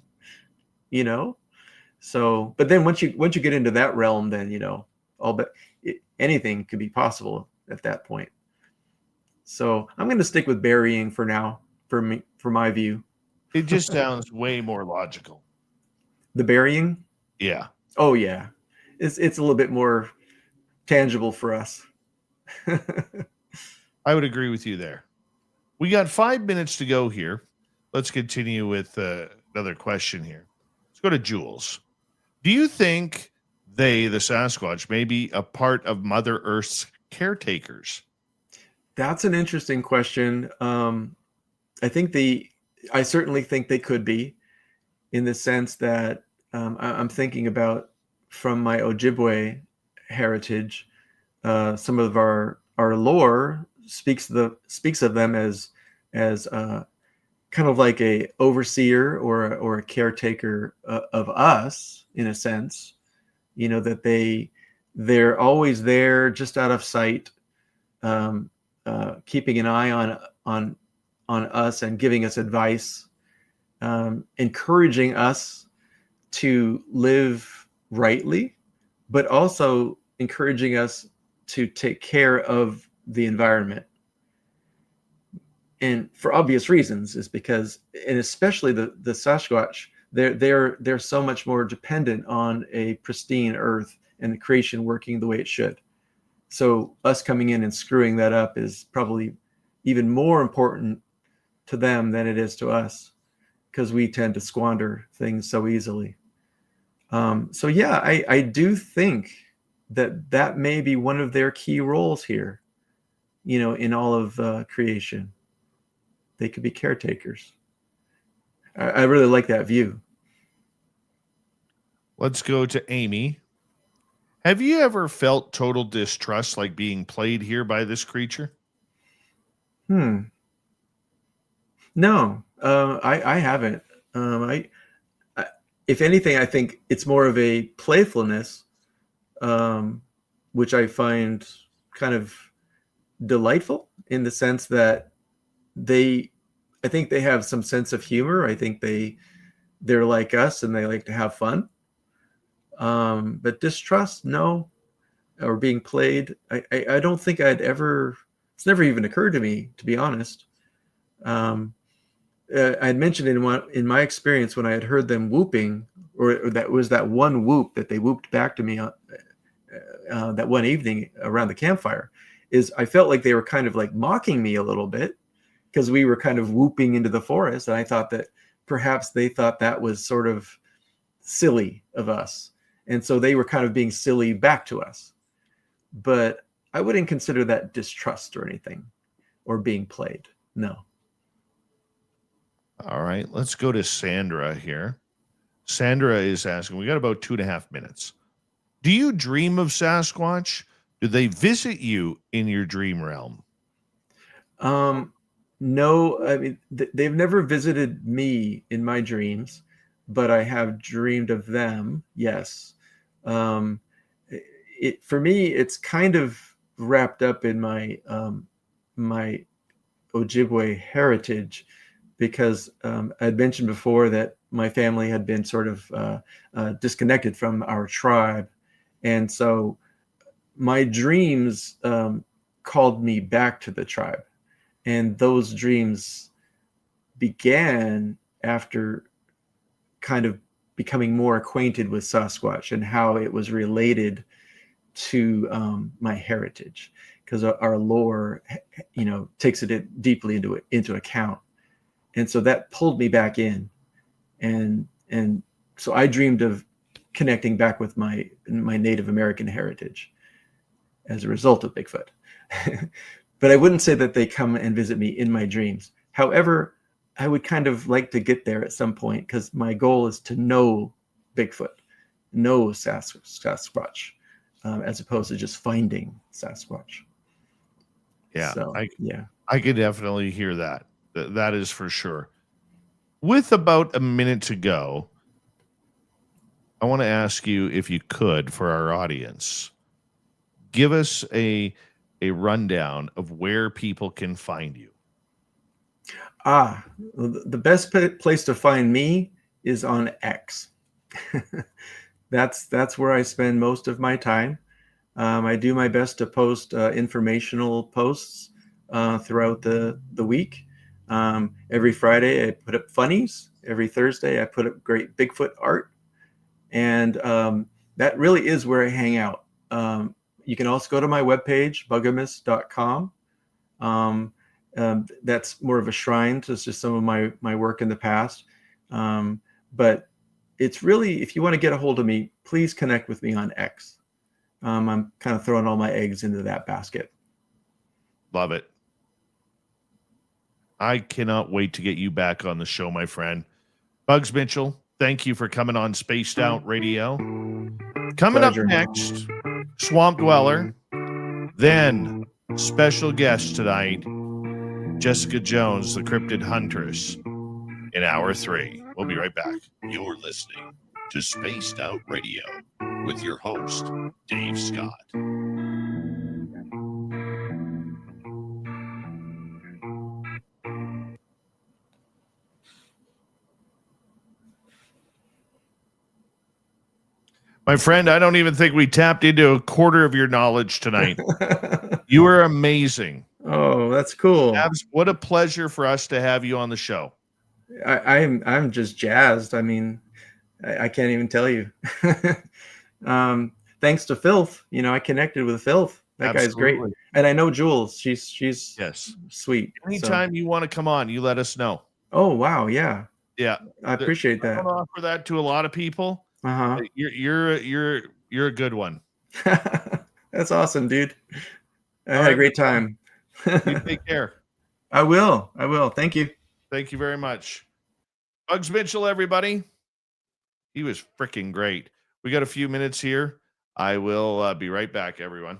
So, but then once you get into that realm, then, I'll bet anything could be possible at that point. So I'm going to stick with burying for now, for my view. It just sounds way more logical. The burying? Yeah. Oh yeah. It's a little bit more tangible for us. I would agree with you there. We got 5 minutes to go here. Let's continue with another question here. Let's go to Jules. Do you think the Sasquatch, may be a part of Mother Earth's caretakers? That's an interesting question. I certainly think they could be, in the sense that I'm thinking about, from my Ojibwe heritage, some of our lore speaks of them as kind of like a overseer or a caretaker of us, in a sense, that they're always there, just out of sight, keeping an eye on us and giving us advice, encouraging us to live rightly, but also encouraging us to take care of the environment. And for obvious reasons, is because, and especially the Sasquatch, they're so much more dependent on a pristine earth and the creation working the way it should. So us coming in and screwing that up is probably even more important to them than it is to us, because we tend to squander things so easily. So yeah, I do think that may be one of their key roles here, in all of creation. They could be caretakers. I really like that view. Let's go to Amy. Have you ever felt total distrust, like being played here by this creature? No, I haven't. If anything, I think it's more of a playfulness, which I find kind of delightful, in the sense that I think they have some sense of humor. I think they're like us and they like to have fun. But distrust, no. Or being played, I don't think it's never even occurred to me, to be honest. I had mentioned in my experience, when I had heard them whooping, or that was that one whoop that they whooped back to me that one evening around the campfire, is I felt like they were kind of like mocking me a little bit, because we were kind of whooping into the forest. And I thought that perhaps they thought that was sort of silly of us. And so they were kind of being silly back to us. But I wouldn't consider that distrust or anything, or being played. No. All right, let's go to Sandra here. Sandra is asking, we got about 2.5 minutes. Do you dream of Sasquatch? Do they visit you in your dream realm? No, I mean, they've never visited me in my dreams, but I have dreamed of them. Yes. For me, it's kind of wrapped up in my my Ojibwe heritage, because I'd mentioned before that my family had been sort of disconnected from our tribe, and so my dreams called me back to the tribe, and those dreams began after kind of becoming more acquainted with Sasquatch and how it was related to my heritage, because our lore, takes it deeply into account. And so that pulled me back in. And so I dreamed of connecting back with my Native American heritage as a result of Bigfoot. But I wouldn't say that they come and visit me in my dreams. However, I would kind of like to get there at some point, because my goal is to know Bigfoot, know Sasquatch, as opposed to just finding Sasquatch. Yeah, So, I could definitely hear that. That is for sure. With about a minute to go, I want to ask you, if you could, for our audience, give us a rundown of where people can find you. The best place to find me is on X. That's where I spend most of my time. I do my best to post informational posts throughout the week. Every Friday I put up funnies. Every Thursday I put up great Bigfoot art. And that really is where I hang out. You can also go to my webpage, bugamus.com. That's more of a shrine to just some of my work in the past. But it's really, if you want to get a hold of me, please connect with me on X. I'm kind of throwing all my eggs into that basket. Love it. I cannot wait to get you back on the show, my friend. Bugs Mitchell, thank you for coming on Spaced Out Radio. Coming Pleasure. up next, Swamp Dweller. Then, special guest tonight, Jessica Jones, the Cryptid Huntress, in Hour 3. We'll be right back. You're listening to Spaced Out Radio with your host, Dave Scott. My friend, I don't even think we tapped into a quarter of your knowledge tonight. You are amazing. Oh, that's cool. What a pleasure for us to have you on the show. I'm just jazzed. I mean, I can't even tell you. Thanks to Filth, I connected with Filth. That guy's great. And I know Jules. She's yes, sweet. Anytime you want to come on, you let us know. Oh wow, yeah. Yeah. I appreciate that. I don't offer that to a lot of people. Uh-huh. You're a good one. That's awesome, dude. I had a great time. You take care. I will. Thank you. Thank you very much. Bugs Mitchell, everybody. He was freaking great. We got a few minutes here. I will be right back, everyone.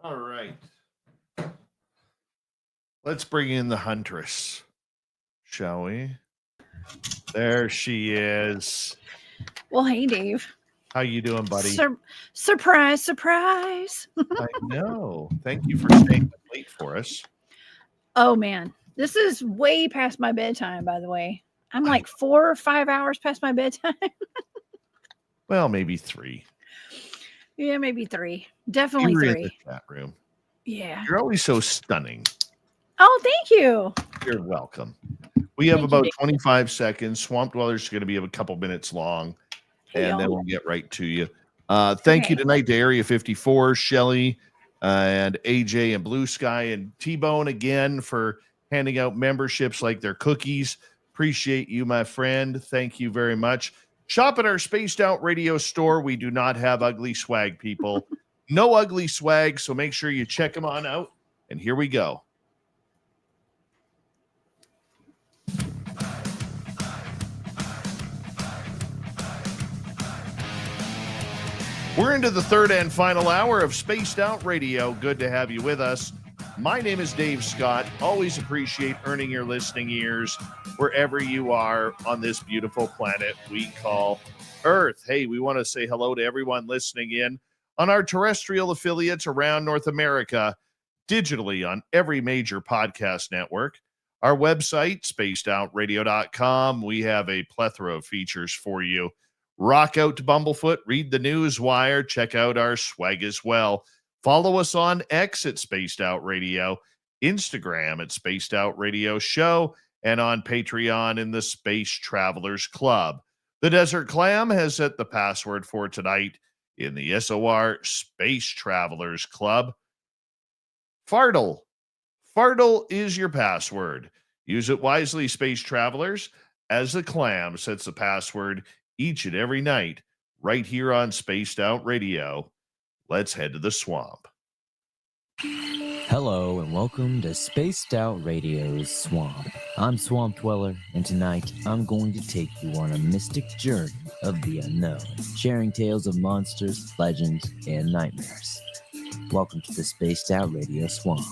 All right. Let's bring in the huntress, shall we? There she is. Well, hey, Dave. How you doing, buddy? Surprise, surprise. I know. Thank you for staying up late for us. Oh, man. This is way past my bedtime, by the way. I'm like 4 or 5 hours past my bedtime. Well, maybe 3. Yeah, maybe 3. Definitely You were 3. in the chat room. Yeah. You're always so stunning. Oh, thank you. You're welcome. We have Thank you, about Dave. 25 seconds. Swamp Dwellers is going to be a couple minutes long, Hey, and then y'all. we'll get right to you. Thank you Okay. tonight to Area 54, Shelly, and AJ and Blue Sky and T-Bone again for handing out memberships like they're cookies. Appreciate you, my friend. Thank you very much. Shop at our Spaced Out Radio store. We do not have ugly swag, people. No ugly swag, so make sure you check them on out. And here we go. We're into the third and final hour of Spaced Out Radio. Good to have you with us. My name is Dave Scott. Always appreciate earning your listening ears wherever you are on this beautiful planet we call Earth. Hey, we want to say hello to everyone listening in on our terrestrial affiliates around North America, digitally on every major podcast network. Our website, spacedoutradio.com. We have a plethora of features for you. Rock out to Bumblefoot, read the news wire, check out our swag as well. Follow us on X at Spaced Out Radio, Instagram at Spaced Out Radio Show, and on Patreon in the Space Travelers Club. The Desert Clam has set the password for tonight in the SOR Space Travelers Club. Fartle. Fartle is your password. Use it wisely, Space Travelers, as the Clam sets the password each and every night right here on Spaced Out Radio. Let's head to the swamp. Hello and welcome to Spaced Out Radio's Swamp. I'm Swamp Dweller, and tonight I'm going to take you on a mystic journey of the unknown, sharing tales of monsters, legends, and nightmares. Welcome to the Spaced Out Radio Swamp.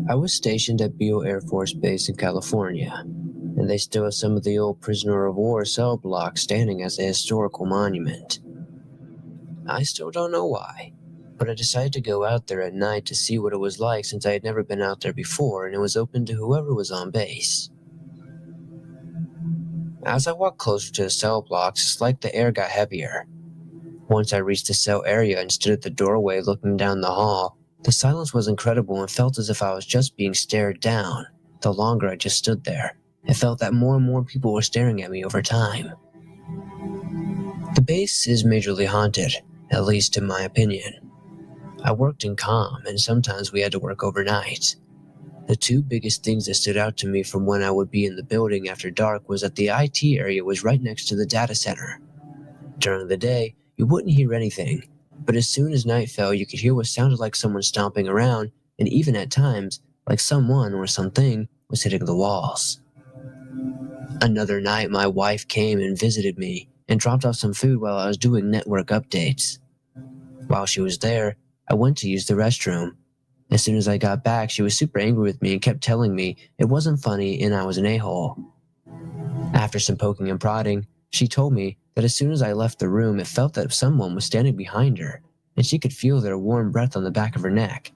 I was stationed at Beale Air Force Base in California, and they still have some of the old prisoner of war cell blocks standing as a historical monument. I still don't know why, but I decided to go out there at night to see what it was like since I had never been out there before and it was open to whoever was on base. As I walked closer to the cell blocks, it's like the air got heavier. Once I reached the cell area and stood at the doorway looking down the hall, the silence was incredible and felt as if I was just being stared down. The longer I just stood there, it felt that more and more people were staring at me over time. The base is majorly haunted, at least in my opinion. I worked in comm, and sometimes we had to work overnight. The two biggest things that stood out to me from when I would be in the building after dark was that the IT area was right next to the data center. During the day, you wouldn't hear anything, but as soon as night fell, you could hear what sounded like someone stomping around, and even at times, like someone or something was hitting the walls. Another night, my wife came and visited me and dropped off some food while I was doing network updates. While she was there, I went to use the restroom. As soon as I got back, she was super angry with me and kept telling me it wasn't funny and I was an a-hole. After some poking and prodding, she told me that as soon as I left the room, it felt that someone was standing behind her, and she could feel their warm breath on the back of her neck.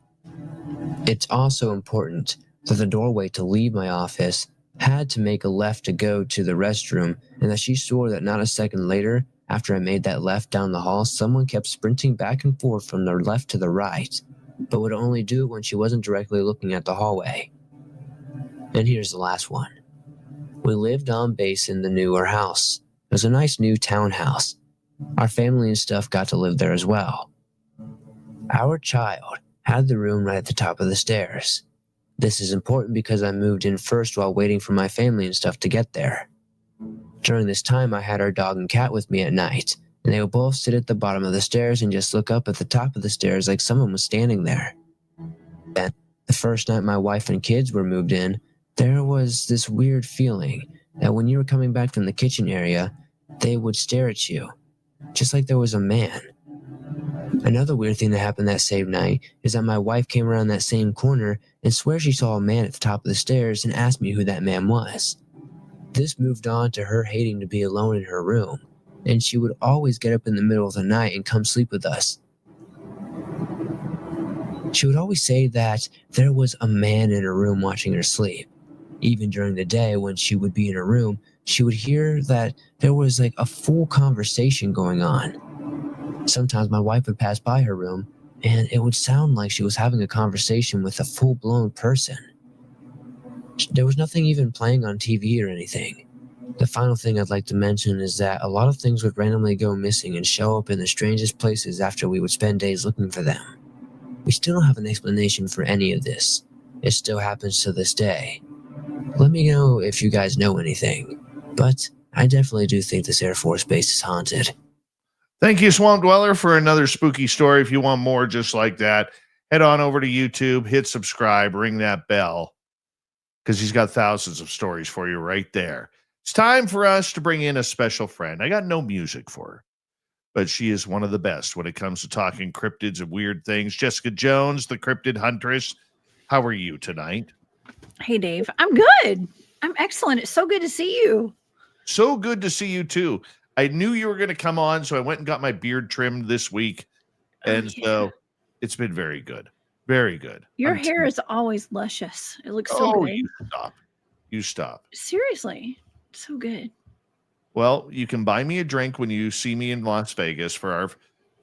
It's also important that the doorway to leave my office had to make a left to go to the restroom, and that she swore that not a second later, after I made that left down the hall, someone kept sprinting back and forth from the left to the right, but would only do it when she wasn't directly looking at the hallway. And here's the last one. We lived on base in the newer house. It was a nice new townhouse. Our family and stuff got to live there as well. Our child had the room right at the top of the stairs. This is important because I moved in first while waiting for my family and stuff to get there. During this time, I had our dog and cat with me at night, and they would both sit at the bottom of the stairs and just look up at the top of the stairs like someone was standing there. Then, the first night my wife and kids were moved in, there was this weird feeling that when you were coming back from the kitchen area, they would stare at you, just like there was a man. Another weird thing that happened that same night is that my wife came around that same corner and swears she saw a man at the top of the stairs and asked me who that man was. This moved on to her hating to be alone in her room, and she would always get up in the middle of the night and come sleep with us. She would always say that there was a man in her room watching her sleep. Even during the day when she would be in her room, she would hear that there was like a full conversation going on. Sometimes my wife would pass by her room, and it would sound like she was having a conversation with a full-blown person. There was nothing even playing on TV or anything. The final thing I'd like to mention is that a lot of things would randomly go missing and show up in the strangest places after we would spend days looking for them. We still don't have an explanation for any of this. It still happens to this day. Let me know if you guys know anything. But I definitely do think this Air Force base is haunted. Thank you, Swamp Dweller, for another spooky story. If you want more just like that, head on over to YouTube, hit subscribe, ring that bell, because he's got thousands of stories for you right there. It's time for us to bring in a special friend. I got no music for her, but she is one of the best when it comes to talking cryptids and weird things. Jessica Jones, the cryptid huntress. How are you tonight? Hey, Dave. I'm good. I'm excellent. It's so good to see you. So good to see you too. I knew you were going to come on, so I went and got my beard trimmed this week. And so it's been very good. Very good. Your hair is always luscious. It looks so good. You stop. You stop. Seriously. So good. Well, you can buy me a drink when you see me in Las Vegas for our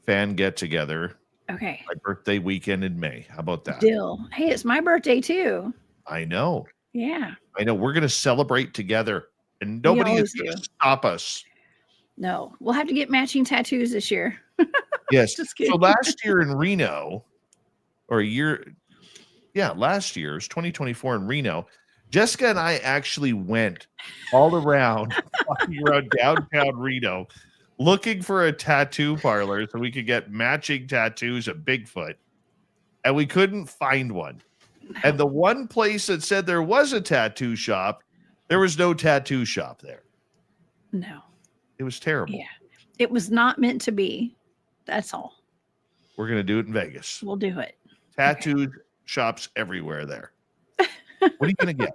fan get-together. Okay. My birthday weekend in May. How about that? Deal. Hey, it's my birthday too. I know. Yeah. I know. We're going to celebrate together, and nobody is going to stop us. No. We'll have to get matching tattoos this year. Yes. Just kidding. So last year in Reno, or last year, it was 2024 in Reno, Jessica and I actually went all around, walking around downtown Reno, looking for a tattoo parlor so we could get matching tattoos of Bigfoot, and we couldn't find one. And the one place that said there was a tattoo shop, there was no tattoo shop there. No. It was terrible. Yeah. It was not meant to be. That's all. We're going to do it in Vegas. We'll do it. Tattoo shops everywhere there. What are you going to get?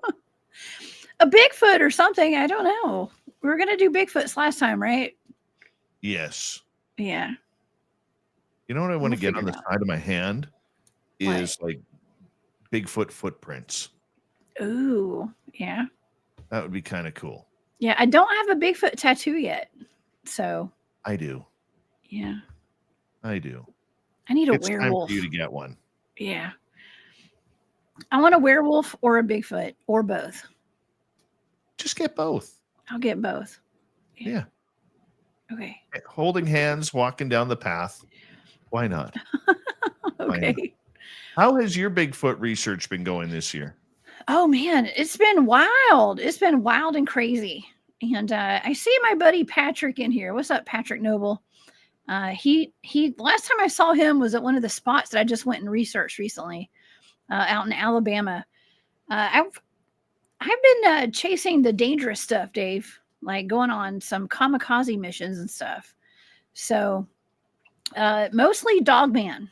A Bigfoot or something. I don't know. We were going to do Bigfoots last time, right? Yes. Yeah. You know what I want to get on the side of my hand is like Bigfoot footprints. Ooh, yeah. That would be kind of cool. Yeah, I don't have a Bigfoot tattoo yet. So I do. Yeah. I do. I need a it's werewolf. Time for you to get one. Yeah. I want a werewolf or a Bigfoot or both. Just get both. I'll get both. Yeah. Okay. Holding hands, walking down the path. Why not? Okay. Why not? How has your Bigfoot research been going this year? Oh man, it's been wild. It's been wild and crazy. And I see my buddy Patrick in here. What's up, Patrick Noble? He last time I saw him was at one of the spots that I just went and researched recently, out in Alabama. I've been chasing the dangerous stuff, Dave, like going on some kamikaze missions and stuff. So mostly Dogman.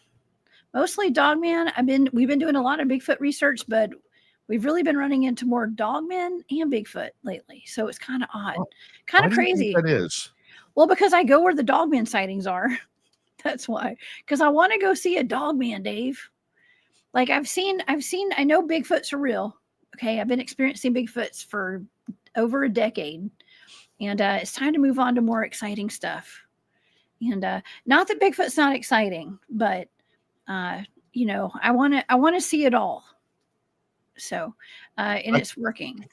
We've been doing a lot of Bigfoot research, but we've really been running into more Dogmen and Bigfoot lately. So it's kind of odd, kind of crazy. That is. Well, because I go where the Dogman sightings are. That's why. Because I want to go see a Dogman, Dave. Like I know Bigfoots are real. Okay. I've been experiencing Bigfoots for over a decade. And it's time to move on to more exciting stuff. And not that Bigfoot's not exciting, but I want to see it all. So, and it's working.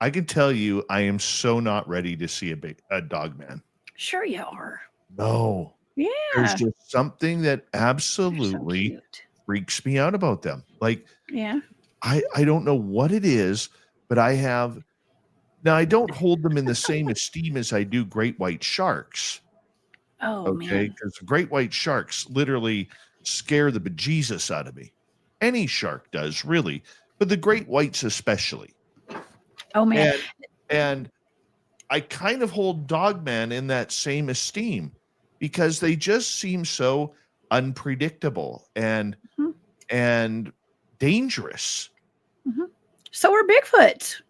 I can tell you, I am so not ready to see a Dogman. Sure you are. No. Yeah. There's just something that absolutely freaks me out about them. Like, yeah. I don't know what it is, but I don't hold them in the same esteem as I do great white sharks. Oh, okay. Because great white sharks literally scare the bejesus out of me. Any shark does, really, but the great whites especially. Oh man. And I kind of hold Dogman in that same esteem because they just seem so unpredictable and Mhm. and dangerous. So are Bigfoot.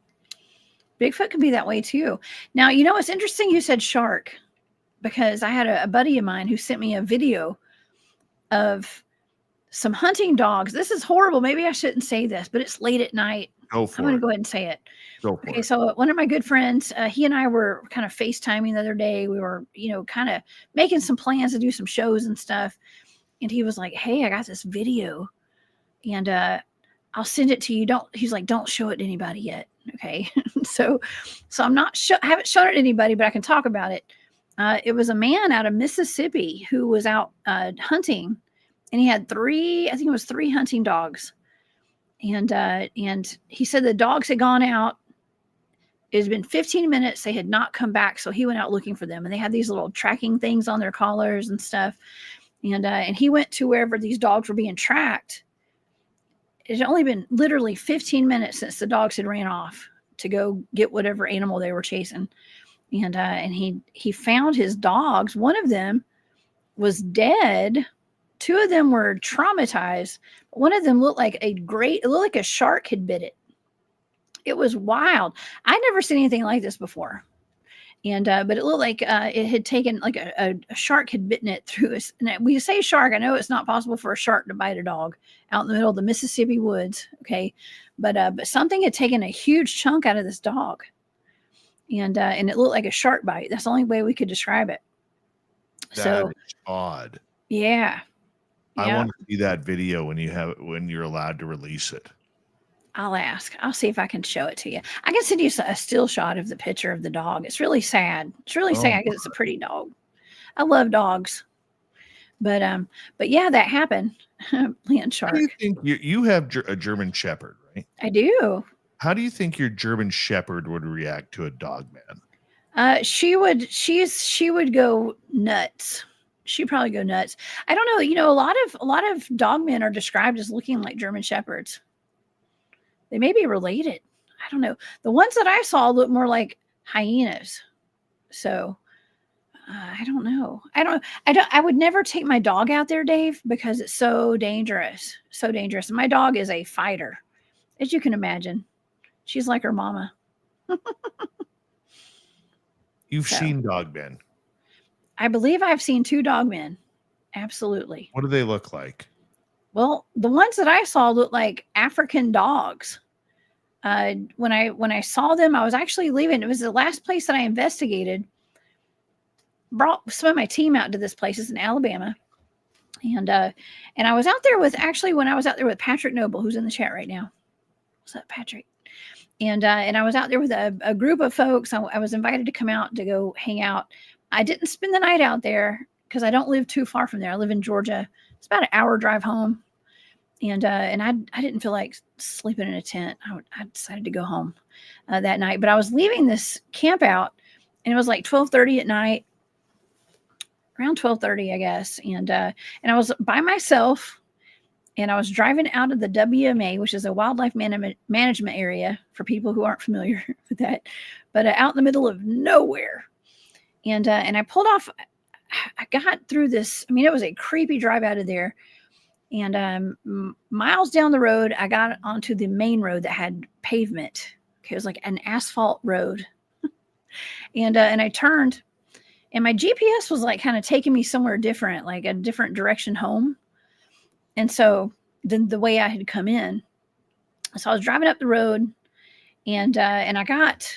Bigfoot can be that way too. Now, you know, it's interesting you said shark, because I had a buddy of mine who sent me a video of some hunting dogs. This is horrible. Maybe I shouldn't say this, but it's late at night. Go I'm for going to it. go ahead and say it. Go for Okay, it. so one of my good friends, he and I were kind of FaceTiming the other day. We were, you know, kind of making some plans to do some shows and stuff. And he was like, "Hey, I got this video, and I'll send it to you." He's like, "Don't show it to anybody yet." Okay, so I'm not I haven't shown it to anybody, but I can talk about it. It was a man out of Mississippi who was out hunting, and he had I think it was three hunting dogs. And he said the dogs had gone out. It had been 15 minutes. They had not come back. So he went out looking for them, and they had these little tracking things on their collars and stuff. And he went to wherever these dogs were being tracked. It had only been literally 15 minutes since the dogs had ran off to go get whatever animal they were chasing. And he found his dogs. One of them was dead. Two of them were traumatized. One of them looked like a shark had bit it. It was wild. I'd never seen anything like this before. But it looked like it had taken, like a shark had bitten it through us. And we say shark. I know it's not possible for a shark to bite a dog out in the middle of the Mississippi woods. Okay. But something had taken a huge chunk out of this dog. And it looked like a shark bite. That's the only way we could describe it. That is odd. Yeah. I want to see that video when you're allowed to release it. I'll ask. I'll see if I can show it to you. I can send you a still shot of the picture of the dog. It's really sad. It's really sad because it's a pretty dog. I love dogs. But yeah, that happened. Land shark. How do you think you have a German Shepherd, right? I do. How do you think your German Shepherd would react to a dog man? She would go nuts. She'd probably go nuts. I don't know. You know, a lot of dog men are described as looking like German Shepherds. They may be related. I don't know. The ones that I saw look more like hyenas. So I don't know. I would never take my dog out there, Dave, because it's so dangerous. So dangerous. And my dog is a fighter, as you can imagine. She's like her mama. You've seen dog men. I believe I've seen two dog men. Absolutely. What do they look like? Well, the ones that I saw looked like African dogs. When I saw them, I was actually leaving. It was the last place that I investigated. Brought some of my team out to this place. It's in Alabama. And I was out there with Patrick Noble, who's in the chat right now. What's up, Patrick? And I was out there with a group of folks. I was invited to come out to go hang out. I didn't spend the night out there because I don't live too far from there. I live in Georgia. It's about an hour drive home. And I didn't feel like sleeping in a tent. I decided to go home that night. But I was leaving this camp out, and it was like 12:30 at night, around 12:30, I guess. And I was by myself, and I was driving out of the WMA, which is a wildlife management area for people who aren't familiar with that, but out in the middle of nowhere. And I pulled off. I got through this. I mean, it was a creepy drive out of there. And miles down the road, I got onto the main road that had pavement. Okay, it was like an asphalt road. And I turned, and my GPS was like kind of taking me somewhere different, like a different direction home. And so than the way I had come in. So I was driving up the road, and I got,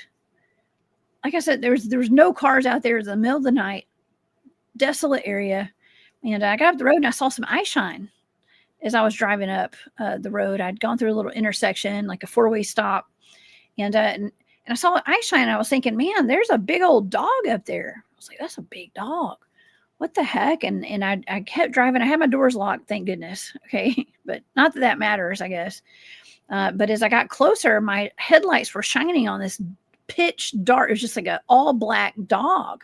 like I said, there was no cars out there. It was in the middle of the night, desolate area. And I got up the road, and I saw some eye shine as I was driving up the road. I'd gone through a little intersection, like a 4-way stop. And I saw an eye shine. And I was thinking, man, there's a big old dog up there. I was like, that's a big dog. What the heck? And I kept driving. I had my doors locked, thank goodness. Okay. But not that matters, I guess. But as I got closer, my headlights were shining on this pitch dark. It was just like an all black dog.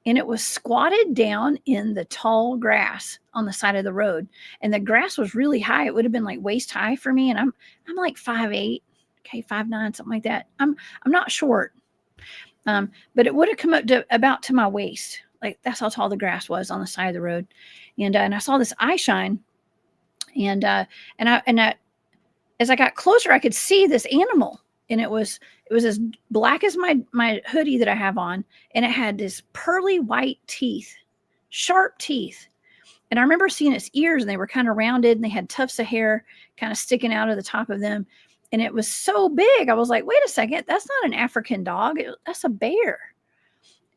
And it was squatted down in the tall grass on the side of the road. And the grass was really high. It would have been like waist high for me. And I'm like 5'8", okay, 5'9", something like that. I'm not short. But it would have come up to about to my waist. Like that's how tall the grass was on the side of the road. And I saw this eye shine, and as I got closer, I could see this animal, and it was as black as my hoodie that I have on, and it had this pearly white teeth, sharp teeth. And I remember seeing its ears, and they were kind of rounded, and they had tufts of hair kind of sticking out of the top of them. And it was so big. I was like, wait a second, that's not an African dog. That's a bear.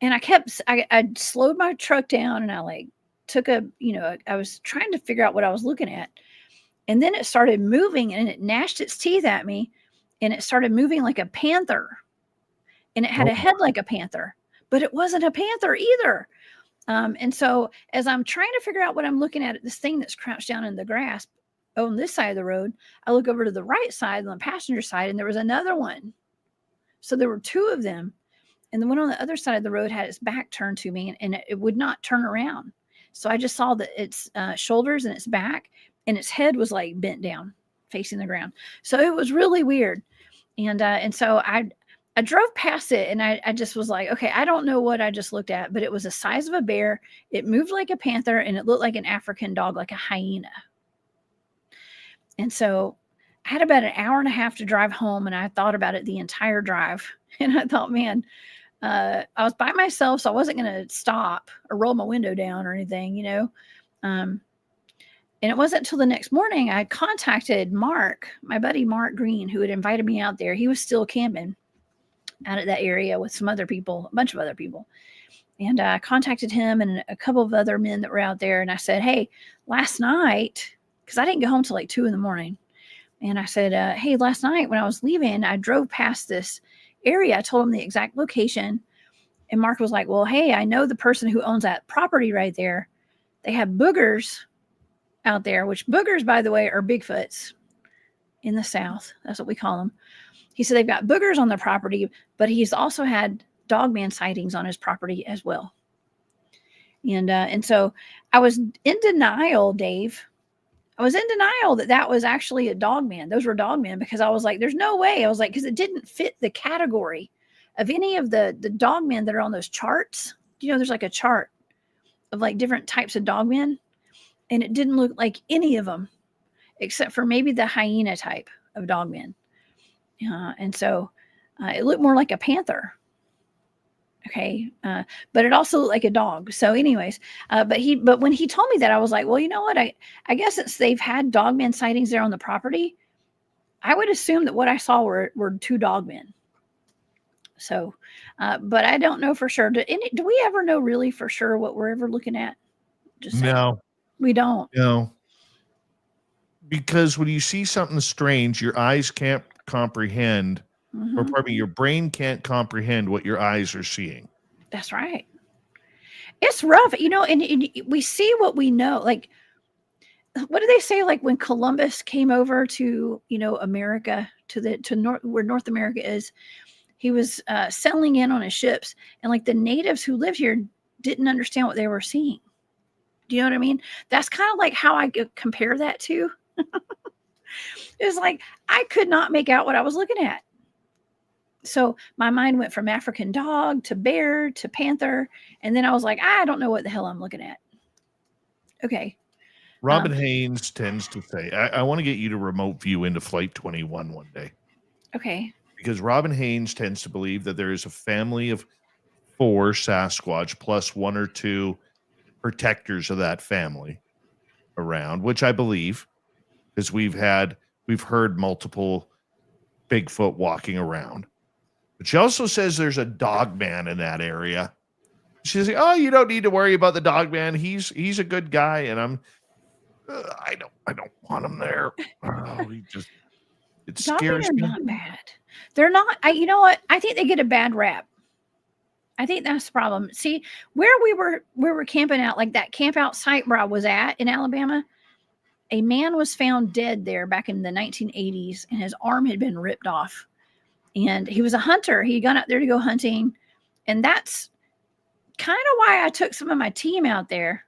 And I slowed my truck down, and I like took I was trying to figure out what I was looking at. And then it started moving, and it gnashed its teeth at me, and it started moving like a panther, and it had a head like a panther, but it wasn't a panther either. And so as I'm trying to figure out what I'm looking at this thing that's crouched down in the grass on this side of the road, I look over to the right side on the passenger side, and there was another one. So there were two of them. And the one on the other side of the road had its back turned to me, and it would not turn around. So I just saw that its shoulders and its back, and its head was like bent down facing the ground. So it was really weird. And so I drove past it, and I just was like, okay, I don't know what I just looked at, but it was the size of a bear. It moved like a panther, and it looked like an African dog, like a hyena. And so I had about an hour and a half to drive home, and I thought about it the entire drive. And I thought, man, I was by myself, so I wasn't going to stop or roll my window down or anything, And it wasn't until the next morning I contacted Mark, my buddy Mark Green, who had invited me out there. He was still camping out at that area with some other people, a bunch of other people. And I contacted him and a couple of other men that were out there. And I said, hey, last night, because I didn't get home till like 2 a.m. And I said, hey, last night when I was leaving, I drove past this area. I told him the exact location. And Mark was like, well, hey, I know the person who owns that property right there. They have boogers out there, which boogers, by the way, are Bigfoots in the South. That's what we call them. He said they've got boogers on the property, but he's also had dogman sightings on his property as well. And so I was in denial, Dave. I was in denial that was actually a dogman. Those were dogmen, because I was like, there's no way. I was like, because it didn't fit the category of any of the dogmen that are on those charts. There's like a chart of like different types of dogmen. And it didn't look like any of them, except for maybe the hyena type of dogman. And so it looked more like a panther. Okay. But it also looked like a dog. So anyways, but when he told me that, I was like, well, you know what? I guess since they've had dogman sightings there on the property, I would assume that what I saw were 2 dogmen. So, but I don't know for sure. Do we ever know really for sure what we're ever looking at? Just saying. No. We don't. No. Because when you see something strange, your eyes can't comprehend, or pardon me, your brain can't comprehend what your eyes are seeing. That's right. It's rough, and we see what we know. Like, what do they say? Like when Columbus came over to, America, to North, where North America is, he was settling in on his ships, and like the natives who lived here didn't understand what they were seeing. Do you know what I mean? That's kind of like how I compare that to. It's like I could not make out what I was looking at. So my mind went from African dog to bear to panther. And then I was like, I don't know what the hell I'm looking at. Okay. Robin Haynes tends to say, I want to get you to remote view into Flight 21 one day. Okay. Because Robin Haynes tends to believe that there is a family of 4 Sasquatch plus 1 or 2 protectors of that family around, which I believe, because we've heard multiple Bigfoot walking around. But she also says there's a dog man in that area. She's like, oh, you don't need to worry about the dog man. He's a good guy. And I don't want him there. Oh, it scares me. They're not bad. They're not. You know what? I think they get a bad rap. I think that's the problem. See, where we were camping out, like that camp out site where I was at in Alabama, a man was found dead there back in the 1980s, and his arm had been ripped off. And he was a hunter. He had gone out there to go hunting. And that's kind of why I took some of my team out there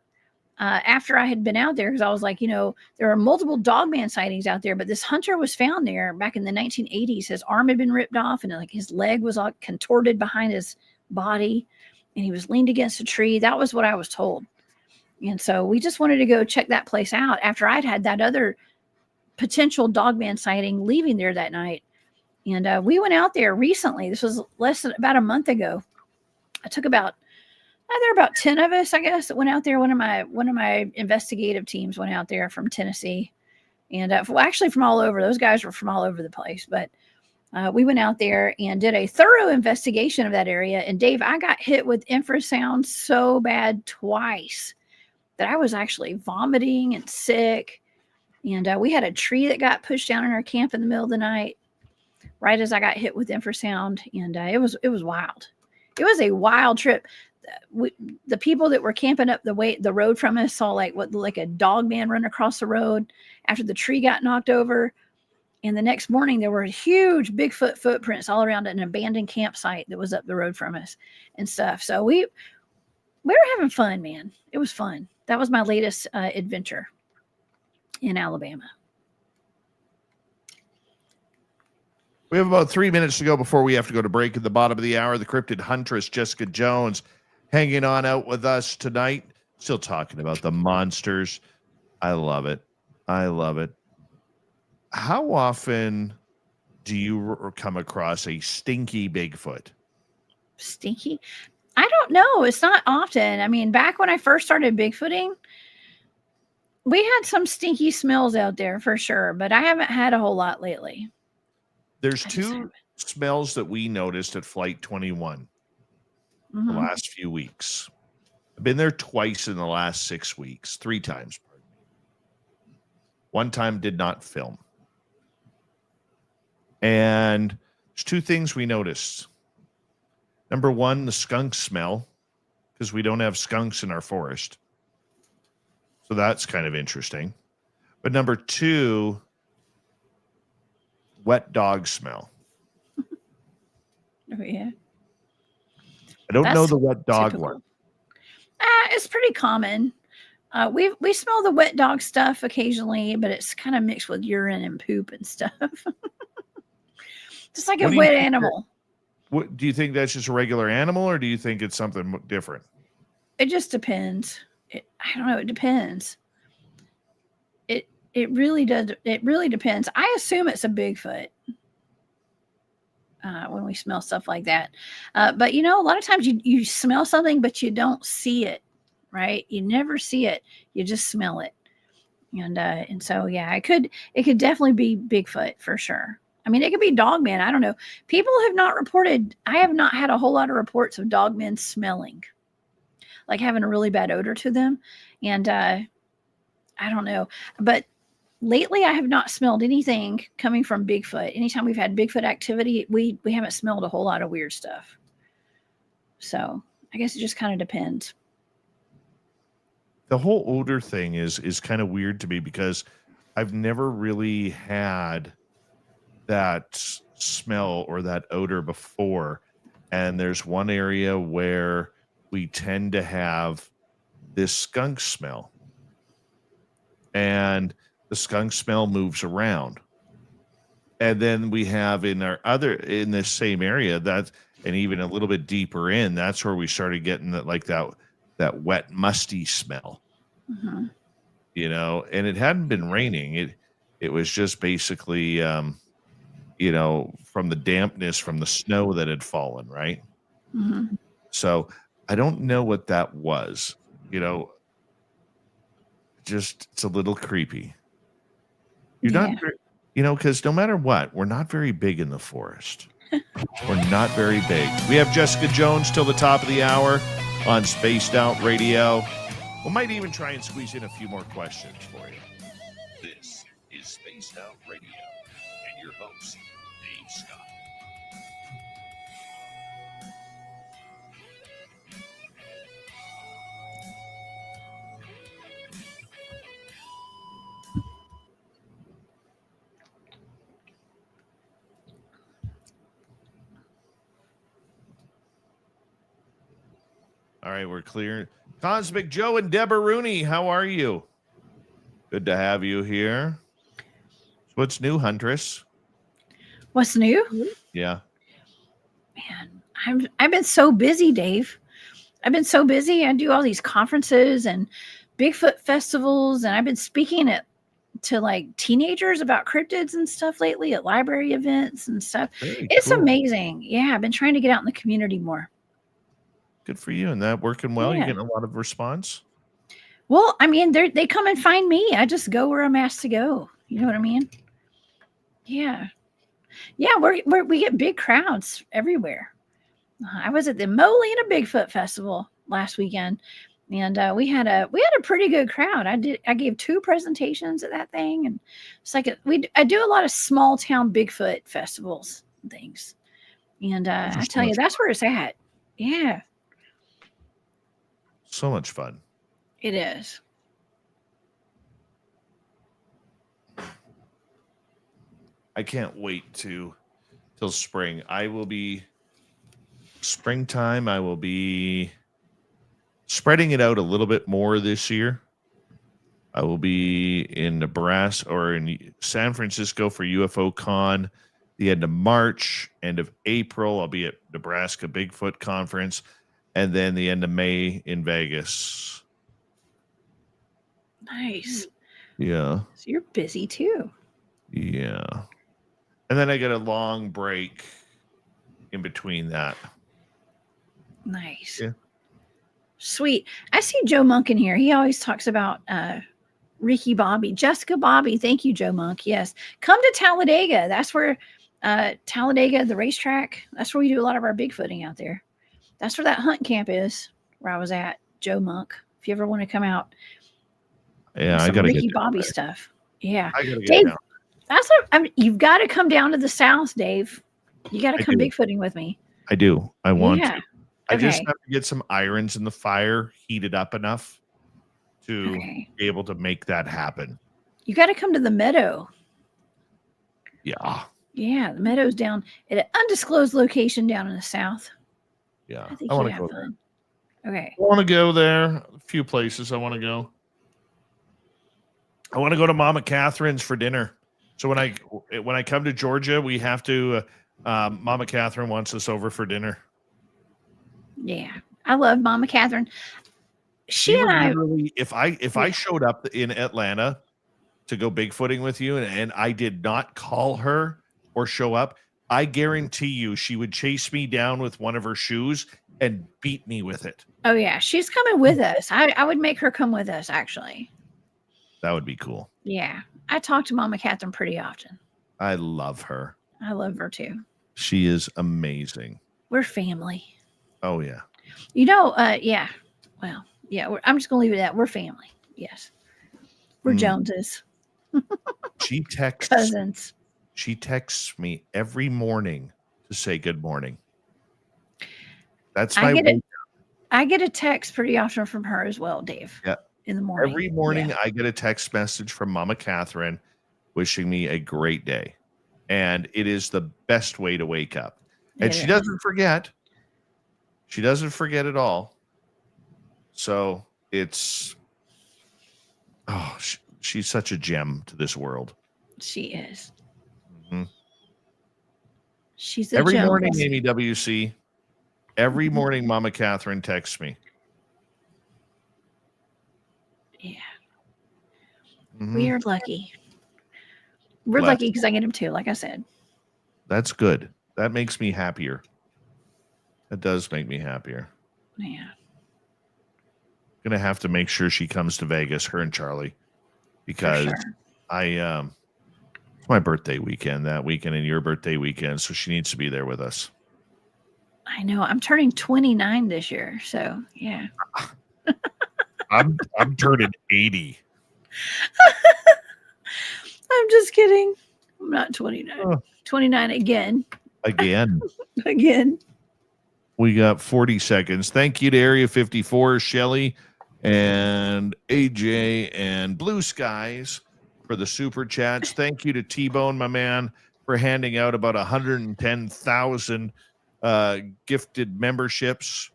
after I had been out there, because I was like, there are multiple dogman sightings out there, but this hunter was found there back in the 1980s. His arm had been ripped off, and like his leg was all contorted behind his body, and he was leaned against a tree. That was what I was told. And so we just wanted to go check that place out after I'd had that other potential dogman sighting leaving there that night. And we went out there recently. This was less than about a month ago. I took there were about 10 of us, I guess, that went out there. One of my investigative teams went out there from Tennessee, and well, actually from all over. Those guys were from all over the place, but we went out there and did a thorough investigation of that area. And Dave, I got hit with infrasound so bad twice that I was actually vomiting and sick. And we had a tree that got pushed down in our camp in the middle of the night, right as I got hit with infrasound. And it was wild. It was a wild trip. The people that were camping up the road from us saw like a dog man run across the road after the tree got knocked over. And the next morning there were huge Bigfoot footprints all around an abandoned campsite that was up the road from us and stuff. So we were having fun, man. It was fun. That was my latest adventure in Alabama. We have about 3 minutes to go before we have to go to break at the bottom of the hour. The cryptid huntress, Jessica Jones, hanging on out with us tonight. Still talking about the monsters. I love it. I love it. How often do you come across a stinky Bigfoot? Stinky? I don't know. It's not often. I mean, back when I first started Bigfooting, we had some stinky smells out there for sure, but I haven't had a whole lot lately. There's two smells that we noticed at Flight 21 the last few weeks. I've been there twice in the last 6 weeks, 3 times. One time did not film. And there's 2 things we noticed. Number one, the skunk smell, because we don't have skunks in our forest. So that's kind of interesting. But number 2, wet dog smell. Oh, yeah. I don't know the wet dog one. It's pretty common. We smell the wet dog stuff occasionally, but it's kind of mixed with urine and poop and stuff. Just like a wet animal. What do you think that's just a regular animal, or do you think it's something different? It just depends. I don't know. It depends. It really does. It really depends. I assume it's a Bigfoot when we smell stuff like that. But a lot of times you smell something, but you don't see it, right? You never see it. You just smell it. And so, yeah, it could definitely be Bigfoot for sure. I mean, it could be dogman. I don't know. People have not reported. I have not had a whole lot of reports of dogmen smelling, like having a really bad odor to them. And I don't know. But lately, I have not smelled anything coming from Bigfoot. Anytime we've had Bigfoot activity, we haven't smelled a whole lot of weird stuff. So I guess it just kind of depends. The whole odor thing is kind of weird to me because I've never really had that smell or that odor before. And there's one area where we tend to have this skunk smell. And the skunk smell moves around. And then we have in this same area, and even a little bit deeper in, that's where we started getting that wet, musty smell. Mm-hmm. And it hadn't been raining. It was just basically, from the dampness from the snow that had fallen, right? Mm-hmm. So I don't know what that was. Just it's a little creepy. You're not, because no matter what, we're not very big in the forest. We're not very big. We have Jessica Jones till the top of the hour on Spaced Out Radio. We might even try and squeeze in a few more questions for you. This is Spaced Out Radio and your host, Dave Scott. All right, we're clear. Cosmic Joe and Deborah Rooney, how are you? Good to have you here. So what's new, Huntress? What's new? Yeah. Man, I've been so busy, Dave. I've been so busy. I do all these conferences and Bigfoot festivals, and I've been speaking to like teenagers about cryptids and stuff lately at library events and stuff. Very It's cool. amazing. Yeah, I've been trying to get out in the community more. Good for you. And that working well? You Yeah. getting a lot of response? Well, I mean, they come and find me. I just go where I'm asked to go. You know what I mean? Yeah. Yeah, we get big crowds everywhere. I was at the Molina Bigfoot Festival last weekend, and we had a pretty good crowd. I gave 2 presentations at that thing, and it's like I do a lot of small town Bigfoot festivals and things, and I tell you, that's where it's at. Yeah, So much fun. it is. I can't wait till spring. Springtime. I will be spreading it out a little bit more this year. I will be in Nebraska or in San Francisco for UFO Con the end of March, end of April. I'll be at Nebraska Bigfoot Conference, and then the end of May in Vegas. Nice. Yeah. So you're busy too. Yeah. And then I get a long break in between that. Nice. Yeah. Sweet. I see Joe Monk in here. He always talks about Ricky Bobby. Jessica Bobby. Thank you, Joe Monk. Yes. Come to Talladega. That's where Talladega, the racetrack. That's where we do a lot of our Bigfooting out there. That's where that hunt camp is, where I was at. Joe Monk. If you ever want to come out. Yeah, I got to get Ricky down Bobby there. stuff. Yeah. I got to get Dave, down. that's what you've got to come down to the South, Dave. You got to I come do. Bigfooting with me. I do. I want Yeah. to. I just Okay. have to get some irons in the fire heated up enough to Okay. be able to make that happen. You got to come to the Meadow. Yeah. Yeah, the Meadow's down at an undisclosed location down in the South. Yeah. I think I you'd want to have go there. fun. Okay. I want to go there. A few places I want to go. I want to go to Mama Catherine's for dinner. So when I come to Georgia, we have to. Mama Catherine wants us over for dinner. Yeah, I love Mama Catherine. She and would I. literally, if I showed up in Atlanta to go bigfooting with you, and I did not call her or show up, I guarantee you she would chase me down with one of her shoes and beat me with it. Oh yeah, she's coming with us. I would make her come with us. Actually, That would be cool. yeah, I talk to Mama Catherine pretty often. I love her. I love her too. She is amazing. We're family. Oh yeah. You know. Yeah. Well. Yeah. I'm just gonna leave it at we're family. Yes. We're Joneses. She texts. Cousins. She texts me every morning to say good morning. That's my I get a text pretty often from her as well, Dave. Yeah. In the morning. Every morning Yeah. I get a text message from Mama Catherine wishing me a great day. And it is the best way to wake up. And she doesn't forget. She doesn't forget at all. So it's, she's such a gem to this world. She is. Mm-hmm. She's a Every Jones. morning, Amy WC. Every morning, Mama Catherine texts me. Yeah. Mhm. We are lucky. We're Blessed. lucky because I get them too, like I said. That's good. That makes me happier. That does make me happier. Yeah. Gonna have to make sure she comes to Vegas, her and Charlie, because sure. it's my birthday weekend that weekend and your birthday weekend, so she needs to be there with us. I know. I'm turning 29 this year. So, yeah. I'm turning 80. I'm just kidding. I'm not 29. Oh. 29 again. Again. Again. We got 40 seconds. Thank you to Area 54, Shelly and AJ and Blue Skies for the super chats. Thank you to T-Bone, my man, for handing out about 110,000 gifted memberships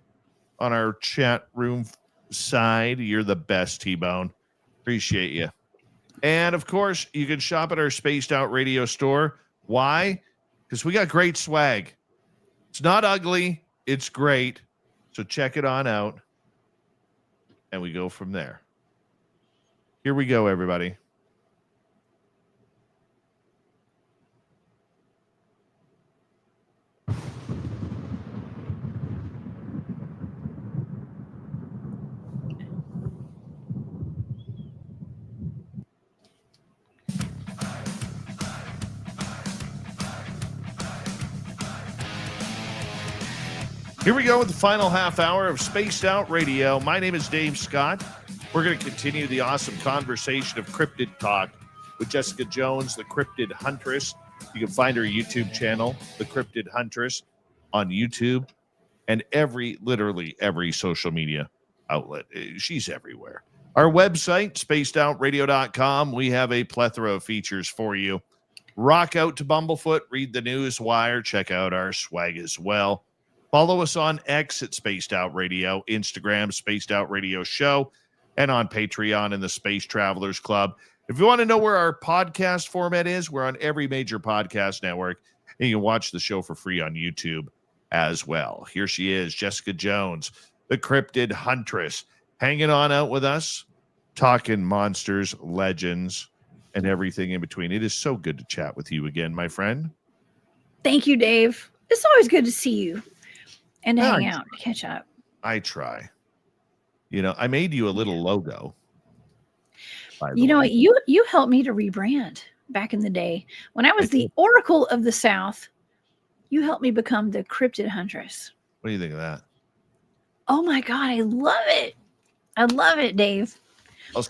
on our chat room side. You're the best, T-Bone. Appreciate you. And, of course, you can shop at our Spaced Out Radio store. Why? Because we got great swag. It's not ugly. It's great. So check it on out, and we go from there. Here we go, everybody. Here we go with the final half hour of Spaced Out Radio. My name is Dave Scott. We're going to continue the awesome conversation of cryptid talk with Jessica Jones, the Cryptid Huntress. You can find her YouTube channel, the Cryptid Huntress, on YouTube and literally every social media outlet. She's everywhere. Our website, spacedoutradio.com. We have a plethora of features for you. Rock out to Bumblefoot, read the news wire, check out our swag as well. Follow us on X at Spaced Out Radio, Instagram, Spaced Out Radio Show, and on Patreon in the Space Travelers Club. If you want to know where our podcast format is, we're on every major podcast network, and you can watch the show for free on YouTube as well. Here she is, Jessica Jones, the Cryptid Huntress, hanging on out with us, talking monsters, legends, and everything in between. It is so good to chat with you again, my friend. Thank you, Dave. It's always good to see you. And hang out, catch up. I try. You know, I made you a little logo. You know what? You helped me to rebrand back in the day. When I was the Oracle of the South, you helped me become the Cryptid Huntress. What do you think of that? Oh my God, I love it. I love it, Dave.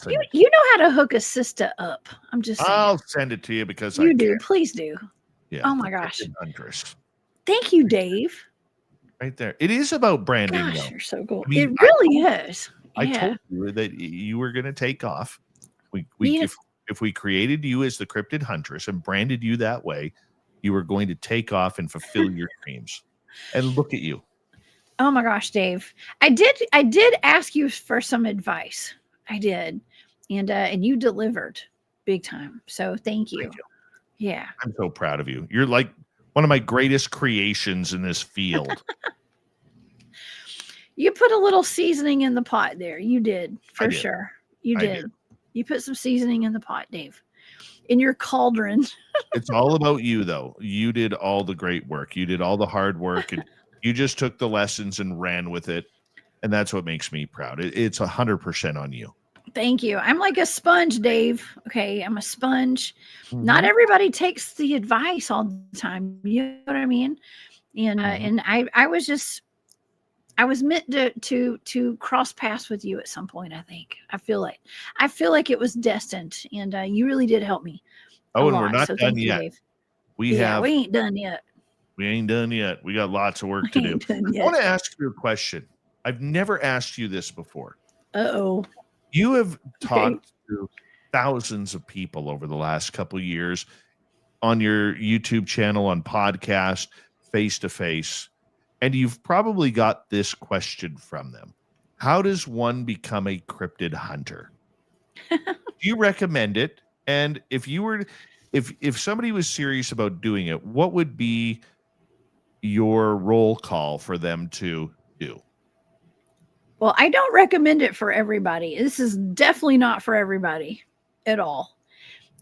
You know how to hook a sister up. I'm just saying. I'll send it to you because you do. Please do. Yeah. Oh my gosh. Huntress. Thank you, Dave. Right there. It is about branding. Gosh, though. you're so cool. I mean, it really is. I told you that you were going to take off. If we created you as the Cryptid Huntress and branded you that way, you were going to take off and fulfill your dreams. And look at you. Oh my gosh, Dave. I did ask you for some advice. I did. And you delivered big time. So thank you. Yeah. I'm so proud of you. You're like one of my greatest creations in this field. You put a little seasoning in the pot there. You did, for sure. You did. You put some seasoning in the pot, Dave. In your cauldron. It's all about you, though. You did all the great work. You did all the hard work. And you just took the lessons and ran with it. And that's what makes me proud. It's 100% on you. Thank you. I'm like a sponge, Dave. Okay, I'm a sponge. Mm-hmm. Not everybody takes the advice all the time. You know what I mean? And and I was meant to cross paths with you at some point. I think. I feel like it was destined, and you really did help me. Oh, and we're not done yet. Dave. We ain't done yet. We ain't done yet. We got lots of work to do. I want to ask you a question. I've never asked you this before. Uh-oh. You have talked to thousands of people over the last couple of years on your YouTube channel, on podcast, face-to-face, and you've probably got this question from them. How does one become a cryptid hunter? Do you recommend it? And if somebody was serious about doing it, what would be your roll call for them to do? Well, I don't recommend it for everybody. This is definitely not for everybody at all.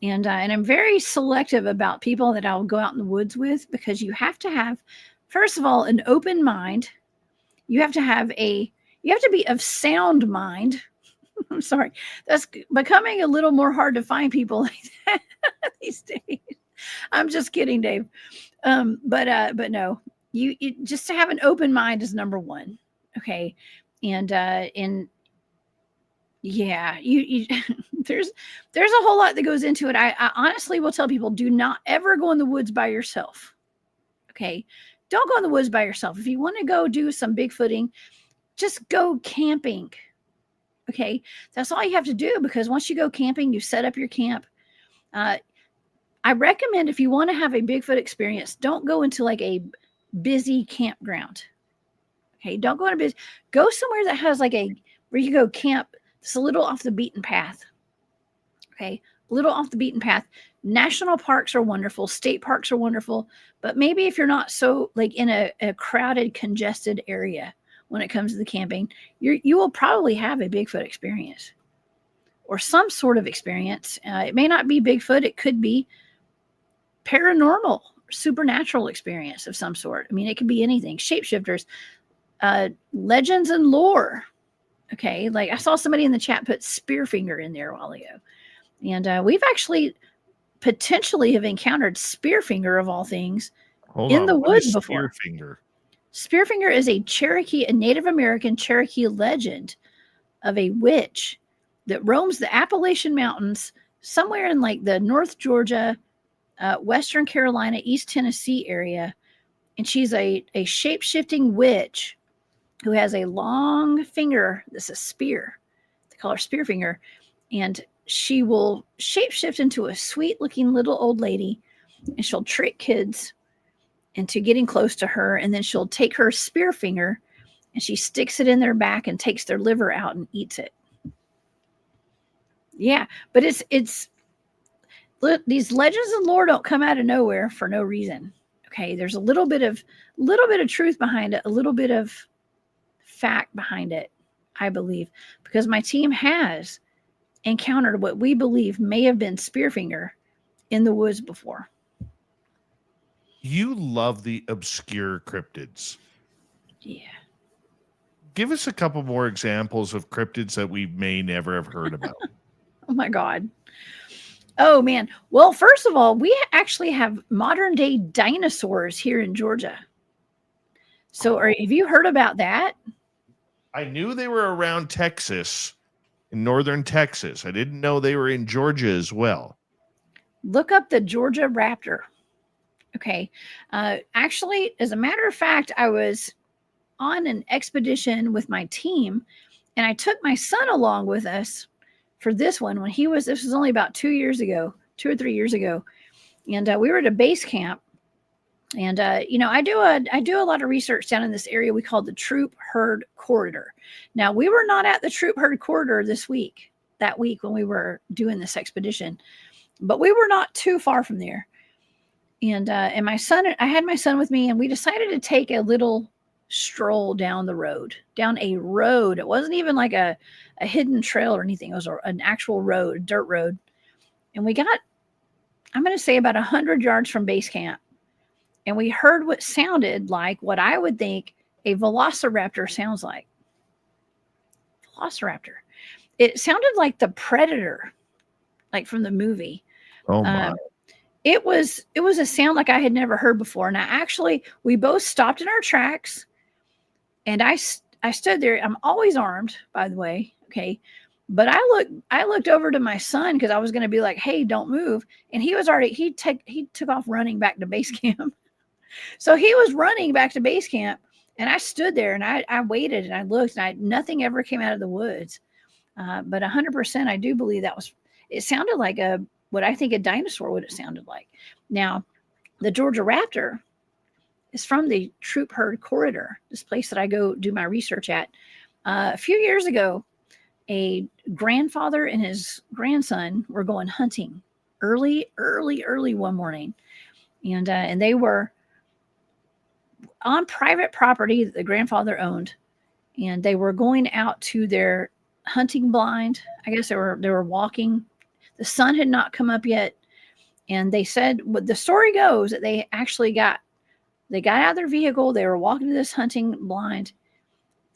And I'm very selective about people that I'll go out in the woods with, because you have to have, first of all, an open mind. You have to be of sound mind. I'm sorry. That's becoming a little more hard to find people like that these days. I'm just kidding, Dave. But no, you just to have an open mind is number one. Okay. And yeah, you there's a whole lot that goes into it. I honestly will tell people, do not ever go in the woods by yourself. Okay. Don't go in the woods by yourself. If you want to go do some Bigfooting, just go camping. Okay. That's all you have to do, because once you go camping, you set up your camp. I recommend, if you want to have a Bigfoot experience, don't go into like a busy campground. Okay. Don't go go somewhere that has where you go camp. It's a little off the beaten path. Okay. A little off the beaten path. National parks are wonderful. State parks are wonderful. But maybe if you're not so in a crowded, congested area when it comes to the camping, you will probably have a Bigfoot experience or some sort of experience. It may not be Bigfoot. It could be paranormal, supernatural experience of some sort. I mean, it could be anything. Shapeshifters, legends and lore. Okay. Like I saw somebody in the chat put Spearfinger in there a while ago. And we've actually potentially have encountered Spearfinger of all things in the woods before. Spearfinger? Spearfinger is a Native American Cherokee legend of a witch that roams the Appalachian Mountains somewhere in like the North Georgia, Western Carolina, East Tennessee area. And she's a shape-shifting witch who has a long finger that's a spear. They call her Spearfinger. And she will shapeshift into a sweet-looking little old lady, and she'll trick kids into getting close to her, and then she'll take her spear finger and she sticks it in their back and takes their liver out and eats it. Yeah, but it's these legends and lore don't come out of nowhere for no reason. Okay, there's a little bit of truth behind it, a little bit of fact behind it, I believe, because my team has encountered what we believe may have been Spearfinger in the woods before. You love the obscure cryptids. Yeah. Give us a couple more examples of cryptids that we may never have heard about. Oh my God. Oh man. Well, first of all, we actually have modern day dinosaurs here in Georgia. So have you heard about that? I knew they were around Texas, in northern Texas. I didn't know they were in Georgia as well. Look up the Georgia raptor. Okay. Actually, as a matter of fact, I was on an expedition with my team, and I took my son along with us for this one when this was only about 2 or 3 years ago. And we were at a base camp. And, I do a lot of research down in this area we call the Troop Herd Corridor. Now, we were not at the Troop Herd Corridor that week when we were doing this expedition, but we were not too far from there. And my son, I had my son with me, and we decided to take a little stroll down a road. It wasn't even like a hidden trail or anything. It was an actual road, a dirt road. And we got, I'm going to say about 100 yards from base camp. And we heard what sounded like what I would think a velociraptor sounds like. Velociraptor. It sounded like the Predator, like from the movie. Oh my. It was a sound like I had never heard before. Now, actually, we both stopped in our tracks, and I stood there. I'm always armed, by the way. Okay. But I looked over to my son because I was going to be like, hey, don't move. And he took off running back to base camp. So he was running back to base camp, and I stood there and I waited and I looked, and nothing ever came out of the woods. But 100%, I do believe it sounded like what I think a dinosaur would have sounded like. Now, the Georgia raptor is from the Troop Herd Corridor, this place that I go do my research at. A few years ago, a grandfather and his grandson were going hunting early one morning. And they were on private property that the grandfather owned. And they were going out to their hunting blind. I guess they were walking. The sun had not come up yet. And they said, what the story goes, that they actually got out of their vehicle. They were walking to this hunting blind,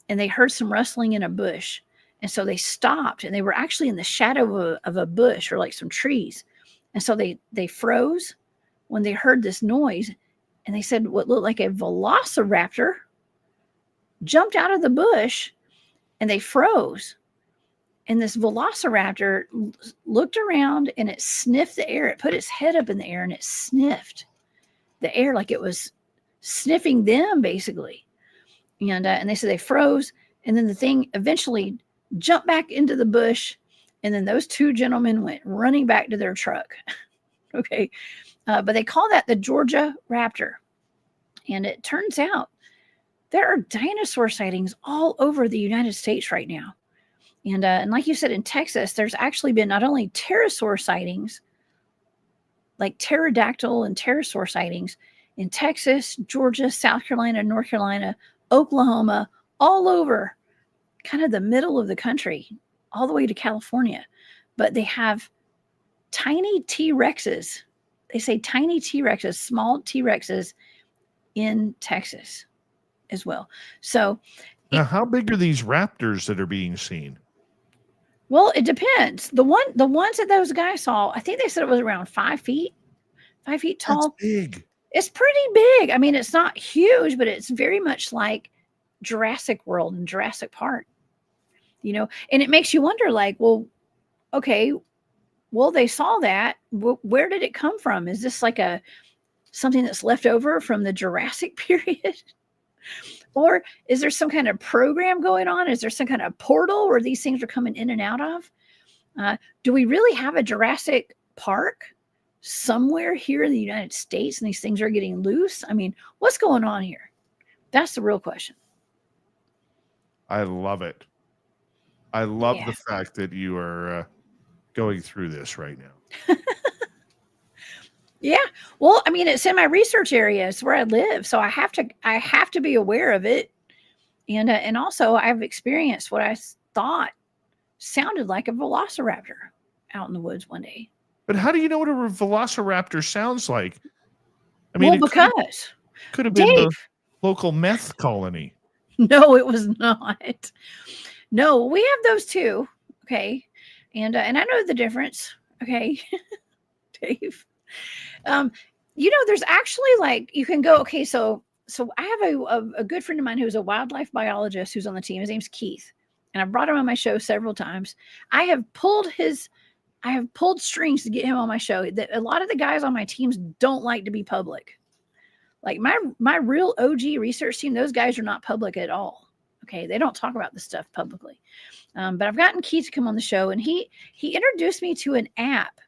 and they heard some rustling in a bush. And so they stopped, and they were actually in the shadow of a bush or like some trees. And so they froze when they heard this noise. And they said what looked like a velociraptor jumped out of the bush, and they froze. And this velociraptor looked around, and it sniffed the air. It put its head up in the air, and it sniffed the air like it was sniffing them, basically. And they said they froze, and then the thing eventually jumped back into the bush, and then those two gentlemen went running back to their truck. Okay. But they call that the Georgia raptor. And it turns out there are dinosaur sightings all over the United States right now. And like you said, in Texas, there's actually been not only pterosaur sightings, like pterodactyl and pterosaur sightings in Texas, Georgia, South Carolina, North Carolina, Oklahoma, all over kind of the middle of the country, all the way to California. But they have tiny T-Rexes. They say tiny T-Rexes, small T-Rexes in Texas as well. So Now, how big are these raptors that are being seen? well, it depends. The ones that those guys saw, I think they said it was around 5 feet tall. That's big. It's pretty big. I mean, it's not huge, but it's very much like Jurassic World and Jurassic Park, you know, and it makes you wonder, like, well, okay, well, they saw that. Where did it come from? Is this like something that's left over from the Jurassic period? Or is there some kind of program going on? Is there some kind of portal where these things are coming in and out of? Do we really have a Jurassic Park somewhere here in the United States and these things are getting loose? I mean, what's going on here? That's the real question. I love it. I love Yeah. the fact that you are going through this right now. Yeah. Well, I mean, it's in my research area. It's where I live. So I have to be aware of it. And also I've experienced what I thought sounded like a velociraptor out in the woods one day. But how do you know what a velociraptor sounds like? I mean, Well, it because could have been the Dave, local meth colony. no, it was not. No, we have those too. Okay. And I know the difference. Okay. Dave. You know, there's actually, like, you can go, okay, so I have a good friend of mine who's a wildlife biologist who's on the team. His name's Keith. And I've brought him on my show several times. I have pulled strings to get him on my show. That a lot of the guys on my teams don't like to be public. Like my real OG research team, those guys are not public at all. Okay. They don't talk about this stuff publicly. But I've gotten Keith to come on the show, and he introduced me to an app.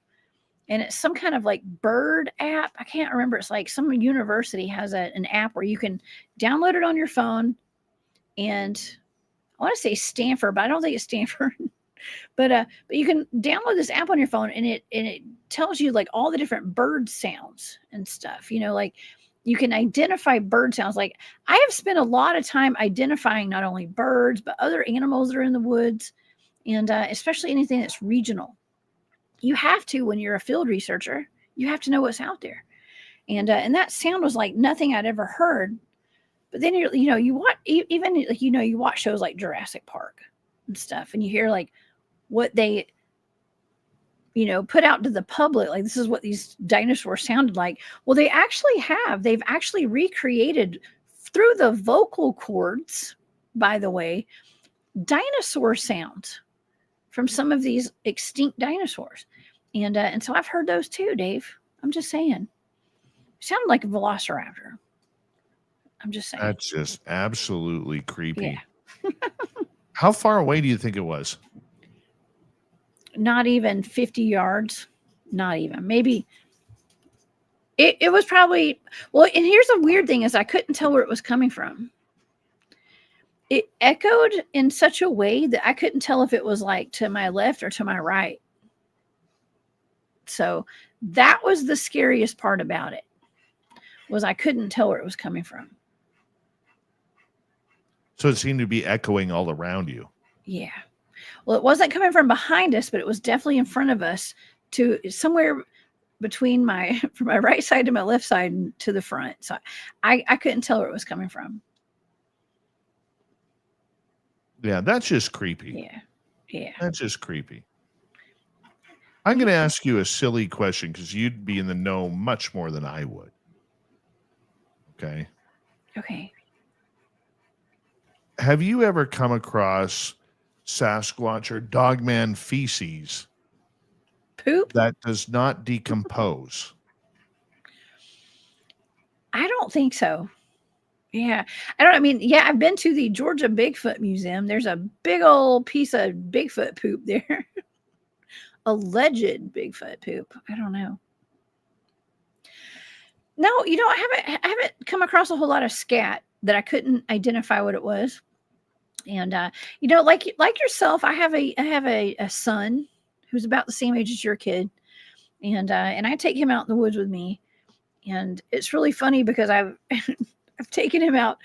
And it's some kind of like bird app. I can't remember. It's like some university has an app where you can download it on your phone. And I want to say Stanford, but I don't think it's Stanford. but you can download this app on your phone, and it tells you like all the different bird sounds and stuff. You know, like you can identify bird sounds. Like I have spent a lot of time identifying not only birds, but other animals that are in the woods, and especially anything that's regional. You have to, when you're a field researcher, you have to know what's out there. And that sound was like nothing I'd ever heard. But then you watch, even like, you watch shows like Jurassic Park and stuff, and you hear like what they, put out to the public. Like, this is what these dinosaurs sounded like. Well, they've actually recreated through the vocal cords, by the way, dinosaur sounds from some of these extinct dinosaurs. And so I've heard those too, Dave. I'm just saying. Sounded like a velociraptor. I'm just saying. That's just absolutely creepy. Yeah. How far away do you think it was? Not even 50 yards. Not even. Maybe. It was probably, well, and here's a weird thing is I couldn't tell where it was coming from. It echoed in such a way that I couldn't tell if it was like to my left or to my right. So that was the scariest part about it, was I couldn't tell where it was coming from. So it seemed to be echoing all around you. Yeah. Well, it wasn't coming from behind us, but it was definitely in front of us, to somewhere between from my right side to my left side and to the front. So I couldn't tell where it was coming from. Yeah, that's just creepy. Yeah. Yeah. That's just creepy. I'm going to ask you a silly question because you'd be in the know much more than I would. Okay. Okay. Have you ever come across Sasquatch or Dogman feces Poop? that does not decompose? I don't think so. Yeah. I mean, yeah, I've been to the Georgia Bigfoot Museum. There's a big old piece of Bigfoot poop there. Alleged Bigfoot poop. I don't know. No, I haven't come across a whole lot of scat that I couldn't identify what it was. And like yourself, I have a son who's about the same age as your kid, and I take him out in the woods with me, and it's really funny because I've taken him out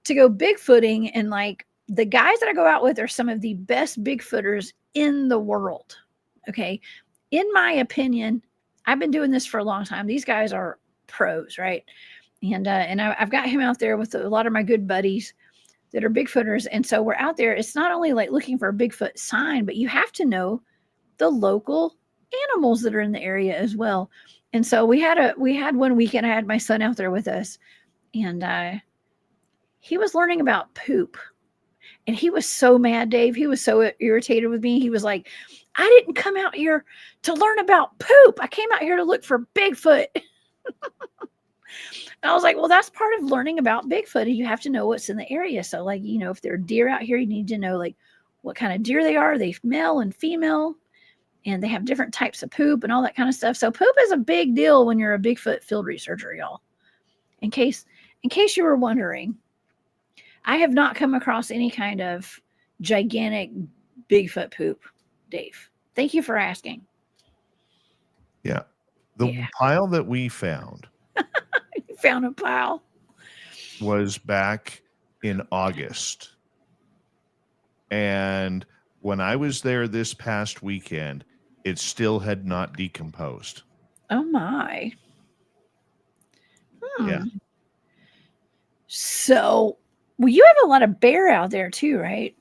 to go Bigfooting, and like the guys that I go out with are some of the best Bigfooters in the world. Okay. In my opinion, I've been doing this for a long time. These guys are pros, right? And I've got him out there with a lot of my good buddies that are Bigfooters. And so we're out there. It's not only like looking for a Bigfoot sign, but you have to know the local animals that are in the area as well. And so we had one weekend, I had my son out there with us, and he was learning about poop. And he was so mad, Dave. He was so irritated with me. He was like, I didn't come out here to learn about poop. I came out here to look for Bigfoot. And I was like, well, that's part of learning about Bigfoot. You have to know what's in the area. So like, you know, if there are deer out here, you need to know like what kind of deer they are. They male and female, and they have different types of poop and all that kind of stuff. So poop is a big deal when you're a Bigfoot field researcher, y'all. In case you were wondering, I have not come across any kind of gigantic Bigfoot poop, Dave. Thank you for asking. Yeah. The pile that we found. You found a pile. Was back in August. And when I was there this past weekend, it still had not decomposed. Oh my. Yeah. So, well, you have a lot of bear out there too, right?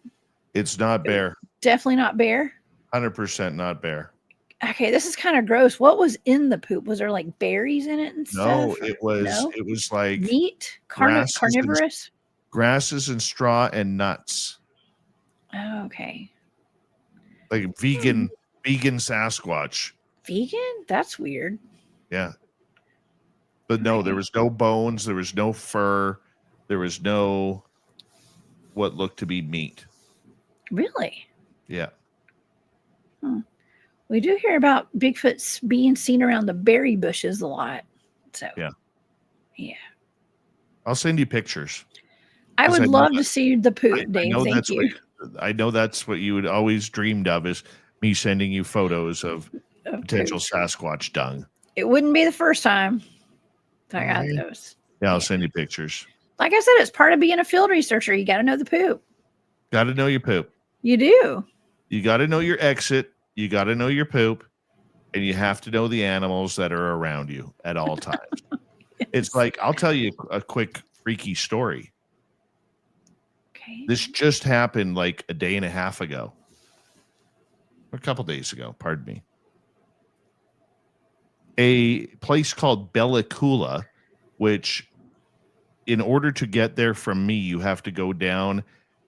It's not bear. Definitely not bear. 100% not bear. Okay, this is kind of gross. What was in the poop? Was there like berries in it and stuff? No, it was like meat, carnivorous, grasses and straw and nuts. Oh, okay. Like vegan Sasquatch. Vegan? That's weird. Yeah. But no, there was no bones, there was no fur, there was no what looked to be meat. Really? Yeah. We do hear about Bigfoots being seen around the berry bushes a lot. So yeah. I'll send you pictures. I would love to see the poop, Dave. Thank you. I know that's what you would always dreamed of, is me sending you photos of potential poop. Sasquatch dung. It wouldn't be the first time I got those. Yeah, I'll send you pictures. Like I said, it's part of being a field researcher. You got to know the poop. Got to know your poop. You do. You got to know your exit. You got to know your poop, and you have to know the animals that are around you at all times. Yes. It's like, I'll tell you a quick freaky story. Okay. This just happened like a day and a half ago. Or a couple days ago, pardon me. A place called Bella Coola, which in order to get there from me, you have to go down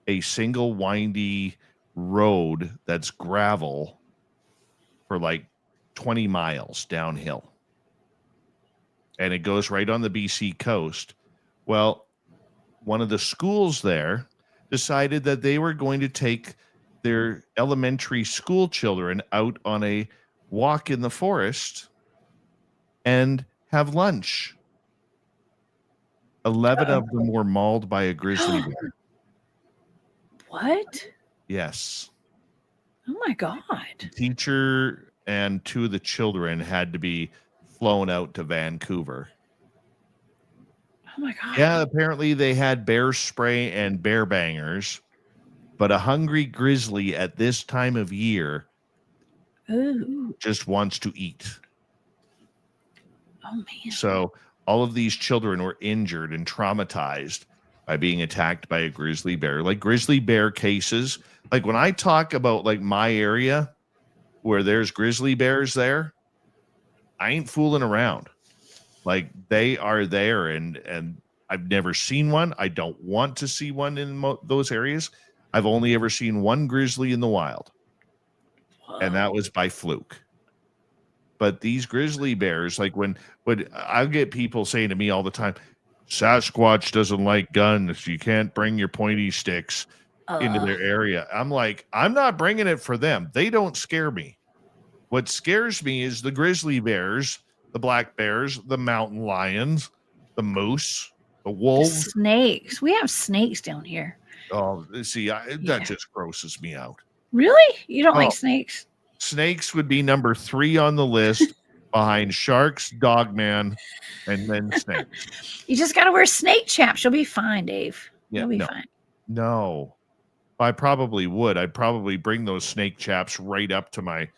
a single windy road that's gravel for like 20 miles downhill. And it goes right on the BC coast. Well, one of the schools there decided that they were going to take their elementary school children out on a walk in the forest and have lunch. 11 of them were mauled by a grizzly bear. What? Yes. Oh my God. The teacher and two of the children had to be flown out to Vancouver. Oh my God. Yeah, apparently they had bear spray and bear bangers, but a hungry grizzly at this time of year just wants to eat. Oh man. So all of these children were injured and traumatized by being attacked by a grizzly bear. Like grizzly bear cases, like when I talk about like my area where there's grizzly bears there, I ain't fooling around. Like they are there, and I've never seen one. I don't want to see one in those areas. I've only ever seen one grizzly in the wild, and that was by fluke. But these grizzly bears, like when I get people saying to me all the time, Sasquatch doesn't like guns. You can't bring your pointy sticks into their area. I'm like, I'm not bringing it for them. They don't scare me. What scares me is the grizzly bears, the black bears, the mountain lions, the moose, the wolves. The snakes. We have snakes down here. Oh, see, that just grosses me out. Really? You don't like snakes? Snakes would be number 3 on the list behind sharks, dogman, and then snakes. You just got to wear snake chaps. You'll be fine, Dave. It'll be no, fine. no. I probably would. I'd probably bring those snake chaps right up to my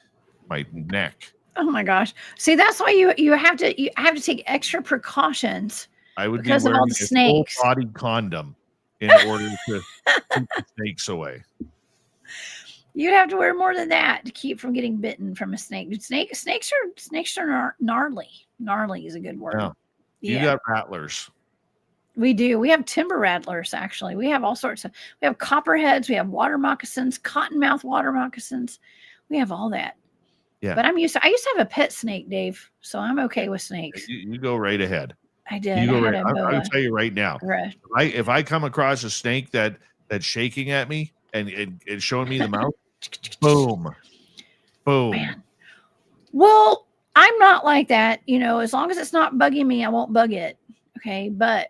neck. Oh my gosh. See, that's why you have to take extra precautions I would because be of all wearing the a full snakes. body condom in order to keep the snakes away. You'd have to wear more than that to keep from getting bitten from a snake. Snakes are gnarly. Gnarly is a good word. Yeah. You got rattlers. We do. We have timber rattlers, actually. We have all sorts of, we have copperheads, we have water moccasins, cottonmouth water moccasins. We have all that. Yeah. But I used to have a pet snake, Dave. So I'm okay with snakes. You go right ahead. I did. You go right. I I'll tell you right now. Right. If I come across a snake that's shaking at me and showing me the mouth, boom. Man. Well, I'm not like that. As long as it's not bugging me, I won't bug it. Okay. But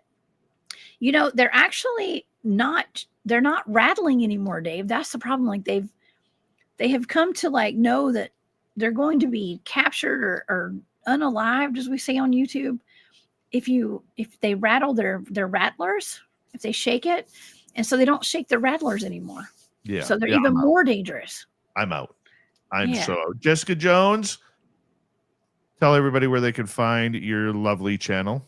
they're actually they're not rattling anymore, Dave. That's the problem. Like they have come to know that they're going to be captured or unalived, as we say on YouTube, if they rattle their rattlers, if they shake it. And so they don't shake the rattlers anymore. Yeah. So they're even more dangerous. I'm out. Jessica Jones, tell everybody where they can find your lovely channel.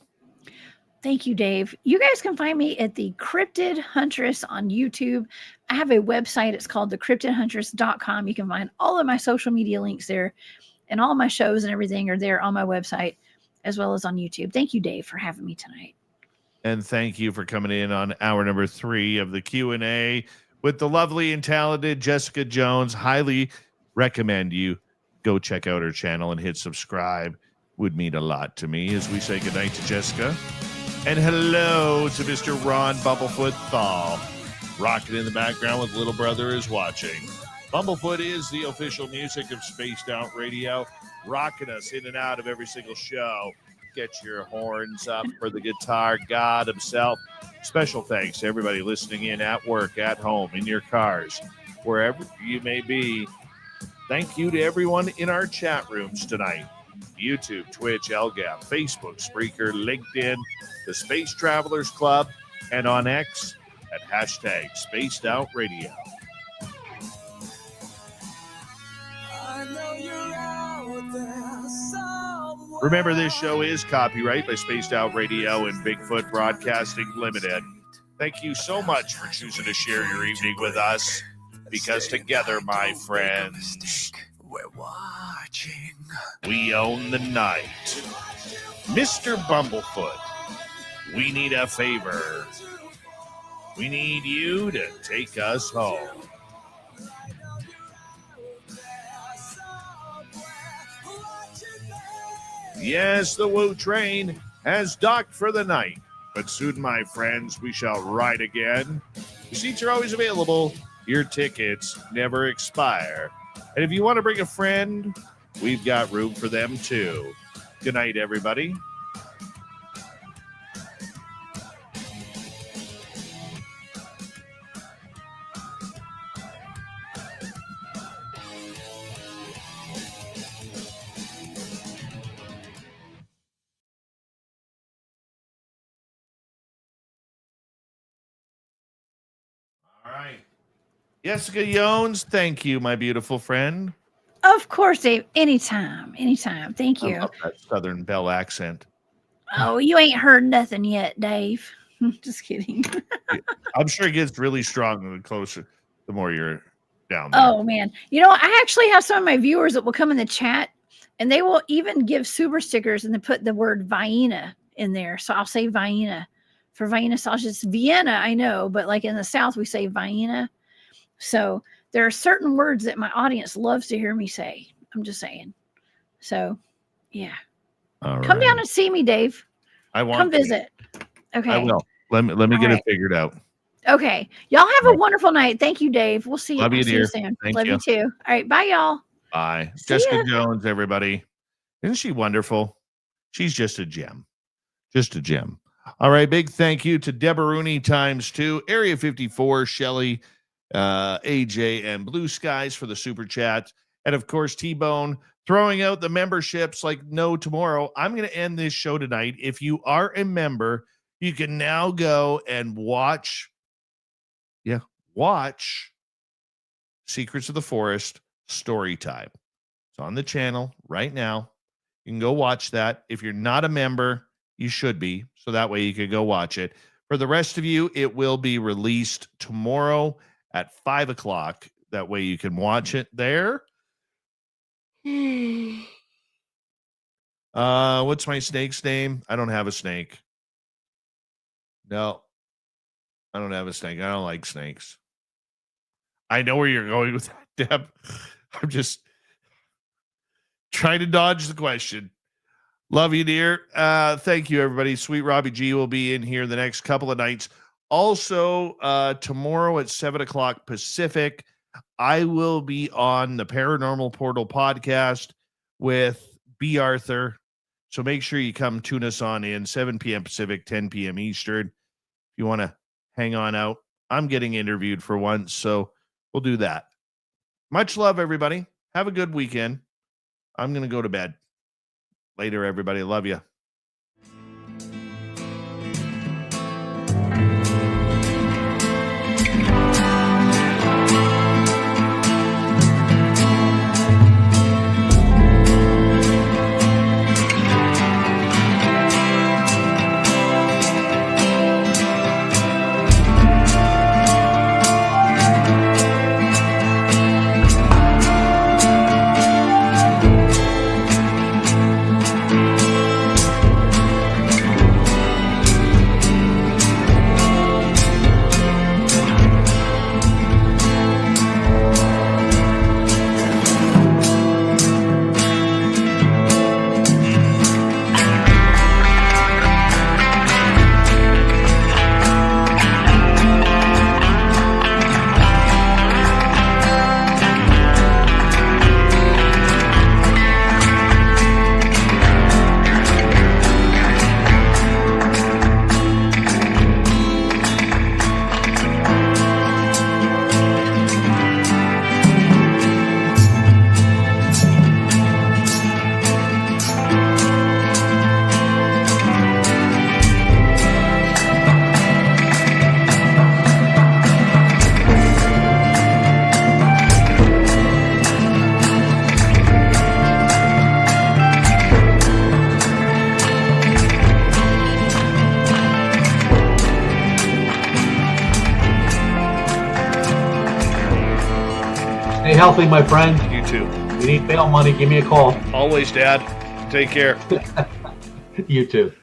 Thank you, Dave. You guys can find me at the Cryptid Huntress on YouTube. I have a website. It's called thecryptidhuntress.com. You can find all of my social media links there, and all my shows and everything are there on my website as well as on YouTube. Thank you, Dave, for having me tonight. And thank you for coming in on hour number 3 of the Q&A with the lovely and talented Jessica Jones. Highly recommend you go check out her channel and hit subscribe. Would mean a lot to me as we say goodnight to Jessica. And hello to Mr. Ron Bumblefoot Thal, rocking in the background with Little Brother is Watching. Bumblefoot is the official music of Spaced Out Radio, rocking us in and out of every single show. Get your horns up for the guitar god himself. Special thanks to everybody listening in at work, at home, in your cars, wherever you may be. Thank you to everyone in our chat rooms tonight. YouTube, Twitch, LGAP, Facebook, Spreaker, LinkedIn, the Space Travelers Club, and on X at hashtag Spaced Out Radio. Remember, this show is copyright by Spaced Out Radio and Bigfoot Broadcasting Limited. Thank you so much for choosing to share your evening with us, because together, my friends, we're watching. We own the night. Mr. Bumblefoot, we need a favor. We need you to take us home. Yes, the Woo train has docked for the night, but soon, my friends, we shall ride again. Your seats are always available. Your tickets never expire. And if you want to bring a friend, we've got room for them too. Good night, everybody. All right. Jessica Jones, thank you, my beautiful friend. Of course, Dave. Anytime. Thank you. I love that Southern Belle accent. Oh, you ain't heard nothing yet, Dave. Just kidding. I'm sure it gets really strong the closer, the more you're down there. Oh, man. I actually have some of my viewers that will come in the chat, and they will even give super stickers and they put the word Vienna in there. So I'll say Vienna for Vienna sausages. Vienna, I know, but like in the South, we say Vienna. So there are certain words that my audience loves to hear me say. I'm just saying. So, yeah. Come down and see me, Dave. I want come to. Visit. Okay. I will. Let me get it figured out. Okay. Y'all have a wonderful night. Thank you, Dave. We'll see you. Love you, See dear. you soon. Thank Love you too. All right. Bye, y'all. Bye. See Jessica ya. Jones, everybody. Isn't she wonderful? She's just a gem. Just a gem. All right. Big thank you to Deboruni ×2, Area 54, Shelly, AJ, and Blue Skies for the super chat. And of course, T-Bone throwing out the memberships like no tomorrow. I'm going to end this show tonight. If you are a member, you can now go and watch watch Secrets of the Forest Story Time. It's on the channel right now. You can go watch that. If you're not a member, you should be, so that way you can go watch it. For the rest of you, it will be released tomorrow at 5 o'clock. That way you can watch it there. What's my snake's name? I don't have a snake. No, I don't have a snake. I don't like snakes. I know where you're going with that, Deb. I'm just trying to dodge the question. Love you, dear. Thank you, everybody. Sweet Robbie G will be in here the next couple of nights. Also, tomorrow at 7 o'clock Pacific, I will be on the Paranormal Portal podcast with B. Arthur. So make sure you come tune us on in 7 p.m. Pacific, 10 p.m. Eastern. If you want to hang on out, I'm getting interviewed for once, so we'll do that. Much love, everybody. Have a good weekend. I'm going to go to bed. Later, everybody. Love you. Stay healthy, my friend. You too. You need bail money, give me a call. Always, Dad. Take care. You too.